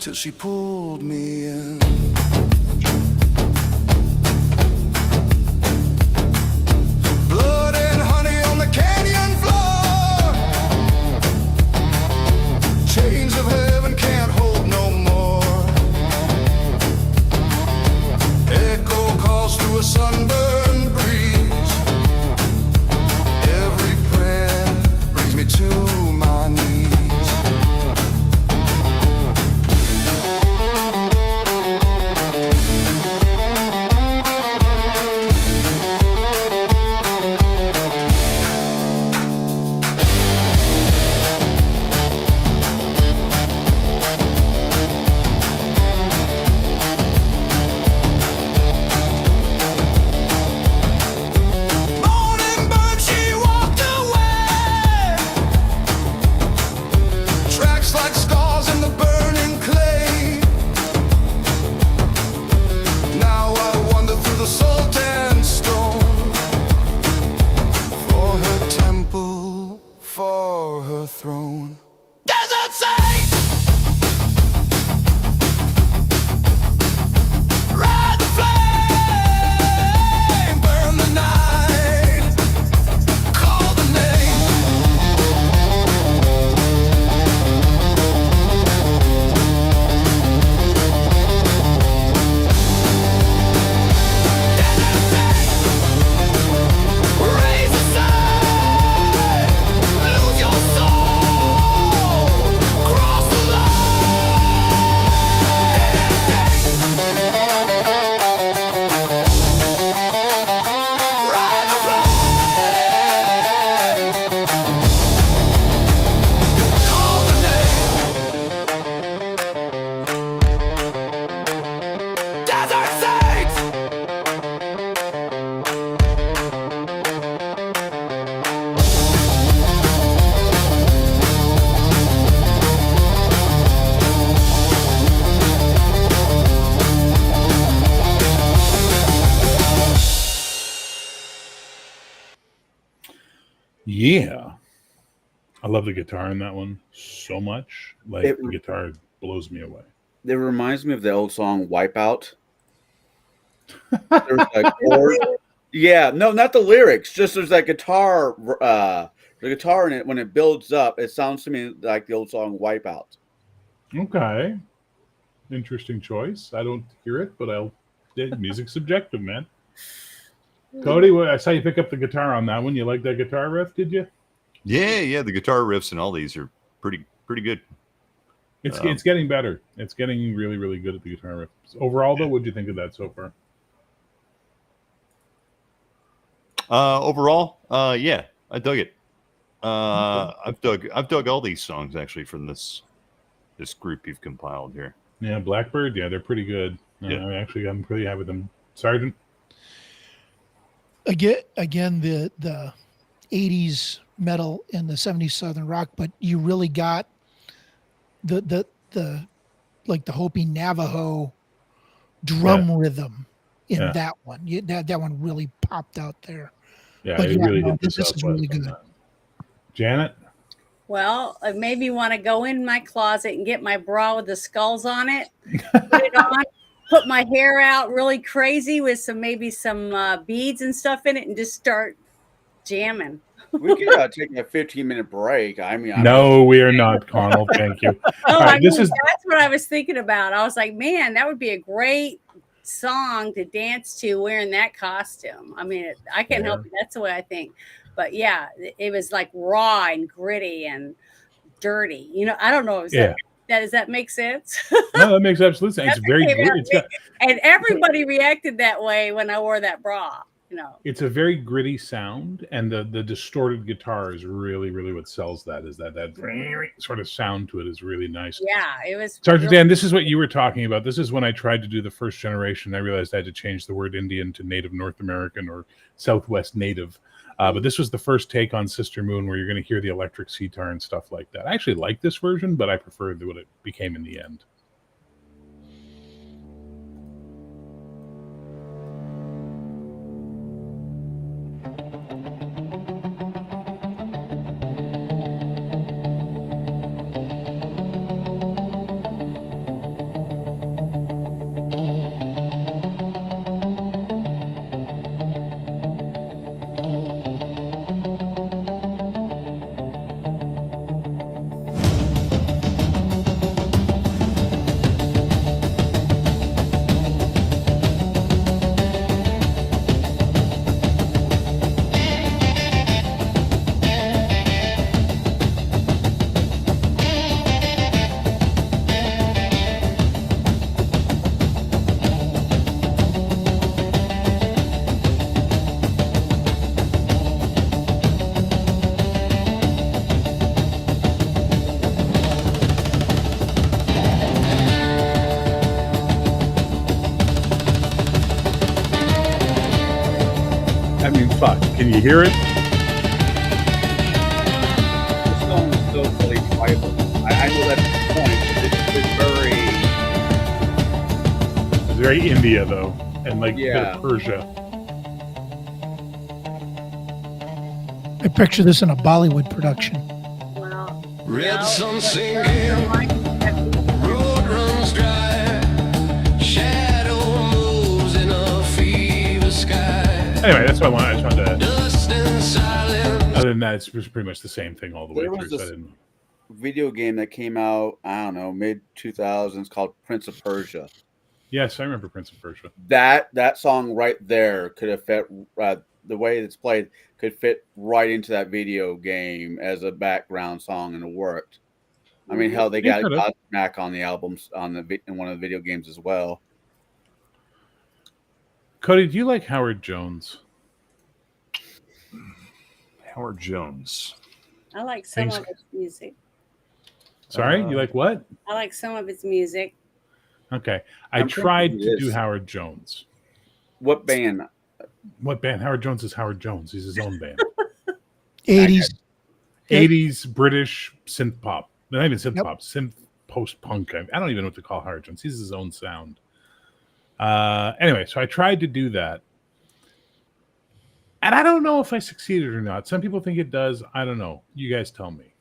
till she pulled me in. Blood and honey on the canyon floor. Chains of heaven can't hold no more. Echo calls through a sunburned breeze. Every prayer brings me to my knees. Morning bird, she walked away. Tracks like scars in the burning clay. Now I wander through the salt and stone, for her temple, for her throne. Desert saints, ride the flame, burn the night, call the name. Raise the sun, lose your soul, cross the line, ride the flame, call the name. Desert saints. Yeah. I love the guitar in that one so much. Like, the guitar blows me away. It reminds me of the old song Wipeout. There's a chord. Yeah, no, not the lyrics. Just there's that guitar, the guitar in it. When it builds up, it sounds to me like the old song Wipeout. Okay. Interesting choice. I don't hear it, but music's subjective, man. Cody, I saw you pick up the guitar on that one. You like that guitar riff, did you? Yeah. The guitar riffs and all these are pretty good. It's getting better. It's getting really, really good at the guitar riff. Overall, though, what do you think of that so far? Overall, yeah, I dug it. I've dug all these songs actually from this group you've compiled here. Yeah, Blackbird. Yeah, they're pretty good. Yeah. I'm pretty happy with them. Sergeant. Again, the 80s metal and the 70s southern rock, but you really got the like the Hopi Navajo drum rhythm in that one. That one really popped out there. Yeah, but really hit this is really good. Janet? Well, I maybe want to go in my closet and get my bra with the skulls on it, put it on, put my hair out really crazy with some beads and stuff in it, and just start jamming. We could take a 15-minute break. No, we are not, Connell. Thank you. Oh, right, that's what I was thinking about. I was like, man, that would be a great song to dance to wearing that costume. I mean, I can't help it. That's the way I think. But yeah, it was like raw and gritty and dirty. I don't know. Does that make sense? No, that makes absolute sense. It's very good. And everybody reacted that way when I wore that bra. It's a very gritty sound, and the distorted guitar is really, really what sells that. Is that sort of sound to it is really nice. Yeah, it was. Sergeant Dan, this is what you were talking about. This is when I tried to do the first generation. I realized I had to change the word Indian to Native North American or Southwest Native. But this was the first take on Sister Moon where you're going to hear the electric sitar and stuff like that. I actually like this version, but I prefer what it became in the end. Can you hear it? The song is still really tribal. I know that's the point. It's very India though, and like a bit Yeah. of Persia. I picture this in a Bollywood production. Well, Red sun sinking, road runs dry, shadow moves in a fever sky. Anyway, that's what I just wanted to. Dust and silence. Other than that, it's pretty much the same thing all the way There through. was So I this didn't. video game that came out, I don't know, mid 2000s called Prince of Persia. Yes, I remember Prince of Persia. That song right there could have fit the way it's played could fit right into that video game as a background song, and it worked. I mean, hell, they got Godsmack on the albums in one of the video games as well. Cody, do you like Howard Jones? Howard Jones. I like some of its music. Sorry, you like what? I like some of its music. Okay, I I'm tried thinking to it do is. Howard Jones. What band? What band? Howard Jones is Howard Jones. He's his own band. 80s. 80s British synth pop. Not even synth Yep. pop, synth post punk. I don't even know what to call Howard Jones. He's his own sound. Anyway, so I tried to do that. And I don't know if I succeeded or not. Some people think it does. I don't know. You guys tell me.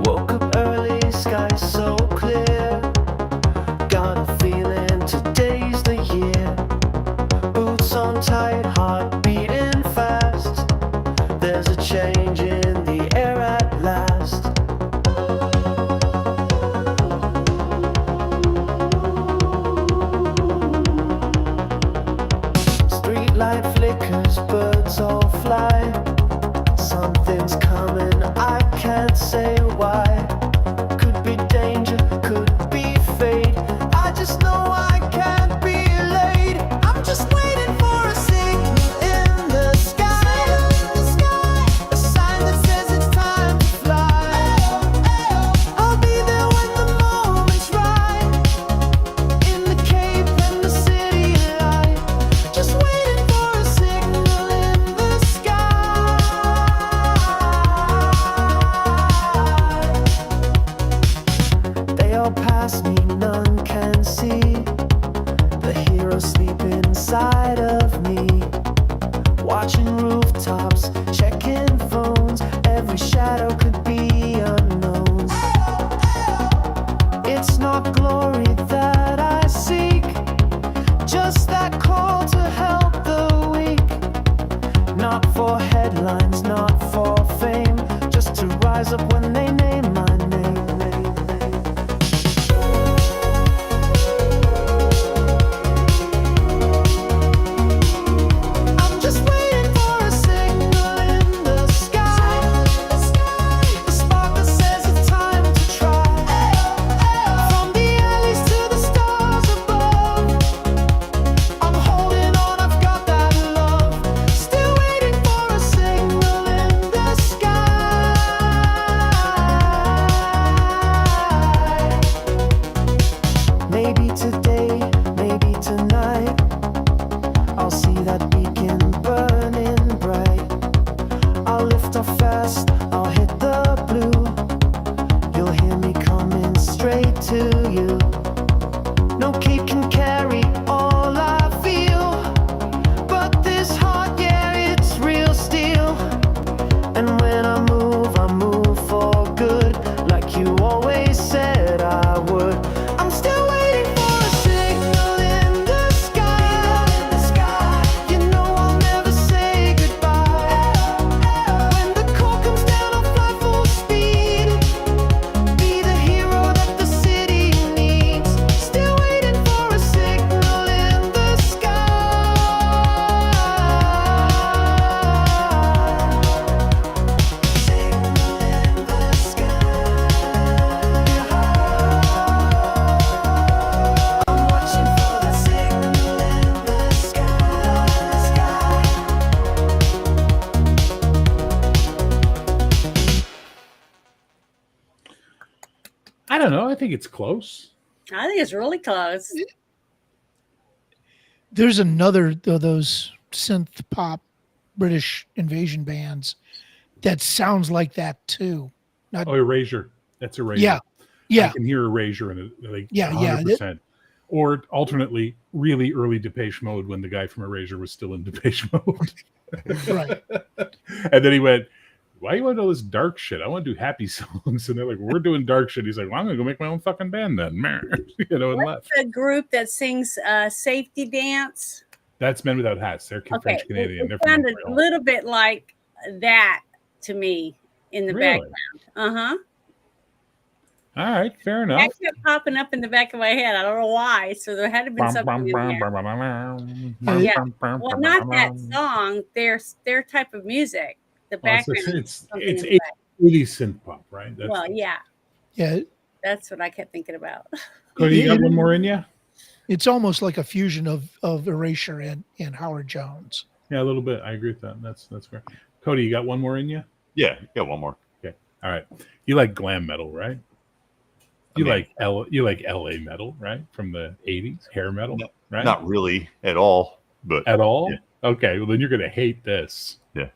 Woke up early, sky so clear. Got a feeling today's the year. Boots on tight, heart beating fast. There's a change in the air at last. Streetlight flickers, birds all fly. Something's coming, I can't say why. Could be danger, could be fate. I just know I can't be late. I'm just waiting for a signal in the sky. A sign that says it's time to fly. I'll be there when the moment's right. In the cape and the city light. Just waiting for a signal in the sky. They all pass me, none can see. The hero sleep inside of me. Watching rooftops, checking phones. Every shadow could be unknown. It's not glory that I seek, just that call to help the weak. Not for headlines, not for fame, just to rise up when they name my name. I'm just waiting for a signal in the sky. The spark that says it's time to try. From the alleys to the stars above, I'm holding on, I've got that love. Still waiting for a signal in the sky. think it's close. I think it's really close. There's another of those synth pop British invasion bands that sounds like that too. Erasure. That's Erasure. Yeah. Yeah. I can hear Erasure in it, like 100%. Or alternately, really early Depeche Mode when the guy from Erasure was still in Depeche Mode. Right. And then he went, why you want all this dark shit? I want to do happy songs. And they're like, we're doing dark shit. He's like, well, I'm going to go make my own fucking band then. And left. The group that sings Safety Dance? That's Men Without Hats. They're French Canadian. It sounded a little bit like that to me in the background. Uh-huh. All right, fair enough. That kept popping up in the back of my head. I don't know why. So there had to be something in there. Yeah. Well, not that song. Their type of music. The background. It's 80s synth pop, right? Yeah. Yeah. That's what I kept thinking about. Cody, you got one more in you? It's almost like a fusion of Erasure and Howard Jones. Yeah, a little bit. I agree with that. That's fair. Cody, you got one more in you? Yeah, got one more. Okay. All right. You like glam metal, right? You like LA metal, right? From the 80s, hair metal, right? Not really at all, but at all? Yeah. Okay, well then you're gonna hate this. Yeah.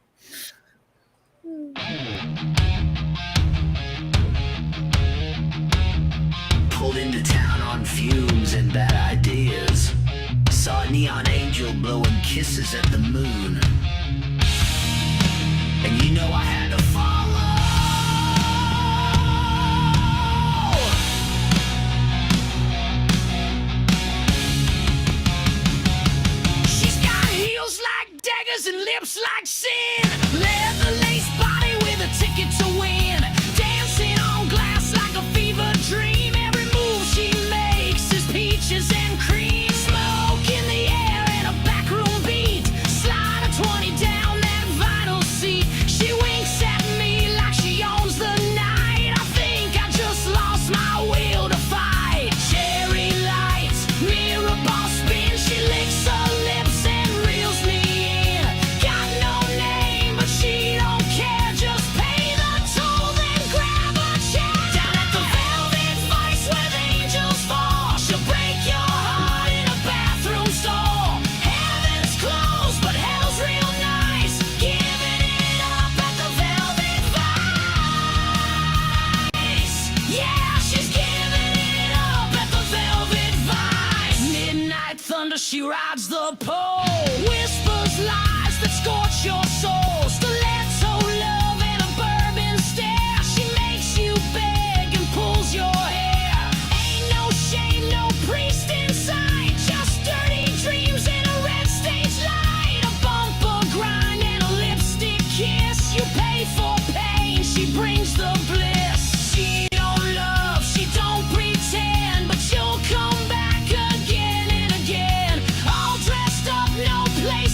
Pulled into town on fumes and bad ideas. Saw a neon angel blowing kisses at the moon. And you know I had to follow. She's got heels like daggers and lips like sin. Leather lace body with a ticket to win. Dancing on glass like a fever dream. Every move she makes is peaches and cream. Smoke in the air and a backroom beat. Slide a 20 down that vinyl seat. She winks at me like she owns the night. I think I just lost my will to fight. Cherry lights, mirror ball spin. She licks her lips and reels me in. Got no name, but she don't care. Just pay the toll, then grab a chair. Down at the Velvet Vice where the angels fall. She'll break your heart in a bathroom stall. Heaven's closed, but hell's real nice. Giving it up at the Velvet Vice. Yeah, she's giving it up at the Velvet Vice. Midnight thunder, she rides the pole. Whispers lies that scorch your soul. Stiletto love and a bourbon stare. She makes you beg and pulls your hair. Ain't no shame, no priest in sight. Just dirty dreams and a red stage light. A bumper grind and a lipstick kiss. You pay for pain, she brings the bliss. She don't love, she don't pretend, but you'll come back again and again. All dressed up, no place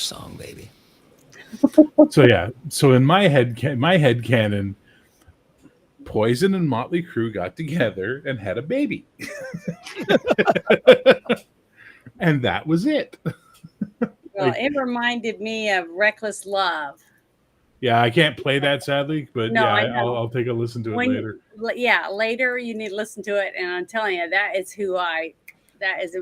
song, baby. So yeah, so in my head canon, Poison and Motley Crue got together and had a baby, and that was it. Well, it reminded me of Reckless Love. Yeah, I can't play that sadly, but No, yeah, I know. I'll take a listen to it later. Yeah, later you need to listen to it, and I'm telling you, that is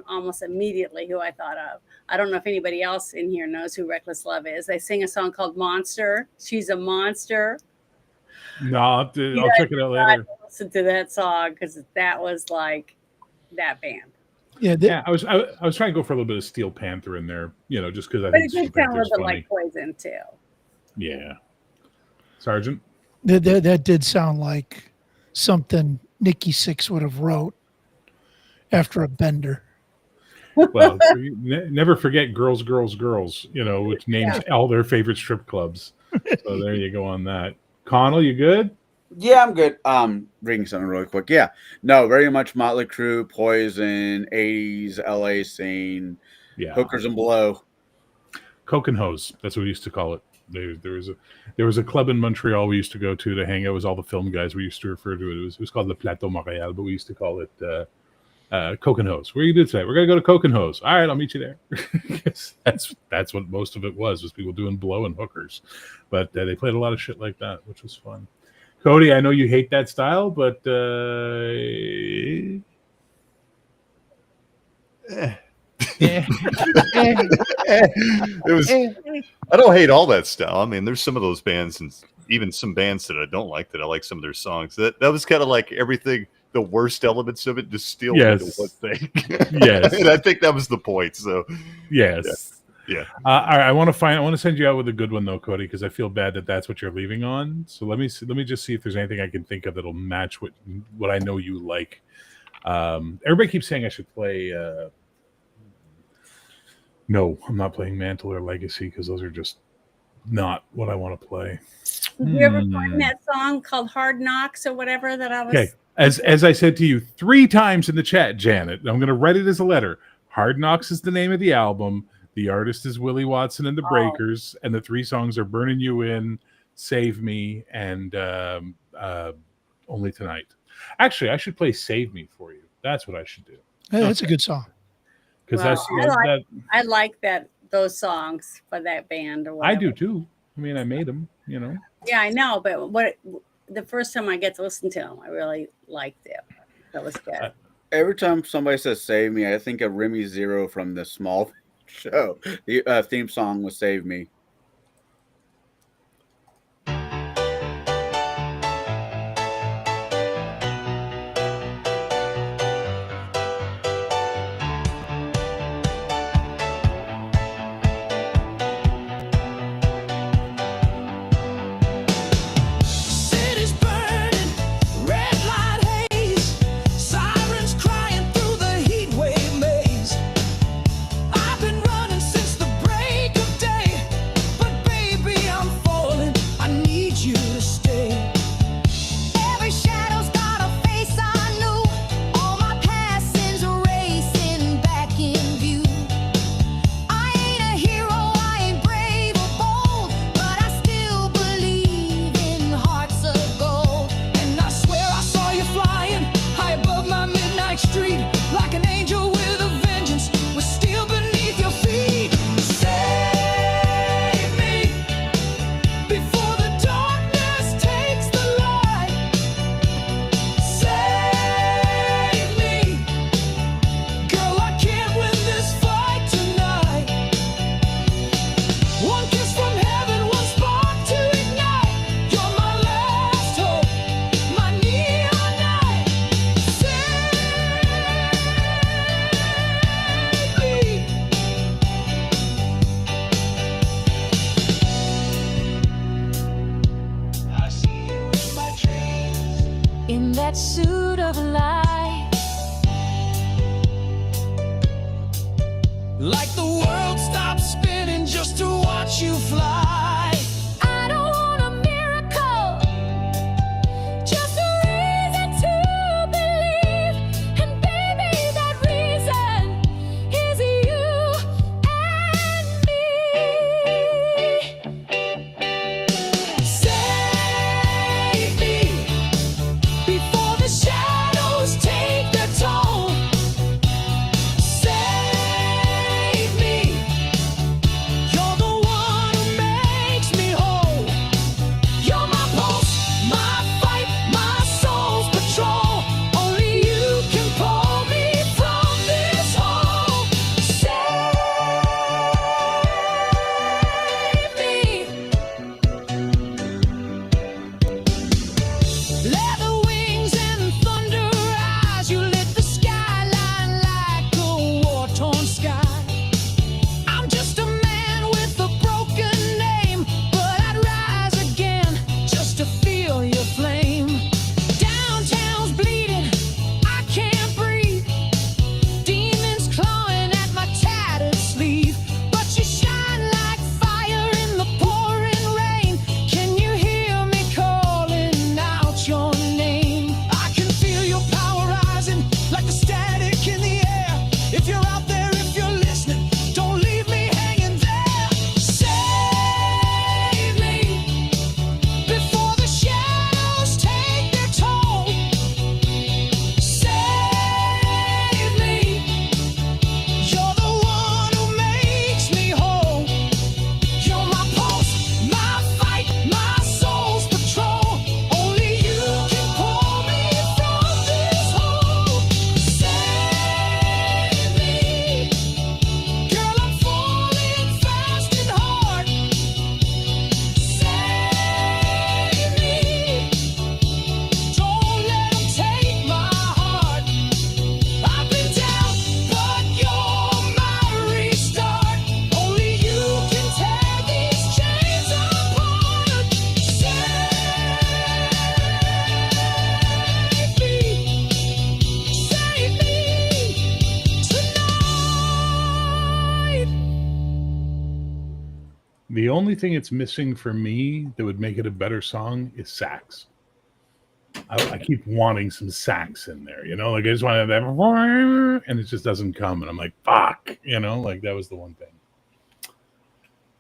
almost immediately who I thought of. I don't know if anybody else in here knows who Reckless Love is. They sing a song called Monster. She's a monster. No, I'll check it out later. Listen to that song because that was like that band. Yeah, I was trying to go for a little bit of Steel Panther in there, just because I But think it Steel did sound a Panther's little bit funny. like Poison too. Yeah, Sergeant. that did sound like something Nikki Sixx would have wrote after a bender. Well, never forget Girls, Girls, Girls, which names all their favorite strip clubs. So there you go on that. Connell, you good? Yeah, I'm good. Reading something really quick. Yeah, no, very much Motley Crue, Poison, 80s LA scene, hookers and blow. Coke and hose. That's what we used to call it. There was a club in Montreal we used to go to hang out with all the film guys. We used to refer to it. It was called the Plateau Montréal, but we used to call it Coke and hose. Where are you doing today? We're gonna go to Coke and hose. All right, I'll meet you there. that's what most of it was people doing blow and hookers. But they played a lot of shit like that, which was fun. Cody, I know you hate that style, but it was. I don't hate all that style. I mean, there's some of those bands, and even some bands that I don't like that I like some of their songs. That was kind of like everything. The worst elements of it distilled into one thing. Yes, and I think that was the point. So yes, yeah. I want to send you out with a good one though, Cody, because I feel bad that that's what you're leaving on. So let me just see if there's anything I can think of that'll match what I know you like. Everybody keeps saying I should play. No, I'm not playing Mantle or Legacy because those are just not what I want to play. Did you ever find that song called Hard Knocks or whatever that I was? Okay, as I said to you 3 times in the chat, Janet, I'm going to write it as a letter. Hard Knocks is the name of the album. The artist is Willie Watson and the Breakers, and the 3 songs are Burning You In, Save Me, and Only Tonight. Actually, I should play Save Me for you. That's what I should do. Yeah, that's a good song. Because I like those songs for that band or whatever. I do too. I mean, I made them, Yeah, I know, but the first time I get to listen to them, I really liked it. That was good. Every time somebody says "Save Me," I think of Remy Zero from the Small Show. The theme song was "Save Me." City's burning, red light haze, sirens crying through the heat wave maze. I've been running since the break of day, but baby, I'm falling. I need you to stay. Every shadow's got a face I knew. All my past sins racing back in view. I ain't a hero, I ain't brave or bold, but I still believe in hearts of gold. And I swear I saw you flying high above my midnight street, like an angel with a vengeance, was still beneath your feet. Save me before the darkness takes the light. Save me, girl, I can't win this fight tonight. One kiss from heaven, one spark to ignite. You're my last hope, my neon night. Save me. I see you in my dreams, in that suit of light, like the world stops spinning just to watch you fly. I don't want a miracle, just a reason to believe. And baby, that reason is you and me. The only thing it's missing for me that would make it a better song is sax. I keep wanting some sax in there, like I just want to have that, and it just doesn't come, and I'm like, fuck, like that was the one thing.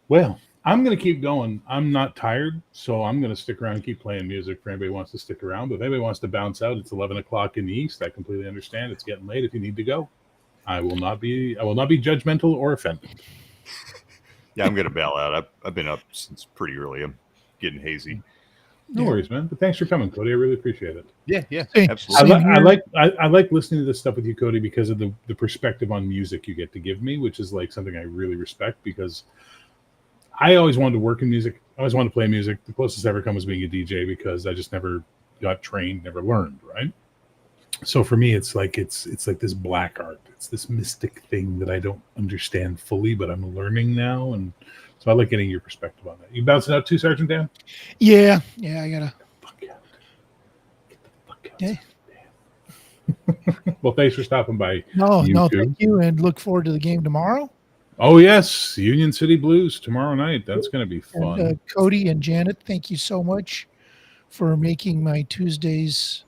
Well, I'm going to keep going. I'm not tired, so I'm going to stick around and keep playing music for anybody who wants to stick around. But if anybody wants to bounce out, it's 11 o'clock in the East. I completely understand. It's getting late. If you need to go, I will not be judgmental or offended. Yeah, I'm going to bail out. I've been up since pretty early. I'm getting hazy. No worries, man. But thanks for coming, Cody. I really appreciate it. Yeah, Hey, absolutely. I like listening to this stuff with you, Cody, because of the perspective on music you get to give me, which is like something I really respect, because I always wanted to work in music. I always wanted to play music. The closest I ever come was being a DJ, because I just never got trained, never learned, right? So for me, it's like this black art. It's this mystic thing that I don't understand fully, but I'm learning now, and so I like getting your perspective on that. You bouncing out too, Sergeant Dan? Yeah, I gotta. Get the fuck out. Yeah. Well, thanks for stopping by. No, thank you, and look forward to the game tomorrow. Oh yes, Union City Blues tomorrow night. That's going to be fun. And, Cody and Janet, thank you so much for making my Tuesdays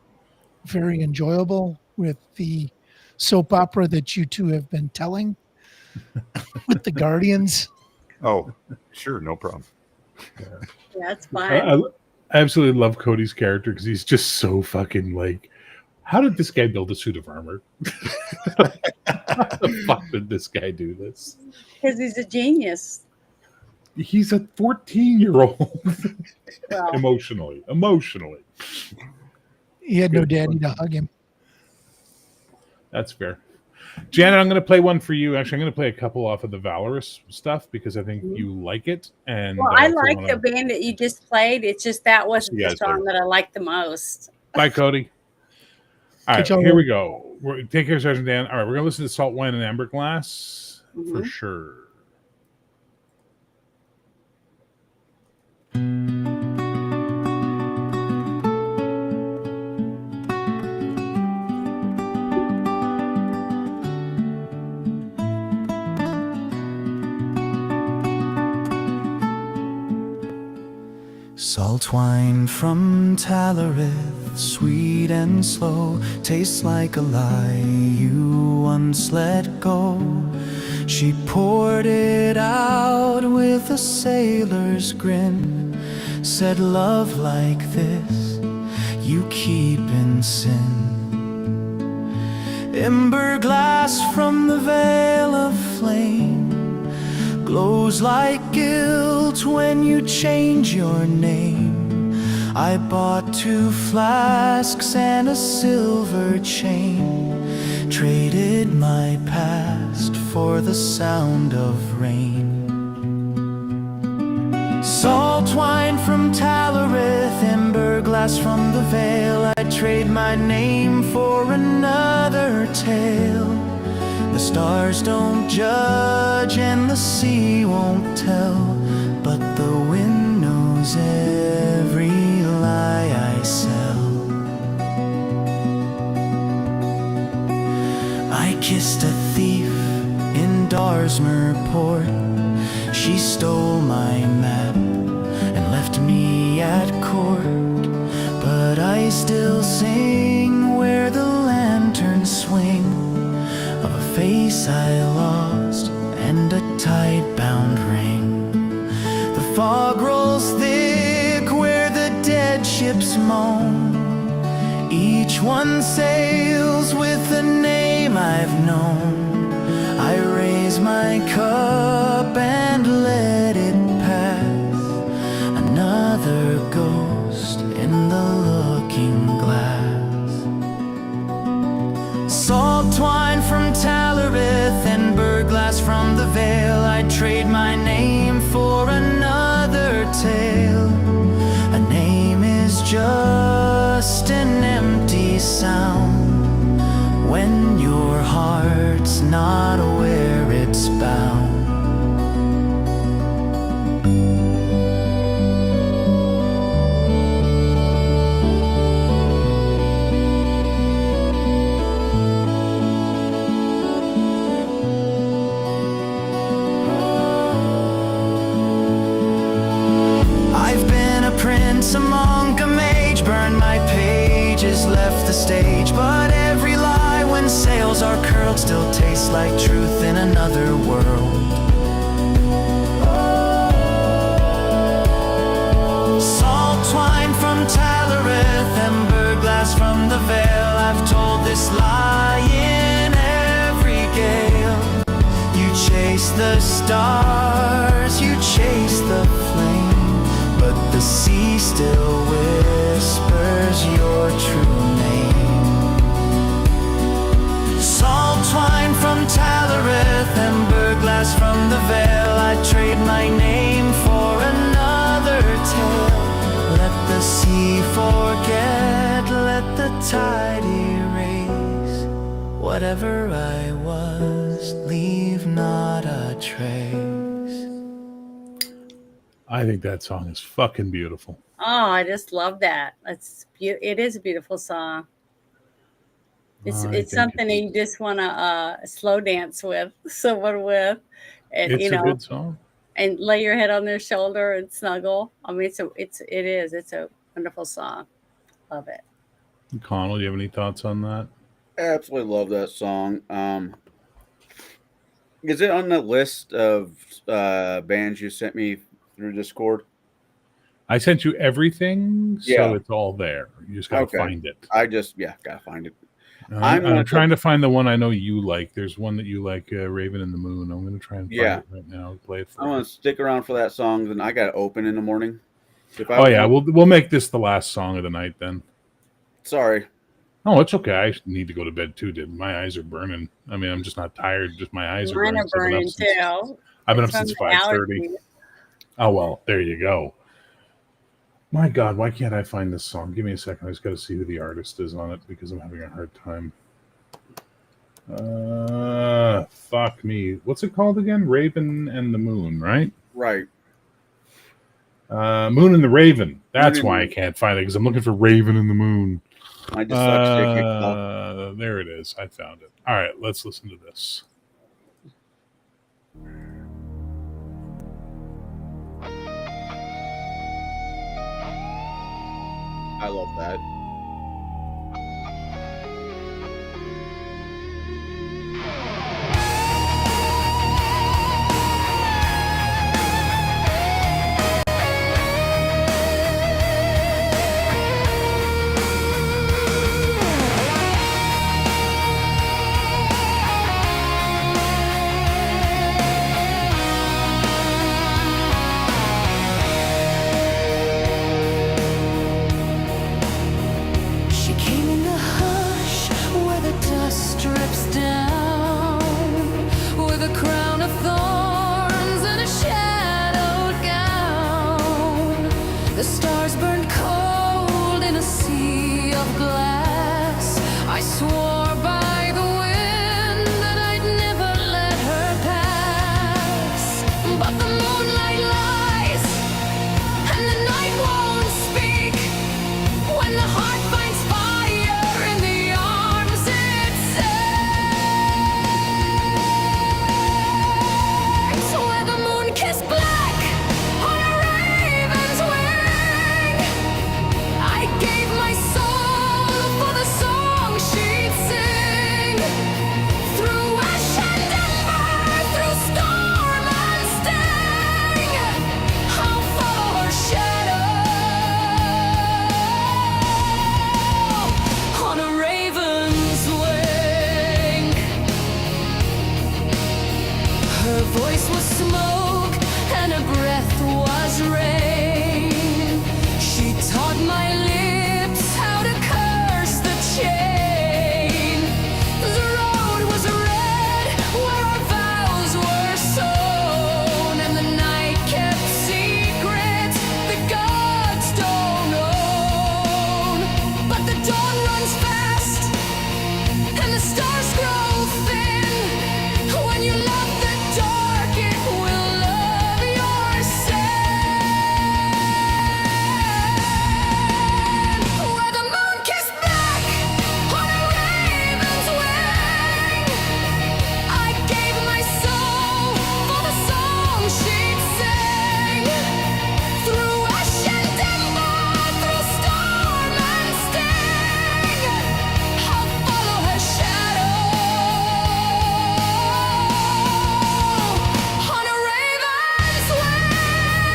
very enjoyable with the soap opera that you two have been telling with the Guardians. Oh, sure, no problem. Yeah, it's fine. I absolutely love Cody's character because he's just so fucking like, how did this guy build a suit of armor? How the fuck did this guy do this? Because he's a genius. He's a 14-year-old. Well, Emotionally. He had no daddy to hug him. That's fair. Janet, I'm going to play one for you. Actually, I'm going to play a couple off of the Valorous stuff because I think you like it. And I like the band that you just played. It's just that wasn't the song that I liked the most. Bye, Cody. All right, here we go. Take care, Sergeant Dan. All right, we're going to listen to Salt Wine and Amber Glass for sure. Salt wine from Talarith, sweet and slow, tastes like a lie you once let go. She poured it out with a sailor's grin, said love like this you keep in sin. Ember glass from the veil of flame glows like guilt when you change your name. I bought 2 flasks and a silver chain, traded my past for the sound of rain. Salt wine from Talarith, ember glass from the veil, I'd trade my name for another tale. The stars don't judge and the sea won't tell, but the wind knows every lie I sell. I kissed a thief in Darsmer Port. She stole my map and left me at court, but I still sing where the lanterns swing of a face I lost and a tide-bound ring. The fog rolls thick where the dead ships moan. Each one sails with a name I've known. I raise my cup and let it pass, another ghost in the looking glass. Salt wine from Talarith, ember glass from the veil, I'd trade my name for another tale. A name is just an empty sound when your heart's not where it's bound. since a monk a mage burned my pages, left the stage. But every lie when sails are curled still tastes like truth in another world. Salt twine from Talareth, ember glass from the Vale. I've told this lie in every gale. You chase the stars, you chase the flame, but the sea still whispers your true name. Salt twine from Talareth, ember glass from the Vale. I'd trade my name for another tale. Let the sea forget, let the tide erase. Whatever I was, leave not a trace. I think that song is fucking beautiful. Oh, I just love that. It is a beautiful song. It's something that you just want to slow dance with someone with, and It's a good song. and lay your head on their shoulder and snuggle. I mean, it's a wonderful song. Love it. Connell, do you have any thoughts on that? Absolutely love that song. Is it on the list of bands you sent me through Discord? I sent you everything, so Yeah. it's all there. You just gotta find it. Gotta find it. I'm trying to find the one I know you like. There's one that you like, Raven and the Moon. I'm going to try and find it right now. Play it for I'm going to stick around for that song. Then I got to open in the morning. We'll make this the last song of the night then. Sorry. Oh, it's okay. I need to go to bed too, dude. My eyes are burning. I mean, I'm just not tired. Just my eyes Mine are burning. are burning too. I've been up since 5:30. Oh, well, there you go. My God, why can't I find this song? Give me a second. I just got to see who the artist is on it because I'm having a hard time. Fuck me. What's it called again? Raven and the Moon, right? Right. Moon and the Raven. That's why I can't find it, because I'm looking for Raven and the Moon. My dyslexia there it is. I found it. All right, let's listen to this. I love that. She came in the hush where the dust drips down, with a crown of thorns and a shadowed gown. The stars burned cold in a sea of glass. I swore by the wind that I'd never let her pass. But the moonlight lies and the night won't speak. When the heart finds fire in the arms it sings, where the moon kissed black on a raven's wing. I gave my soul for the song she'd sing. Through ash and ember, through storm and sting, I'll follow her shadow on a raven's wing. Her voice was smoke and her breath was rain. She taught my lips how to curse the chain. The road was red where our vows were sown, and the night kept secrets the gods don't own. But the dawn runs fast and the stars grow thin. When you love the dark, it will love yourself.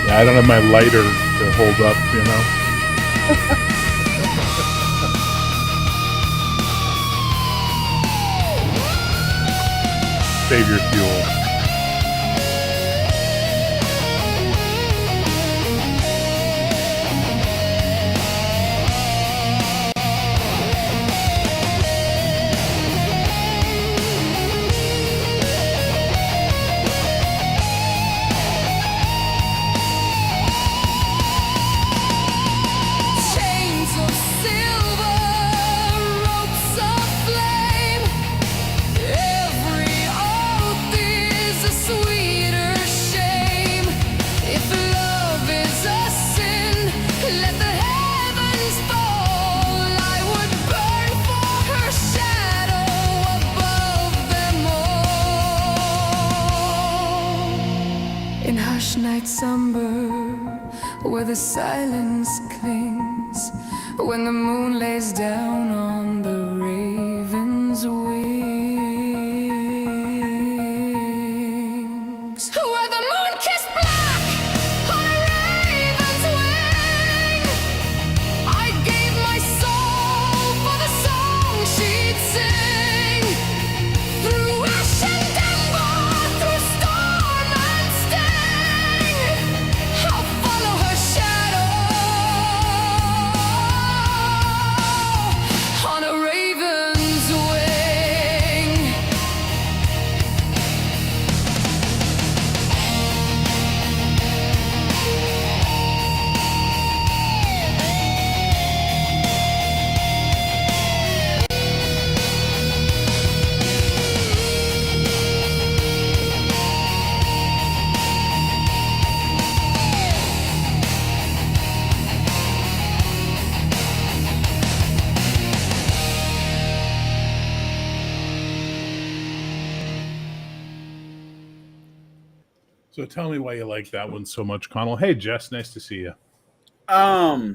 Yeah, I don't have my lighter to hold up, you know. Save your fuel. Chains of silver, ropes of flame. Every oath is a sweeter shame. If love is a sin, let the heavens fall. I would burn for her shadow above them all. In hush night somber, where the silence clings, when the moon lays down on the raven's wings, where the moon kissed black on a raven's wing, I gave my soul for the song she'd sing. Through ash and ember, through storm and sting, I'll follow her shadow on a raven's wing. So tell me why you like that one so much, Connell. Hey, Jess, nice to see you. My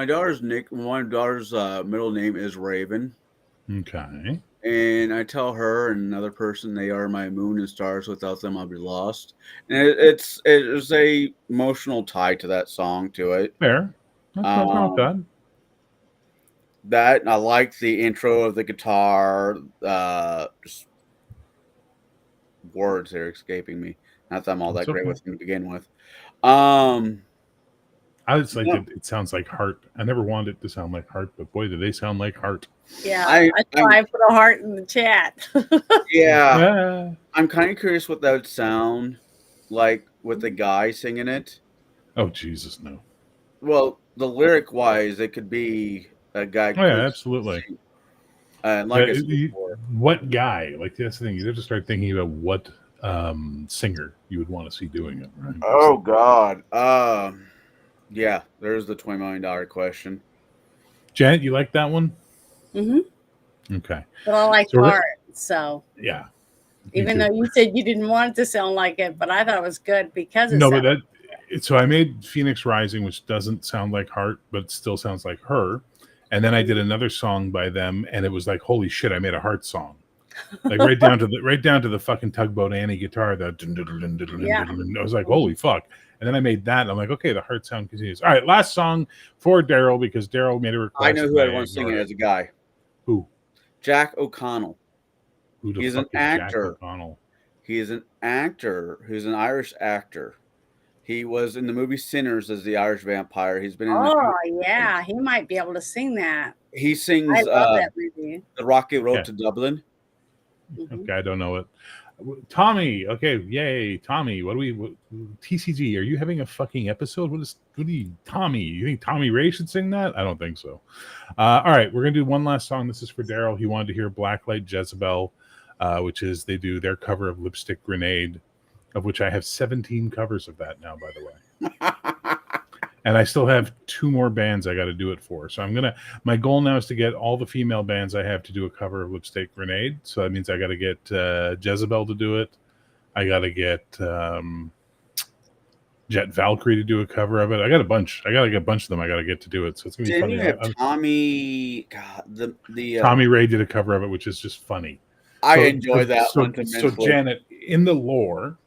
daughter's middle name is Raven, Okay. and I tell her and another person they are my moon and stars. Without them, I'll be lost. And it's a emotional tie to that song to it. Fair. That's not bad. That and I like the intro of the guitar. Just words are escaping me. Not that I'm all that It's great okay. with them to begin with. I just like No. it sounds like Heart. I never wanted it to sound like Heart, but boy, do they sound like Heart. Yeah, I put a heart in the chat. Yeah, I'm kind of curious what that would sound like with the guy singing it. Oh, Jesus, no. Well, the lyric wise, it could be a guy. Oh, yeah, absolutely. Like I said You- before, what guy? Like, that's the thing. You have to start thinking about what singer you would want to see doing it, right? oh God, yeah, there's the $20 million question. Janet, you like that one? Mm-hmm. Okay. But I like So heart, so yeah. even though you said you didn't want it to sound like it, but I thought it was good because it No, but sounded so I made Phoenix Rising, which doesn't sound like Heart, but still sounds like her. And then I did another song by them, and it was like, holy shit, I made a Heart song. Like right down to the fucking Tugboat Annie guitar. Yeah. I was like, holy fuck. And then I made that, and I'm like, okay, the Heart sound continues. All right, last song for Daryl, because Daryl made a request. I know who I want to sing it as a guy. Who? Jack O'Connell. Who the He's fuck an is Jack actor. O'Connell? He is an actor who's an Irish actor. He was in the movie Sinners as the Irish vampire. He's been in. Oh yeah, he might be able to sing that. He sings. I love that movie. The Rocky Road Yeah. to Dublin. Okay, I don't know it. Tommy, okay, yay, Tommy. What TCG? Are you having a fucking episode? What do you, Tommy? You think Tommy Ray should sing that? I don't think so. All right, we're gonna do one last song. This is for Daryl. He wanted to hear Blacklight Jezebel, which is they do their cover of Lipstick Grenade, of which I have 17 covers of that now, by the way. And I still have 2 more bands I got to do it for. So my goal now is to get all the female bands I have to do a cover of Lipstick Grenade. So that means I got to get Jezebel to do it. I got to get Jet Valkyrie to do a cover of it. I got a bunch. I got to get a bunch of them I got to get to do it. So it's going to be funny. You have Tommy, God, Tommy Ray did a cover of it, which is just funny. I enjoy that one So Janet, in the lore,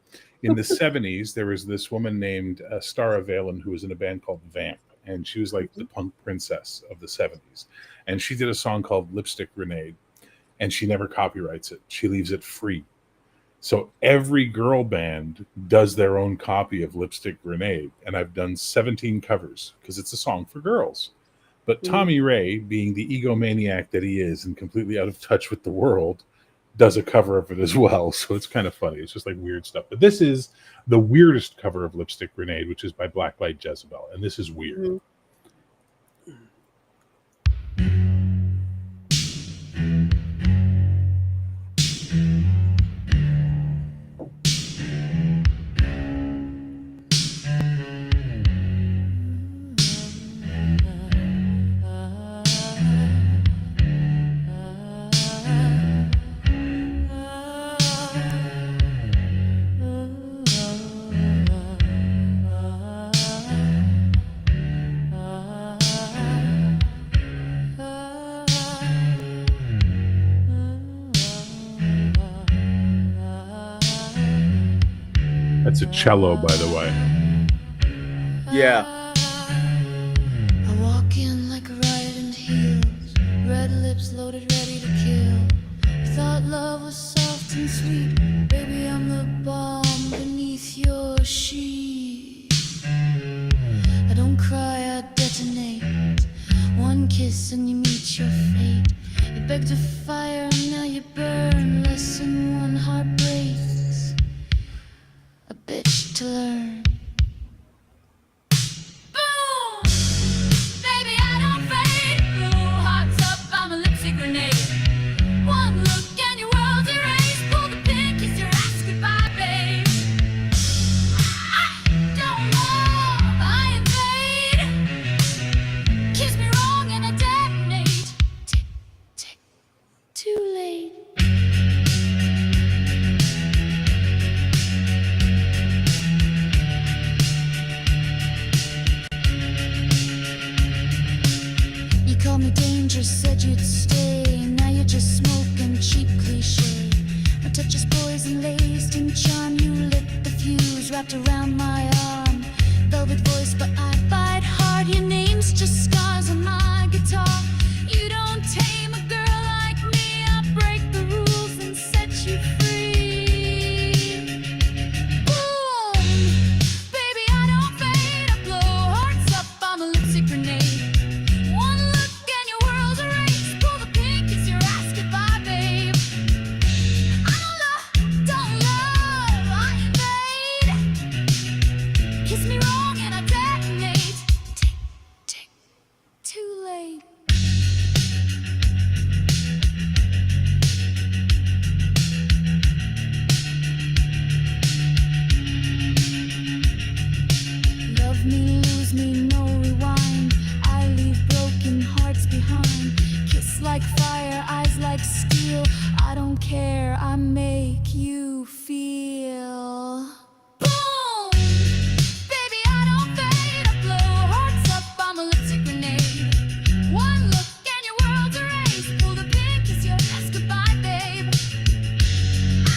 in the 70s, there was this woman named Stara Valen who was in a band called Vamp, and she was like the punk princess of the 70s. And she did a song called Lipstick Grenade, and she never copyrights it. She leaves it free. So every girl band does their own copy of Lipstick Grenade, and I've done 17 covers because it's a song for girls. But Tommy Ray, being the egomaniac that he is and completely out of touch with the world, does a cover of it as well. So it's kind of funny. It's just like weird stuff. But this is the weirdest cover of Lipstick Grenade, which is by Blacklight Jezebel. And this is weird. That's a cello, by the way. Yeah. I walk in like a riot in heels, red lips loaded, ready to kill. Thought love was soft and sweet, baby, I'm the bomb beneath your sheet. I don't cry, I detonate. One kiss and you meet your fate. You begged to fire, now you burn. Lesson one, heart breaks. A bitch to learn. Boom! Baby, I don't fade. Blue hearts up, I'm a lipstick grenade. One look and your world's erased. Pull the pin, kiss your ass goodbye, babe. I don't love, I invade. Kiss me wrong and I detonate. Tick, tick, too late. You called me dangerous, said you'd stay. Now you're just smoking cheap cliche. My touch is poison laced in charm. You lit the fuse wrapped around my arm. Velvet voice, but I fight hard. Your name's just scars on my guitar. You don't tame a girl like me. I break the rules and set you free. Boom! Baby, I don't fade. I blow hearts up, I'm a lipstick grenade. One look and your world's erased. Pull the pin, kiss your ass goodbye, babe. I don't love, I invade. Kiss me wrong and I detonate. Tick, tick, too late. Love me, lose me, no rewind. I leave broken hearts behind. Kiss like fire, eyes like steel. I don't care, I make you feel. Boom! Baby, I don't fade. I blow hearts up, I'm a lipstick grenade. One look and your world's erased. Pull the pin, kiss your ass goodbye, babe. I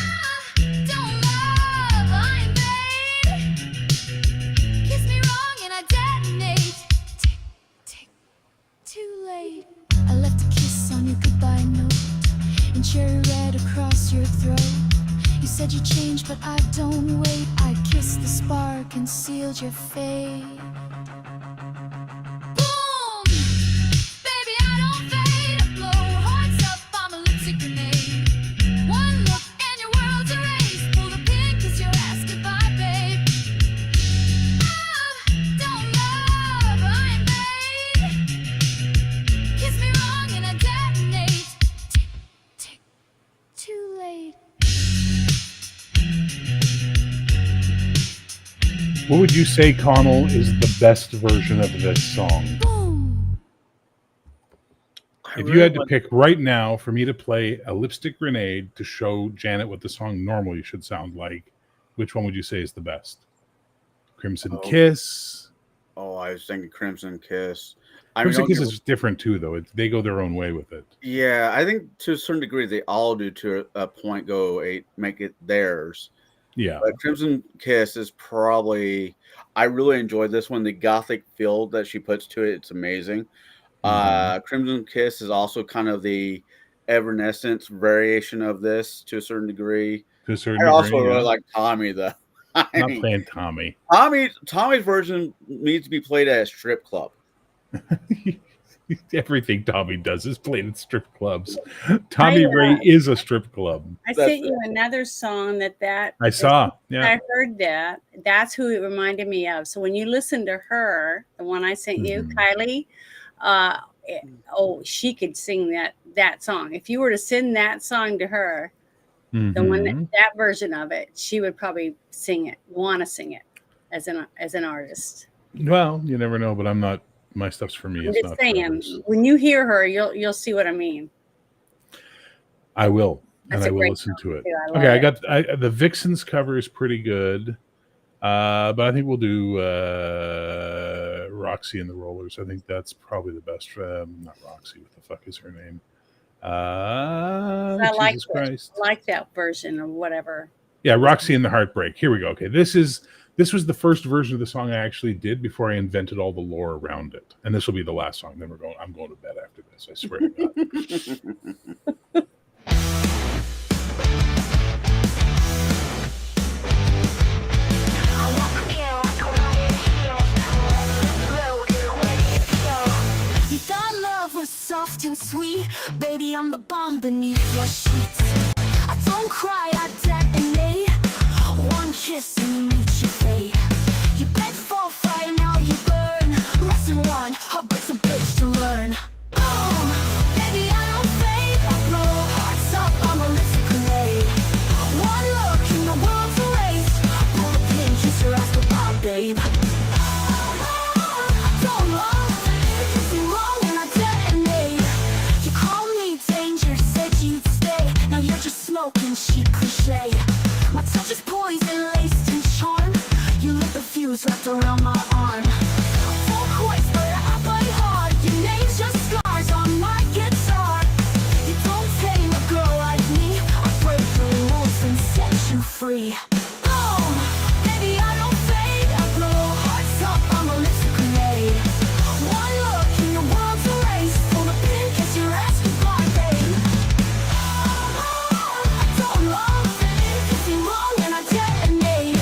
don't love, I invade. Kiss me wrong and I detonate. Tick, tick, too late. I left a kiss on your goodbye note and cherry red across your throat. You said you changed, but I don't wait. I kissed the spark and sealed your fate. Boom! Baby, I don't fade. I blow hearts up, I'm a lipstick grenade. One look and your world's erased. Pull the pin, kiss your ass goodbye, babe. I don't love, I invade. Kiss me wrong and I detonate. Tick, tick, too late. What would you say, Connell, is the best version of this song? Boom! If you had to pick right now for me to play a Lipstick Grenade to show Janet what the song normally should sound like, which one would you say is the best? Crimson Kiss? Oh, I was thinking Crimson Kiss. Crimson Kiss is different too, though. They go their own way with it. Yeah, I think to a certain degree they all do to a point make it theirs. Yeah. But Crimson Kiss is probably, I really enjoyed this one. The gothic feel that she puts to it, it's amazing. Crimson Kiss is also kind of the Evanescence variation of this to a certain degree. To a certain I degree, also yeah. really like Tommy, though. Not playing Tommy. Tommy's version needs to be played at a strip club. Everything Tommy does is played at strip clubs. Tommy Ray is a strip club. I sent you another song that I saw. Yeah, I heard that. That's who it reminded me of. So when you listen to her, the one I sent you, Kylie, she could sing that song. If you were to send that song to her, the one that version of it, she would probably want to sing it as an artist. Well, you never know, but I'm not. My stuff's for me. I'm It's just not saying, when you hear her, you'll see what I mean. I will, That's and I a will great listen to it. too. Okay, I got the Vixens cover is pretty good, but I think we'll do Roxy and the Rollers. I think that's probably the best. Not Roxy. What the fuck is her name? Jesus Christ! I like that version or whatever. Yeah, Roxy and the Heartbreak. Here we go. Okay, this was the first version of the song I actually did before I invented all the lore around it, and this will be the last song. Then I'm going to bed after this. I swear to God. You thought love was soft and sweet, baby, I'm the bomb beneath your sheets. I don't cry, I detonate. One kiss and you meet your fate. You beg for fire, now you burn. Lesson one, heartbreak's a bitch to learn. Boom, baby, I don't fade. I blow hearts up, I'm a lipstick grenade. One look and the world's erased. Pull a pin, kiss your ass goodbye, babe. I don't love it, kiss me wrong and I detonate. You called me danger, said you'd stay. Now you're just smoking cheap cliche. My touch is poison, laced in charm. You lit the fuse wrapped around my arm. Full course, but I play hard. Your name's just scars on my guitar. You don't tame a girl like me. I break the rules and set you free. Boom, baby, I don't fade. I blow hearts up, I'm a lipstick grenade. One look and the world's erased. Pull the pin, kiss your ass goodbye, babe. I don't love it, kiss me wrong and I detonate.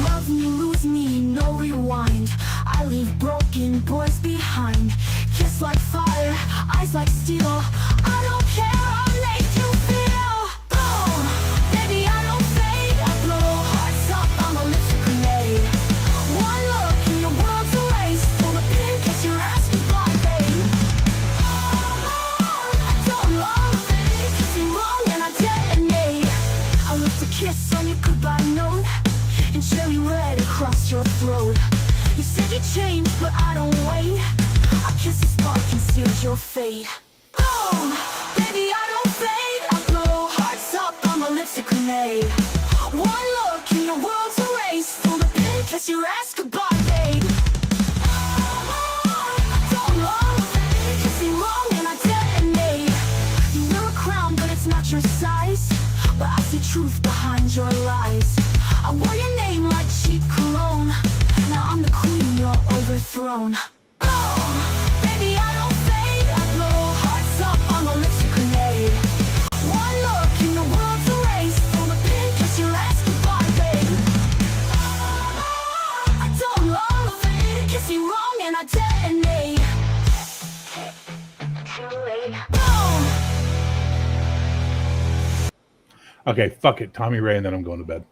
Love me, lose me, no rewind. I leave broken boys behind. Kiss like fire, eyes like steel. I don't care, I'll make you feel. Boom, baby, I don't fade. I blow hearts up, I'm a lipstick grenade. One look and your world's erased. Pull the pin, kiss your ass goodbye, babe. I don't love it, kiss me wrong and I detonate. I left a kiss on your goodbye note and cherry red across your throat. You said you changed, but I don't wait. I kiss the spark and sealed your fate. Boom, baby, I don't fade. I blow hearts up, I'm a lipstick grenade. One look and your world's erased. Pull the pin, kiss your ass goodbye, babe. I don't love it, kiss me wrong and I detonate. You wear a crown, but it's not your size. But I see truth behind your lies. I wore your name like cheap cologne. Now I'm the queen, you're overthrown. Boom, baby, I don't fade. I blow hearts up, I'm a lipstick grenade. One look and the world's erased. Pull the pin, kiss your ass goodbye, babe. I don't love it, kiss me wrong and I detonate. Too late. Boom. Okay, fuck it, Tommy Ray, and then I'm going to bed.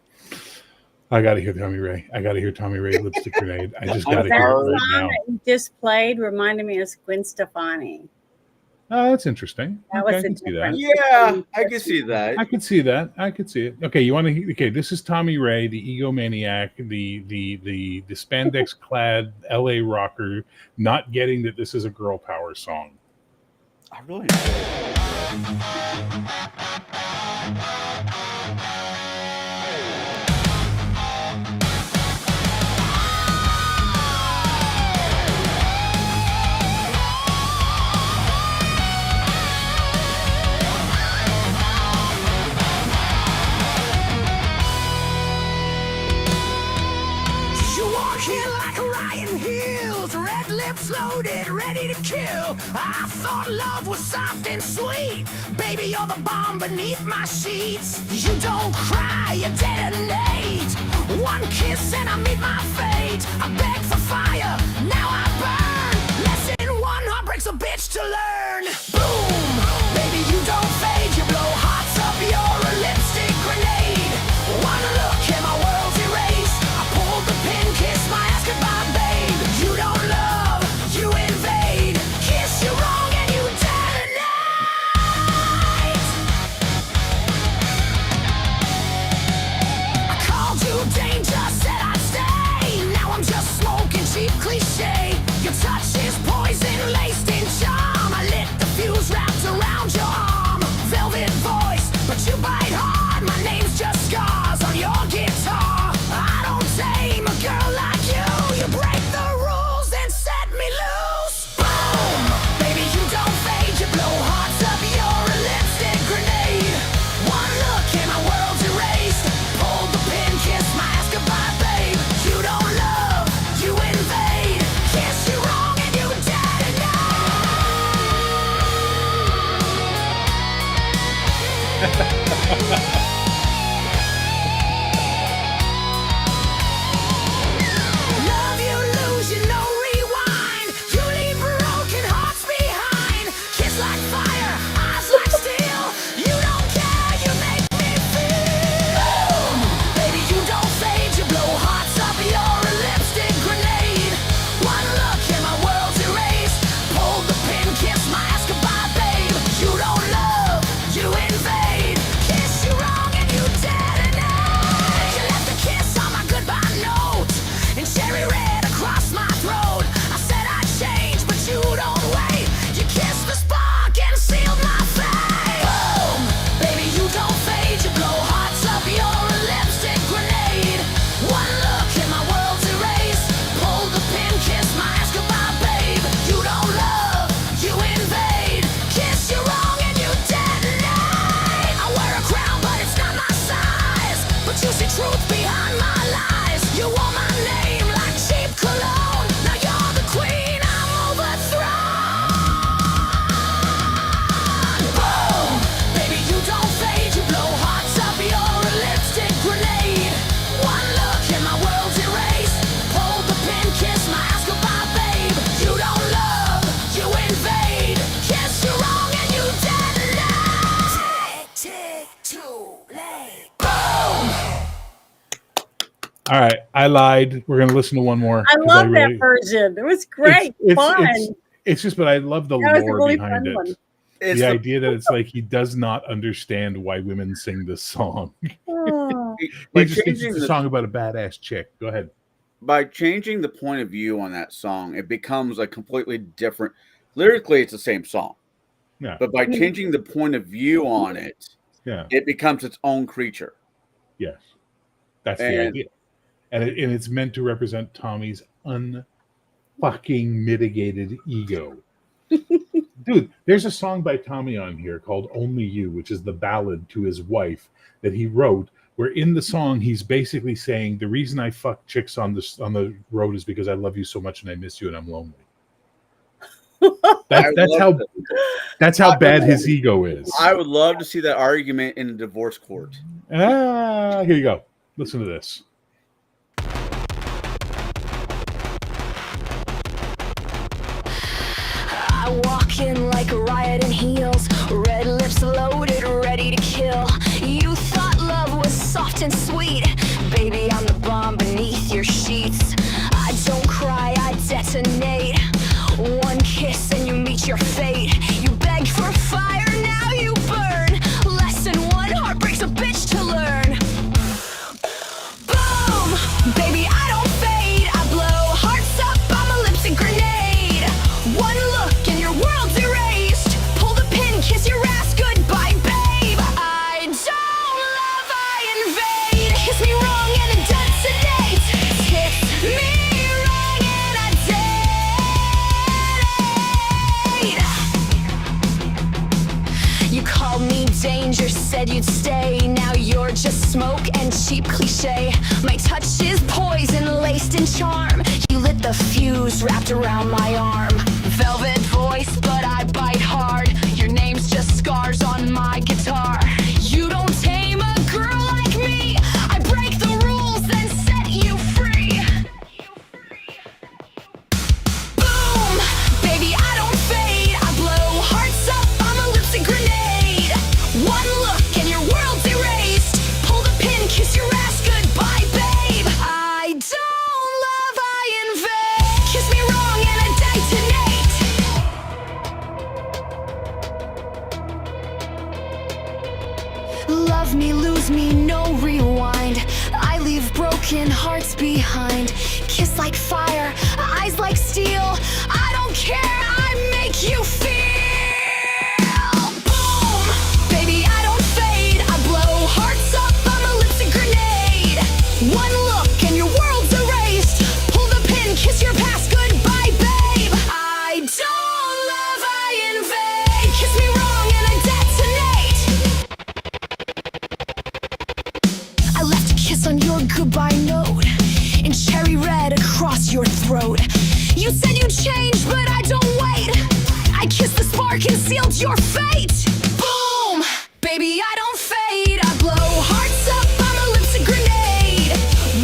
I gotta hear Tommy Ray. I gotta hear Tommy Ray, Lipstick Grenade. I just gotta hear it right song now. that you just played reminded me of Gwen Stefani. Oh, that's interesting. That Okay, was I a can see that. different- Yeah, I can see that. I could see that. I could see it. Okay, you want to hear? Okay, this is Tommy Ray, the egomaniac, the spandex clad LA rocker, not getting that this is a girl power song. I really lips loaded, ready to kill. I thought love was something sweet. Baby, you're the bomb beneath my sheets. You don't cry, you detonate. One kiss and I meet my fate. I beg for fire, now I burn. Lesson one, heartbreak's a bitch to learn. Boom, baby, you don't fade. You blow hearts up, you're a lipstick grenade. One look and my world's erased. I pulled the pin, kiss my ass goodbye, babe. You don't love, you invade. Kiss you wrong and you detonate. I called you danger, said I'd stay. Now I'm just smoking cheap cliche. Your touch is poison laced in charm. I lit the fuse wrapped around your arm. Velvet voice, but you bite hard. My name's just scars on your guitar. I don't tame a girl like you. You break the rules and set me loose. Boom, baby, you don't fade. You blow hearts up, you're a lipstick grenade. One look and my world's erased. Pulled the pin, kiss my ass goodbye, babe. You don't love, you invade. Kiss you wrong and you detonate. Love you, lose you, no rewind. You leave broken hearts behind. Kiss like fire, eyes like steel. You don't care, you make me feel. Boom, baby, you don't fade. You blow hearts up, you're a lipstick grenade. One look and my world's erased. Pull the pin, kiss my ass goodbye, babe. You don't love, you invade. Kiss you wrong and you detonate. You left a kiss on my goodbye note and cherry red across my throat. I said I'd change, but you don't wait. You kissed the spark and sealed my fate. Boom, baby, you don't fade. You blow hearts up, you're a lipstick grenade. One look and my world's erased. Pull the pin, kiss my ass goodbye, babe. You don't love, you invade. Kiss you wrong and you detonate. I wear a crown, but it's not my size. But you see truth behind my lies. You wore my name like cheap cologne. Now you're the queen, I'm overthrown. Boom, baby, you don't fade. You blow hearts up, you're a lipstick grenade. One look and my world's erased. Pull the pin, kiss my ass goodbye, babe. You don't love, you invade. Kiss you wrong and you detonate. Tick, tick, too late. Boom. All right, I lied. We're gonna listen to one more. I 'cause love really- that version. It was great. Fun. It's just, but I love the That was a lore really behind fun it. one. It's The the- idea that it's like he does not understand why women sing this song. Oh. He by just thinks changing it's a the song about a badass chick. Go ahead. by changing the point of view on that song, it becomes a completely different. Lyrically, it's the same song, Yeah, but by changing the point of view on it, yeah, it becomes its own creature. yes. That's the And- idea, and it's meant to represent Tommy's unfucking mitigated ego. Dude, there's a song by Tommy on here called "Only You," which is the ballad to his wife that he wrote. Where in the song he's basically saying the reason I fuck chicks on the road is because I love you so much and I miss you and I'm lonely. That's how bad his ego is. I would love to see that argument in a divorce court. Here you go. Listen to this. I walk in like a riot in heels, red lips loaded, ready to kill. You thought love was soft and sweet, baby, I'm the bomb beneath your sheets. I don't cry, I detonate. One kiss and you meet your fate. You begged for fire, now you burn. Lesson one, heartbreak's a bitch to learn. Boom, baby, I don't fade. I blow hearts up, I'm a lipstick grenade. One look and your world's erased. Pull the pin, kiss your ass goodbye, babe. I don't love, I invade. Kiss me wrong and it detonate. Kiss me wrong and I detonate. You called me danger, said you'd stay. Now you're just smoke and cheap cliche. My touch is poison laced in charm. You lit the the fuse wrapped around my arm. Velvet voice, but I bite hard. Your name's just scars on my guitar. You don't tame a girl like me. I break the rules, then set you free. Boom, baby, I don't fade. I blow hearts up, I'm a lipstick grenade. One look and your world's erased. Pull the pin, kiss your ass goodbye, babe. I don't love, I invade. Kiss me wrong and I detonate. Love me, lose me, no rewind. I leave broken hearts behind. Kiss like fire, eyes like steel. I don't care, I make you feel. Boom, baby, I don't fade. I blow hearts up, I'm a lipstick grenade. One look and your world's erased. Pull the pin, kiss your past goodbye, babe. I don't love, I invade. Kiss me wrong and I detonate. I left a kiss on your goodbye note in cherry red across your throat. You said you'd change, but I don't wait. I kissed the spark and sealed your fate. Boom, baby, I don't fade. I blow hearts up, I'm a lipstick grenade.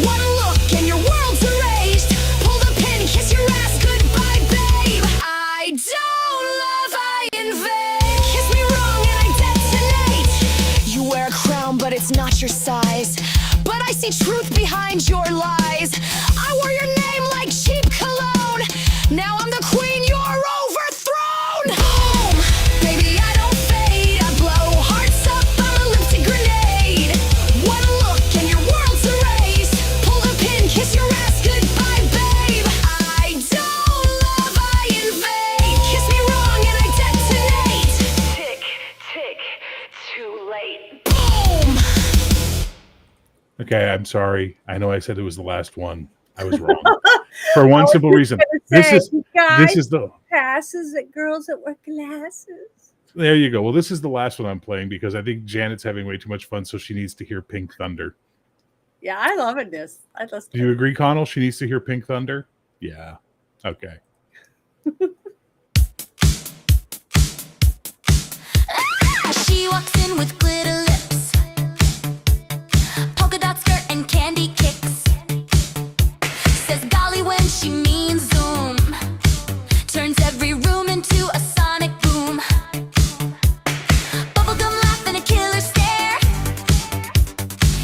One look and your world's erased. Pull the pin, kiss your ass goodbye, babe. I don't love, I invade. Kiss me wrong and I detonate. You wear a crown, but it's not your size. But I see truth behind your lies. I wore your name like cheap cologne. Now I'm the queen, you're overthrown. Boom, baby, I don't fade. I blow hearts up, I'm a lipstick grenade. One look and your world's erased. Pull the pin, kiss your ass goodbye, babe. I don't love, I invade. Kiss me wrong and I detonate. Tick, tick, too late. Boom. Okay, I'm sorry. I know I said it was the last one. I was wrong. For one simple reason. This is the passes at girls that wear glasses. There you go. Well, this is the last one I'm playing because I think Janet's having way too much fun, so she needs to hear Pink Thunder. Yeah, I love it. This. I love. Do you agree, Connell? She needs to hear Pink Thunder? Yeah. Okay. She walks in with glitter lips, polka dot skirt and candy kicks. Says golly when she means zoom, turns every room into a sonic boom. Bubblegum laugh and a killer stare.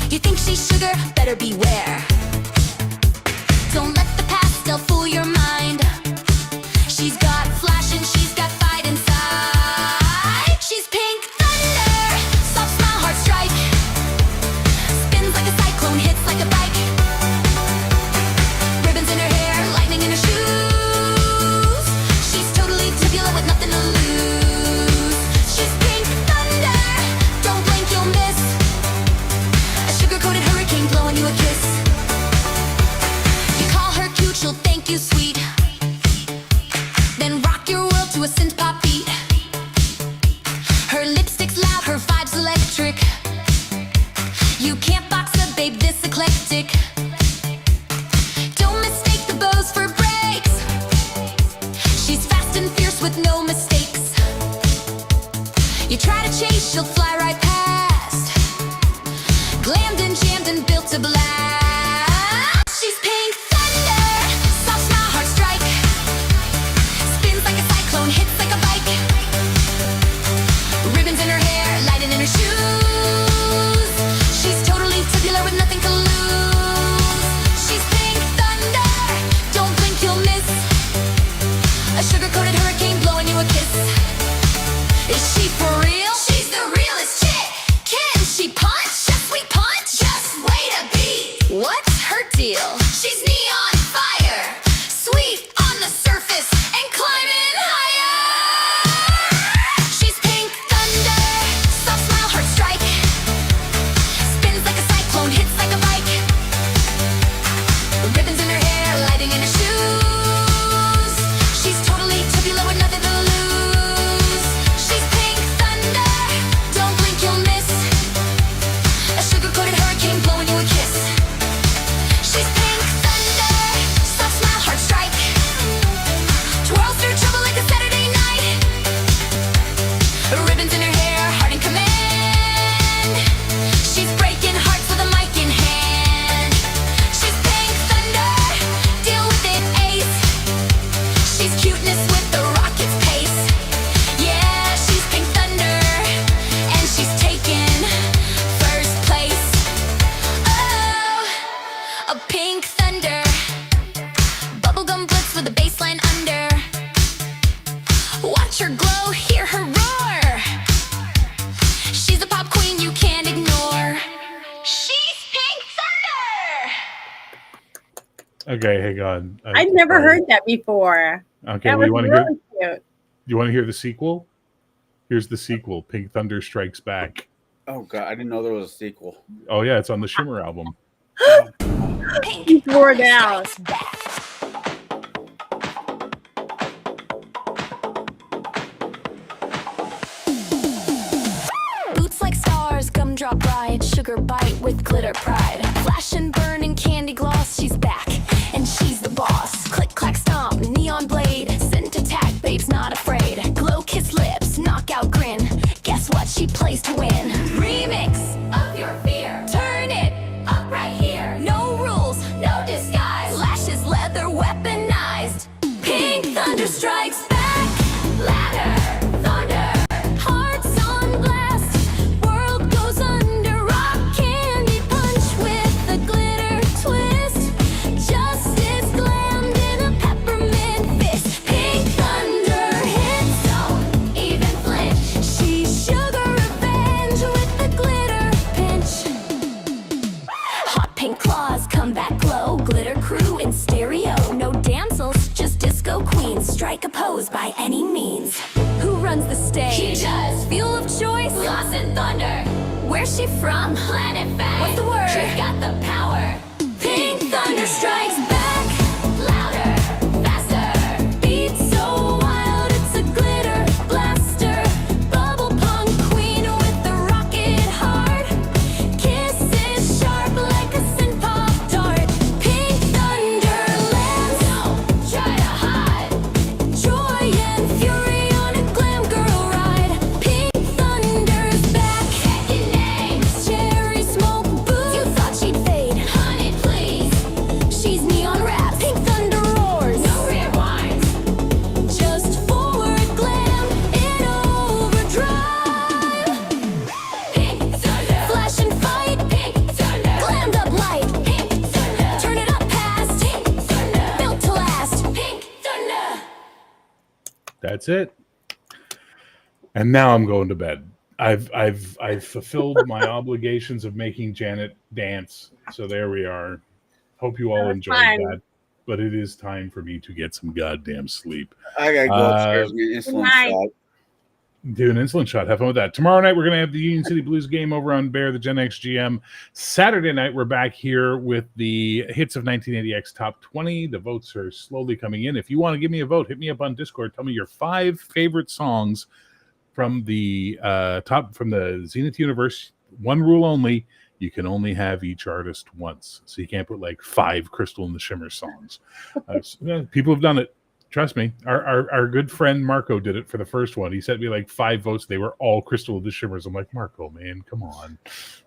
You think she's sugar? Better beware. Don't let the pastel fool your mind. She's got flash and she's got fight inside. She's pink thunder, soft smile, hard strike. Spins like a cyclone, hits like a bike. Ribbons in her hair, lightning in her shoes. She's totally tubular with nothing to lose. She's pink thunder, don't blink, you'll miss. A sugar-coated hurricane blowing you a kiss. You call her cute, she'll thank you sweet. Then rock your world to a synth pop beat. Her lipstick's loud, her vibe's electric. You can't box a babe this eclectic. Don't mistake the bows for breaks. She's fast and fierce with no mistakes. You try to chase, she'll fly right past. Glammed and jammed and built to blast. She's pink thunder, soft smile, hard strike. Spins like a cyclone, hits like a bike. Ribbons in her hair, lightning in her shoes. She's totally tubular with nothing to lose. She's pink thunder, don't blink, you'll miss. A sugar-coated hurricane blowing you a kiss. Is she for real? She's the realest chick. Can she punch? Yes, we punch. Just wait a beat. Okay, hang on. I'd never heard that before. Okay, that well, was really cute. You want to hear the sequel? Here's the sequel: Pink Thunder Strikes Back. Oh God, I didn't know there was a sequel. Oh yeah, it's on the Shimmer album. He's wore out. Boots like stars, gumdrop bride, sugar bite with glitter pride. Flash and burn and candy gloss, she's back, and she's the boss. Click, clack, stomp, neon blade, scent attack, babe's not afraid. Glow kiss lips, knockout grin, guess what, she plays to win. Remix of your fear, turn it up right here. No rules, no disguise, lashes, leather, weaponized. Pink thunder strikes back, ladder, thunder, hearts on blast. World goes under, rock candy punch with a glitter twist. Justice glammed in a peppermint fist. Pink thunder hits, don't even flinch. She's sugar revenge with the glitter pinch. Hot pink claws, comeback glow, glitter crew in stereo. No damsels, just disco queens. Strike a pose by any means. Who runs the stage? He does. Fuel of choice? Lost in thunder. Where's she from? Planet Fang. What's the word? She's got the power. Pink thunder strikes back. Louder, faster. Beat so wild, it's a glitter blaster. Bubble punk queen with the rocket heart. Kisses sharp like a sin pop dart. Pink thunder lands. Don't try to hide. Joy and fury on a glam girl ride. Pink thunder's back. Second names. Cherry smoke boots. You thought she'd fade. Honey, please. She's neon wrapped. Pink thunder roars. No rewinds. Just forward glam in overdrive. Pink thunder. Flash and fight. Pink thunder. Glammed up light. Pink thunder. Turn it up past. Pink thunder. Built to last. Pink thunder. That's it. And now I'm going to bed. I've fulfilled my obligations of making Janet dance. So there we are. Hope you all enjoyed fun. that. But it is time for me to get some goddamn sleep. I gotta go upstairs and get an insulin night. shot. Do an insulin shot. Have fun with that. Tomorrow night, we're going to have the Union City Blues game over on Bear, the Gen X GM. Saturday night, we're back here with the hits of 1980X Top 20. The votes are slowly coming in. If you want to give me a vote, hit me up on Discord. Tell me your 5 favorite songs from the from the Zenith universe. One rule only: you can only have each artist once, so you can't put like 5 Crystal and the Shimmer songs. People have done it. Trust me. Our good friend Marco did it for the first one. He sent me like 5 votes. They were all Crystal and the Shimmers. I'm like, Marco, man, come on.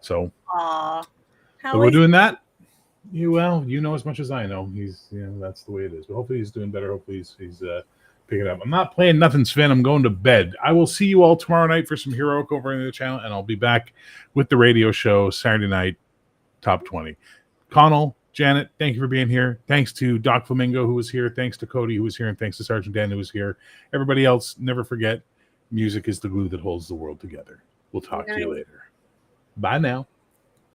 So, Aw. so we're doing that. You know as much as I know. He's that's the way it is. But hopefully he's doing better. Hopefully he's picking it up. I'm not playing nothing, Sven. I'm going to bed. I will see you all tomorrow night for some Heroic over in the channel, and I'll be back with the radio show Saturday night, Top 20. Connell, Janet, thank you for being here. Thanks to Doc Flamingo, who was here. Thanks to Cody, who was here. And thanks to Sergeant Dan, who was here. Everybody else, never forget, music is the glue that holds the world together. We'll talk to you later. Bye now.